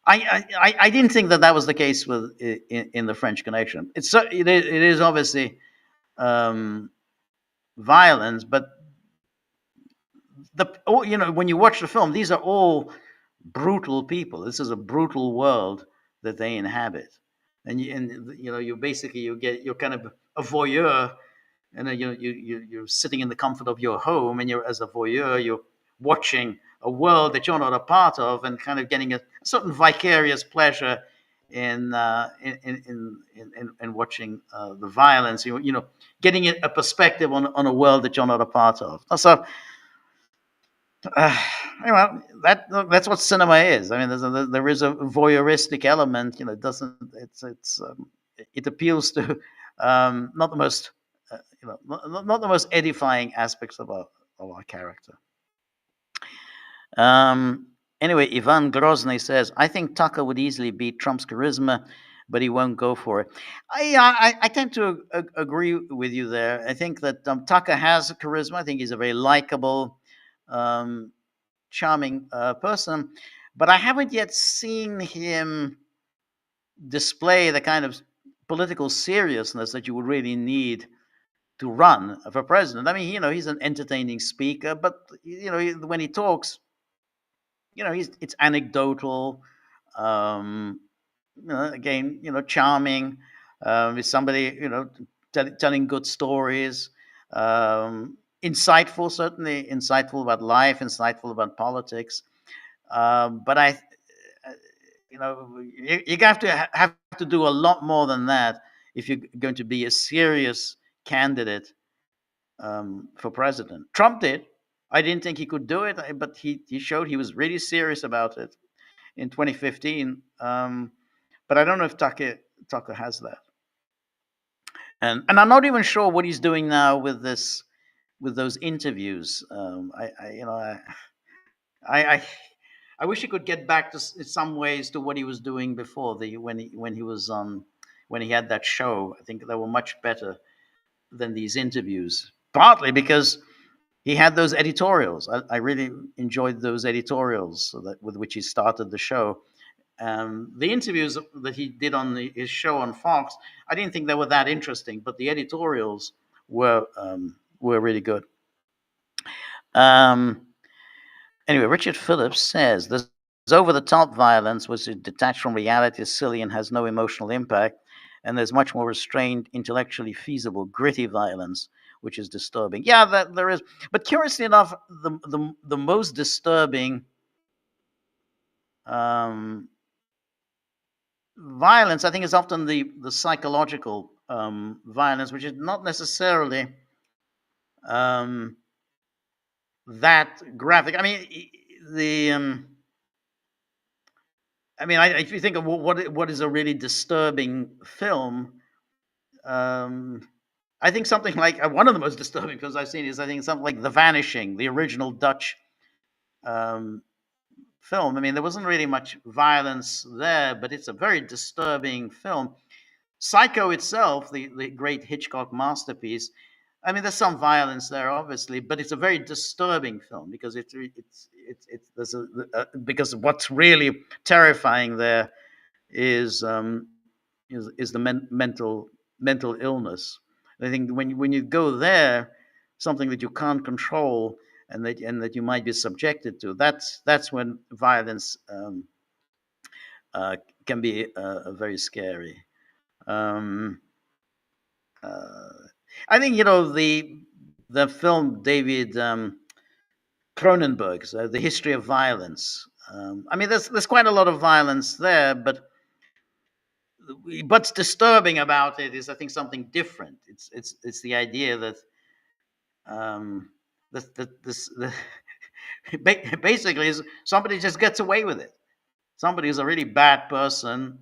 I didn't think that was the case in the French Connection. It is obviously violence, but when you watch the film, these are all brutal people. This is a brutal world that they inhabit, and you're kind of a voyeur, and you're sitting in the comfort of your home, and you're as a voyeur, you're watching a world that you're not a part of, and kind of getting a certain vicarious pleasure in watching the violence. Getting a perspective on a world that you're not a part of. So. That's what cinema is. I mean, there is a voyeuristic element. It appeals to not the most not the most edifying aspects of our character. Anyway, Ivan Grozny says, I think Tucker would easily beat Trump's charisma, but he won't go for it. I tend to agree with you there. I think that Tucker has charisma. I think he's a very likable, charming person, but I haven't yet seen him display the kind of political seriousness that you would really need to run for president. I mean, he's an entertaining speaker, but when he talks, it's anecdotal. Again, charming. Is somebody telling good stories. Insightful, certainly insightful about life, insightful about politics. But you have to do a lot more than that if you're going to be a serious candidate for president. Trump did. I didn't think he could do it, but he showed he was really serious about it in 2015. But I don't know if Tucker has that. And I'm not even sure what he's doing now with those interviews. I I wish he could get back to in some ways to what he was doing before when he was on when he had that show. I think they were much better than these interviews. Partly because he had those editorials. I really enjoyed those editorials with which he started the show. The interviews that he did on his show on Fox, I didn't think they were that interesting, but the editorials were really good. Anyway, Richard Phillips says this over-the-top violence, which is detached from reality, is silly and has no emotional impact, and there's much more restrained, intellectually feasible, gritty violence, which is disturbing. Yeah, that there is. But curiously enough, the most disturbing violence, I think, is often the psychological violence, which is not necessarily that graphic. I mean, if you think of what is a really disturbing film, I think something like one of the most disturbing films I've seen is something like The Vanishing, the original Dutch film. I mean, there wasn't really much violence there, but it's a very disturbing film. Psycho itself, the great Hitchcock masterpiece, I mean, there's some violence there, obviously, but it's a very disturbing film because because what's really terrifying there is the mental illness. I think when you go there, something that you can't control and that you might be subjected to, that's when violence can be very scary. I think the film David Cronenberg's The History of Violence. I mean, there's quite a lot of violence there, but what's disturbing about it is, I think, something different. It's the idea that basically is somebody just gets away with it. Somebody who's a really bad person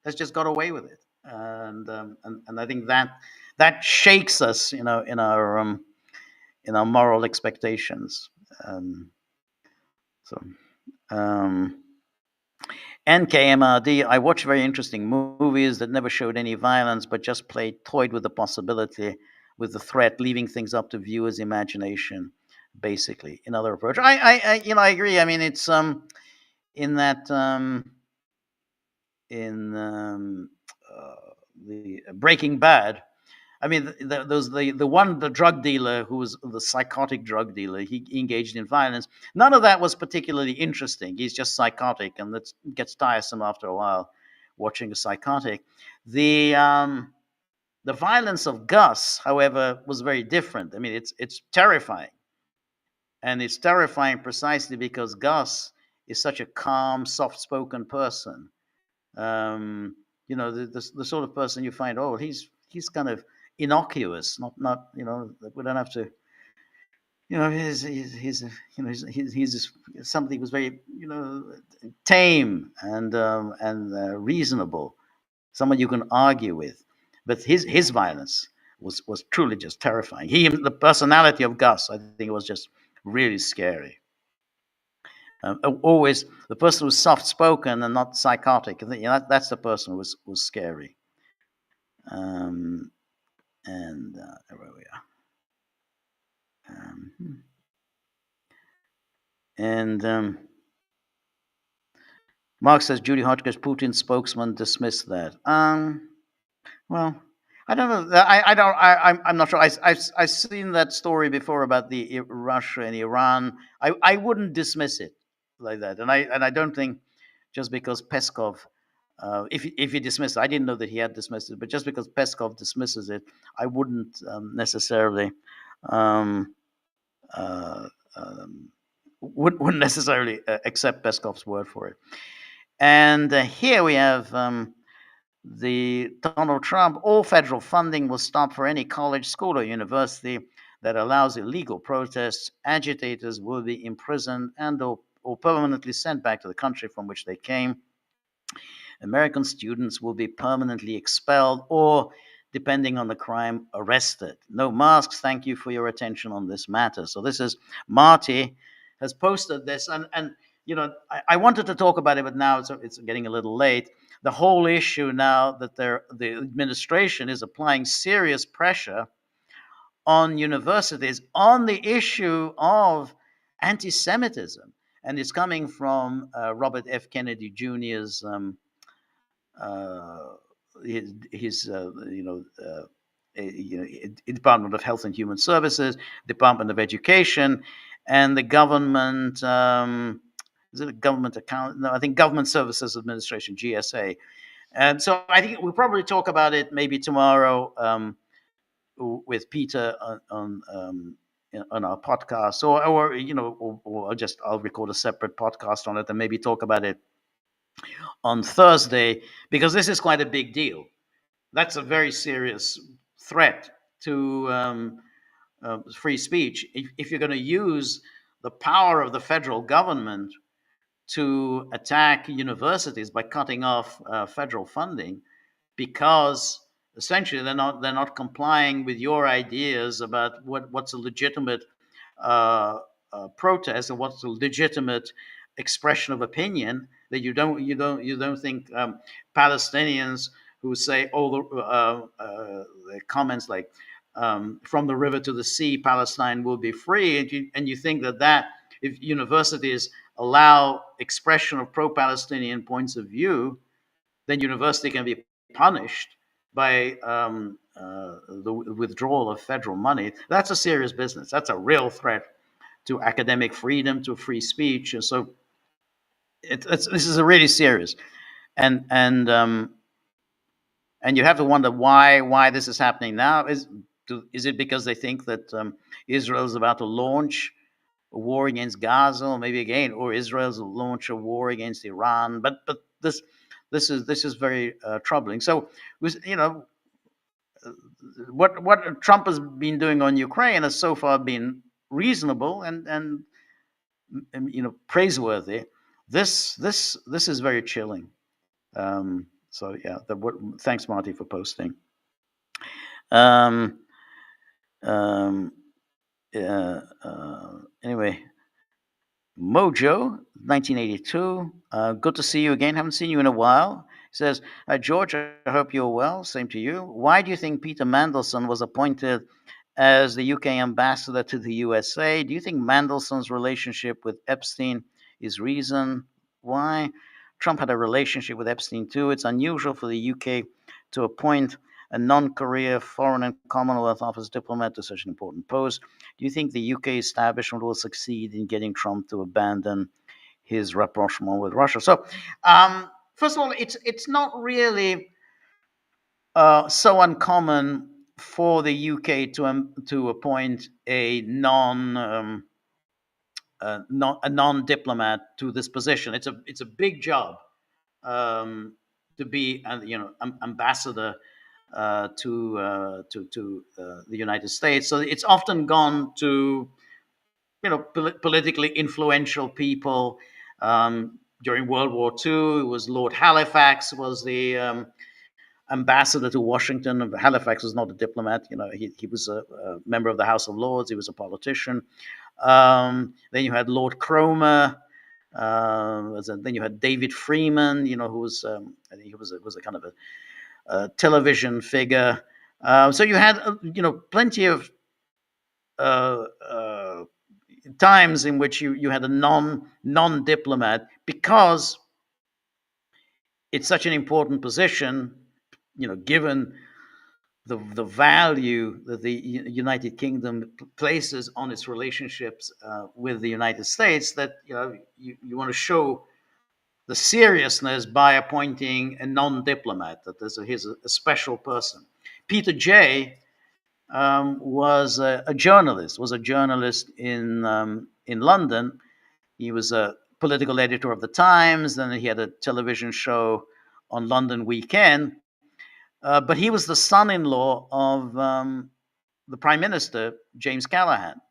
has just got away with it, and I think that shakes us, in our moral expectations. NKMRD, I watched very interesting movies that never showed any violence, but just toyed with the possibility, with the threat, leaving things up to viewers' imagination, basically. Another approach. I agree. I mean, it's in that the Breaking Bad. I mean, the drug dealer who was the psychotic drug dealer, he engaged in violence. None of that was particularly interesting. He's just psychotic, and that gets tiresome after a while, watching a psychotic. The violence of Gus, however, was very different. I mean, it's terrifying, and it's terrifying precisely because Gus is such a calm, soft-spoken person. The sort of person you find, he's kind of innocuous, not we don't have to, he's something was very tame and reasonable, someone you can argue with, but his violence was truly just terrifying. The personality of Gus, I think, was just really scary. Always the person who's soft-spoken and not psychotic. That's the person who was scary. And where we are. Mark says Judy Hotchkiss, Putin's spokesman, dismissed that. Well, I don't know. I'm not sure. I've seen that story before about the Russia and Iran. I wouldn't dismiss it like that, and I don't think just because Peskov, if he dismissed it, I didn't know that he had dismissed it, but just because Peskov dismisses it, I wouldn't necessarily wouldn't necessarily accept Peskov's word for it. And here we have the Donald Trump. All federal funding will stop for any college, school, or university that allows illegal protests. Agitators will be imprisoned and or permanently sent back to the country from which they came. American students will be permanently expelled or, depending on the crime, arrested. No masks. Thank you for your attention on this matter. So this is Marty has posted this, and I wanted to talk about it, but now it's getting a little late. The whole issue now that the administration is applying serious pressure on universities on the issue of anti-Semitism, and it's coming from Robert F. Kennedy Jr.'s uh, his Department of Health and Human Services, Department of Education, and the government. Is it a government account? No, I think Government Services Administration, GSA. And so I think we'll probably talk about it maybe tomorrow with Peter on our podcast, or just I'll record a separate podcast on it and maybe talk about it on Thursday, because this is quite a big deal. That's a very serious threat to free speech. If you're going to use the power of the federal government to attack universities by cutting off federal funding, because essentially they're not complying with your ideas about what's a legitimate protest and what's a legitimate expression of opinion, that you don't think Palestinians who say all the comments like from the river to the sea, Palestine will be free, and you think that if universities allow expression of pro-Palestinian points of view, then university can be punished by the withdrawal of federal money. That's a serious business. That's a real threat to academic freedom, to free speech. And so this is a really serious, and you have to wonder why this is happening now. Is it because they think that Israel is about to launch a war against Gaza, or maybe again, or Israel's launch a war against Iran? But this is very troubling. So, what Trump has been doing on Ukraine has so far been reasonable and praiseworthy. This is very chilling. So yeah, thanks, Marty, for posting. Anyway, Mojo, 1982. Good to see you again. Haven't seen you in a while. He says, George, I hope you're well. Same to you. Why do you think Peter Mandelson was appointed as the UK ambassador to the USA? Do you think Mandelson's relationship with Epstein is reason why? Trump had a relationship with Epstein too. It's unusual for the UK to appoint a non-career Foreign and Commonwealth Office diplomat to such an important post. Do you think the UK establishment will succeed in getting Trump to abandon his rapprochement with Russia? So, first of all, it's not really so uncommon for the UK to appoint a non-diplomat to this position. It's a big job to be ambassador to the United States. So it's often gone to politically influential people. During World War II, it was Lord Halifax was the ambassador to Washington. Halifax was not a diplomat. He was a member of the House of Lords. He was a politician. Then you had Lord Cromer. Then you had David Freeman. Who was I think he was a kind of a television figure. So you had plenty of times in which you had a non-diplomat, because it's such an important position, given the value that the United Kingdom places on its relationships with the United States, that you want to show the seriousness by appointing a non-diplomat, that he's a special person. Peter Jay was a journalist in London. He was a political editor of the Times. Then he had a television show on London Weekend. But he was the son-in-law of the Prime Minister, James Callaghan.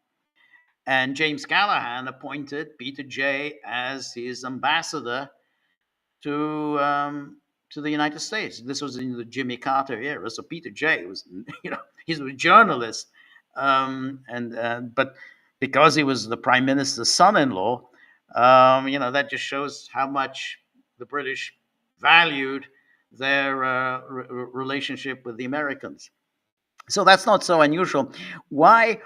And James Callaghan appointed Peter Jay as his ambassador to to the United States. This was in the Jimmy Carter era. So Peter Jay was, he's a journalist, and but because he was the prime minister's son-in-law, that just shows how much the British valued their relationship with the Americans. So that's not so unusual. Why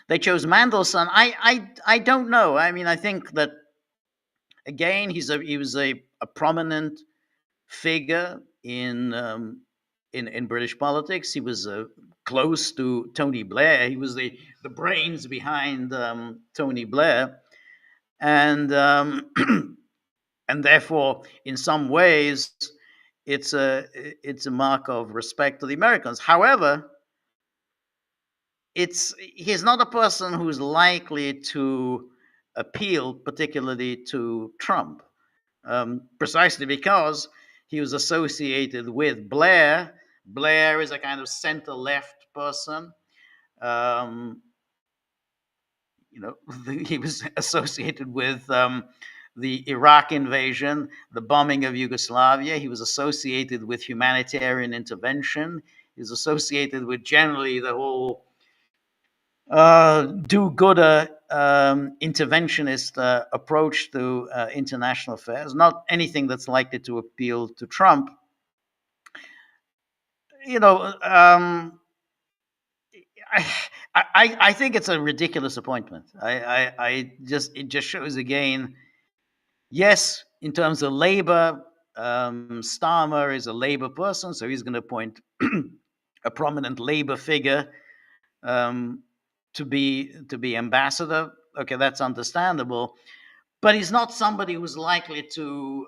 they chose Mandelson, I don't know. I mean, I think that again, he was a prominent figure in British politics. He was close to Tony Blair. He was the brains behind Tony Blair, and and therefore, in some ways, it's a mark of respect to the Americans. However, he's not a person who's likely to appeal particularly to Trump, precisely because he was associated with Blair. Blair is a kind of center-left person. Um, he was associated with the Iraq invasion, the bombing of Yugoslavia. He was associated with humanitarian intervention. He was associated with generally the whole do-gooder interventionist approach to international affairs. Not anything that's likely to appeal to Trump. I think it's a ridiculous appointment. It just shows again. Yes, in terms of labor, Starmer is a labor person, so he's going to appoint a prominent labor figure to be ambassador. Okay, that's understandable, but he's not somebody who's likely to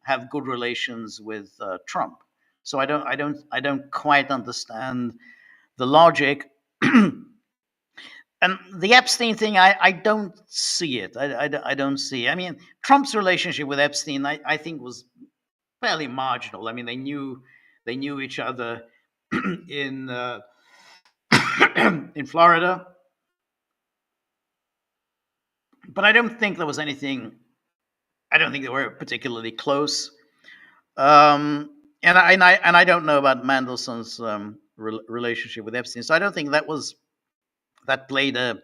have good relations with Trump. So I don't quite understand the logic. And the Epstein thing, I don't see it. I don't see. I mean, Trump's relationship with Epstein, I think, was fairly marginal. I mean, they knew each other in in Florida, but I don't think there was anything. I don't think they were particularly close. And I don't know about Mandelson's relationship with Epstein, so I don't think that played a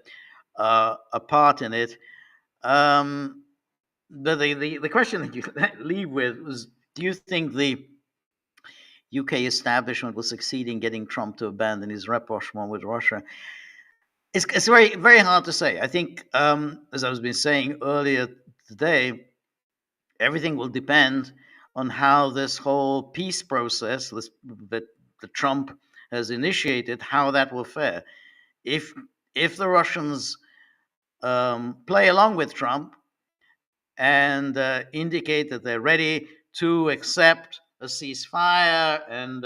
part in it. The question that you leave with was: do you think the UK establishment will succeed in getting Trump to abandon his rapprochement with Russia? It's very, very hard to say. I think, as I was been saying earlier today, everything will depend on how this whole peace process that Trump has initiated, how that will fare. If the Russians play along with Trump and indicate that they're ready to accept a ceasefire and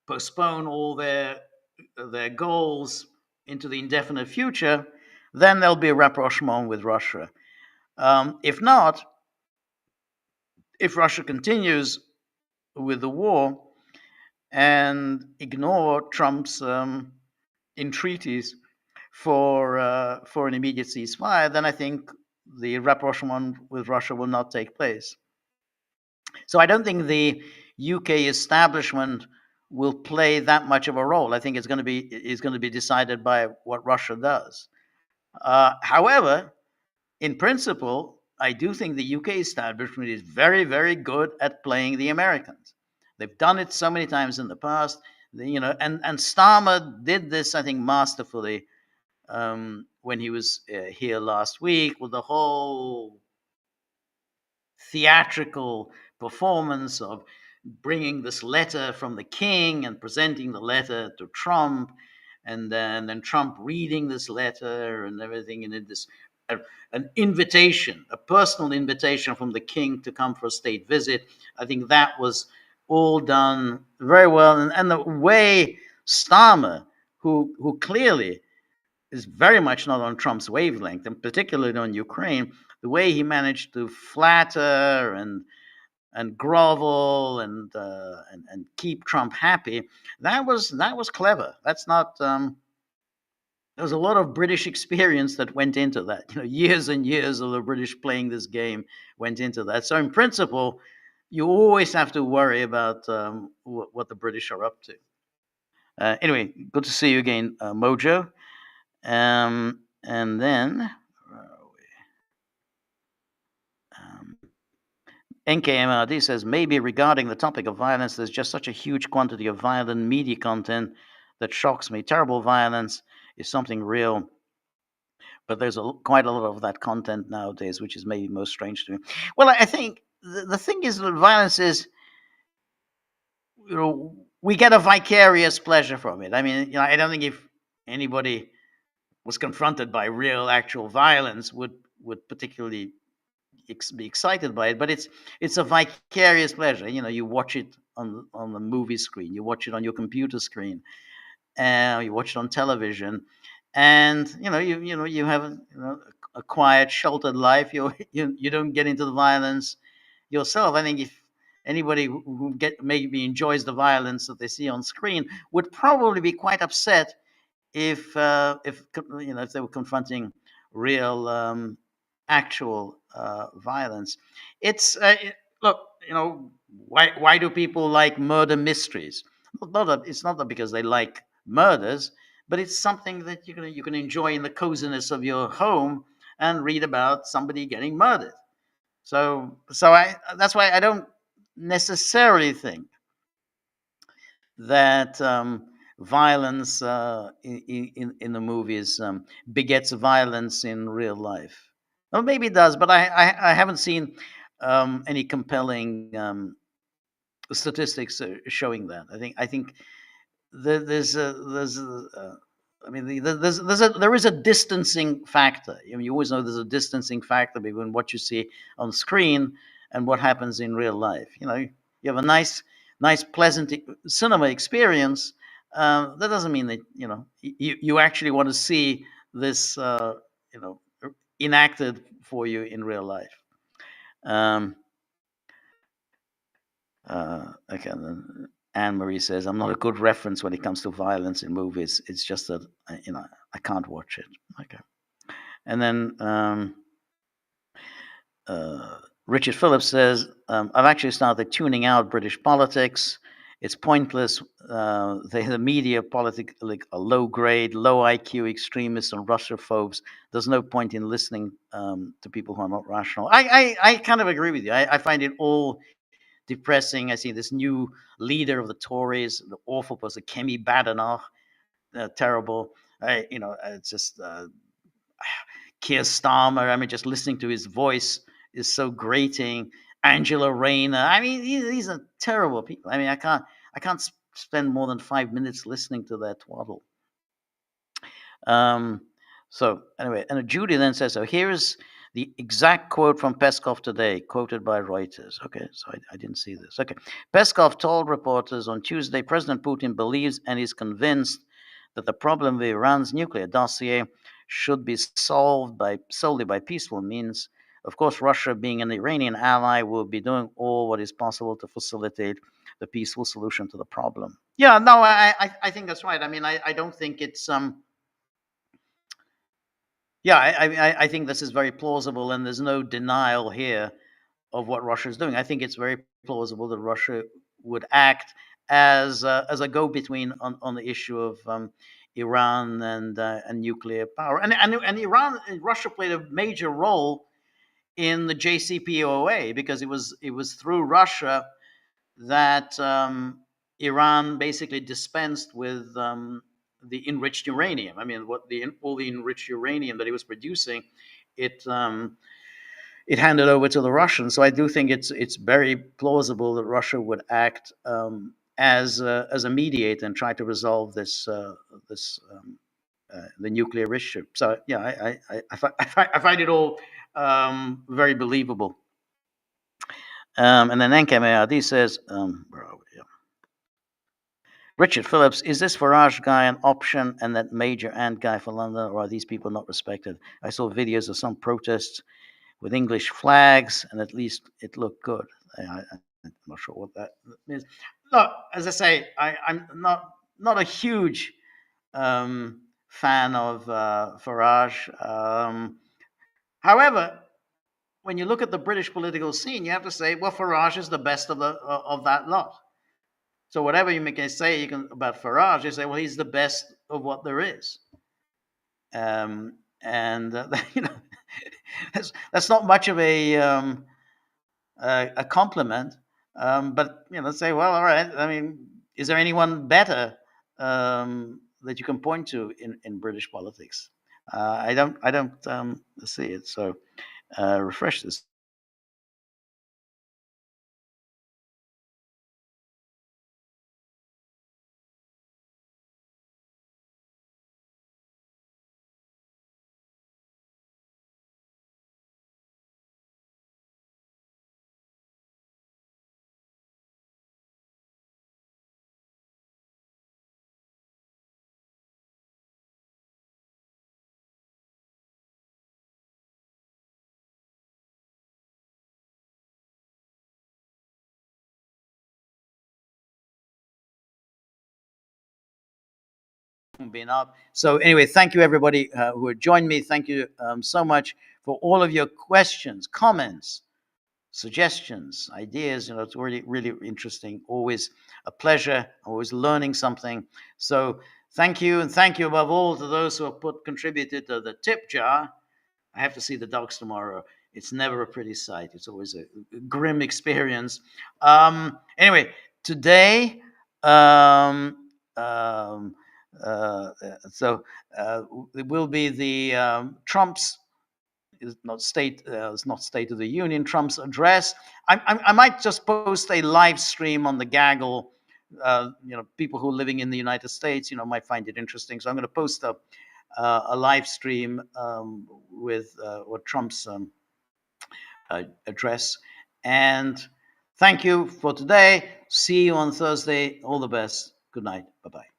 postpone all their goals into the indefinite future, then there'll be a rapprochement with Russia. If not, if Russia continues with the war and ignore Trump's entreaties for an immediate ceasefire, then I think the rapprochement with Russia will not take place. So I don't think the UK establishment will play that much of a role. I think it's going to be decided by what Russia does. However, in principle, I do think the UK establishment is very, very good at playing the Americans. They've done it so many times in the past, and Starmer did this, I think, masterfully when he was here last week with the whole theatrical performance of bringing this letter from the king and presenting the letter to Trump, and then Trump reading this letter and everything, and an invitation, a personal invitation from the king to come for a state visit. I think that was all done very well, and the way Starmer, who clearly is very much not on Trump's wavelength, and particularly on Ukraine, the way he managed to flatter and grovel and keep Trump happy, that was clever. That's not there was a lot of British experience that went into that. Years and years of the British playing this game went into that. So in principle, you always have to worry about what the British are up to. Anyway, good to see you again, Mojo. And then NKMRD says, maybe regarding the topic of violence, there's just such a huge quantity of violent media content that shocks me. Terrible violence is something real, but there's quite a lot of that content nowadays, which is maybe most strange to me. Well, I think the thing is that violence is, we get a vicarious pleasure from it. I mean, I don't think if anybody was confronted by real, actual violence would particularly be excited by it, but it's a vicarious pleasure. You watch it on the movie screen, you watch it on your computer screen, you watch it on television, and you have a quiet, sheltered life. You don't get into the violence yourself. I think if anybody who maybe enjoys the violence that they see on screen would probably be quite upset if they were confronting real actual violence. It's look, why do people like murder mysteries? It's not that because they like murders, but it's something that you can enjoy in the coziness of your home and read about somebody getting murdered. So that's why I don't necessarily think that violence in the movies begets violence in real life. Well, maybe it does, but I haven't seen any compelling statistics showing that. I think there's I mean, there is a distancing factor. You always know there's a distancing factor between what you see on screen and what happens in real life. You have a nice, pleasant cinema experience. That doesn't mean that you actually want to see this enacted for you in real life. Okay. Anne Marie says, I'm not a good reference when it comes to violence in movies. It's just that, I can't watch it. Okay. And then Richard Phillips says, I've actually started tuning out British politics. It's pointless. The media politically are low grade, low IQ extremists and Russophobes. There's no point in listening to people who are not rational. I kind of agree with you. I find it all depressing. I see this new leader of the Tories, the awful person, Kemi Badenoch, terrible. It's just Keir Starmer. I mean, just listening to his voice is so grating. Angela Rayner. I mean, these are terrible people. I mean, I can't spend more than 5 minutes listening to their twaddle. So anyway, and Judy then says, so here's the exact quote from Peskov today, quoted by Reuters. Okay, so I didn't see this. Okay. Peskov told reporters on Tuesday, President Putin believes and is convinced that the problem with Iran's nuclear dossier should be solved solely by peaceful means. Of course, Russia, being an Iranian ally, will be doing all what is possible to facilitate the peaceful solution to the problem. Yeah, no, I think that's right. I mean, I don't think it's yeah, I think this is very plausible, and there's no denial here of what Russia is doing. I think it's very plausible that Russia would act as a go-between on the issue of Iran and nuclear power. And Russia played a major role in the JCPOA because it was through Russia that Iran basically dispensed with the enriched uranium. I mean, all the enriched uranium that it was producing, it handed over to the Russians. So I do think it's very plausible that Russia would act as a mediator and try to resolve the nuclear issue. So yeah, I find it all very believable. And then NKMARD says, where are we? Yeah. Richard Phillips, is this Farage guy an option and that Major Ant guy for London, or are these people not respected? I saw videos of some protests with English flags, and at least it looked good. I'm not sure what that means. Look, as I say, I'm not a huge fan of Farage. However, when you look at the British political scene, you have to say, well, Farage is the best of that lot. So whatever you can say about Farage, you say, well, he's the best of what there is. And you know, that's not much of a compliment. But you know, say, well, all right. I mean, is there anyone better that you can point to in British politics? I don't see it. So refresh this. Been up. So anyway, thank you everybody who joined me. Thank you so much for all of your questions, comments, suggestions, ideas. You know, it's really, really interesting. Always a pleasure. Always learning something. So thank you, and thank you above all to those who have contributed to the tip jar. I have to see the dogs tomorrow. It's never a pretty sight. It's always a grim experience. Anyway, today, so it will be the Trump's is not State of the Union, Trump's address. I might just post a live stream on the Gaggle. You know, people who are living in the United States, you know, might find it interesting. So I'm going to post a live stream with what Trump's address. And thank you for today. See you on Thursday. All the best. Good night. Bye bye.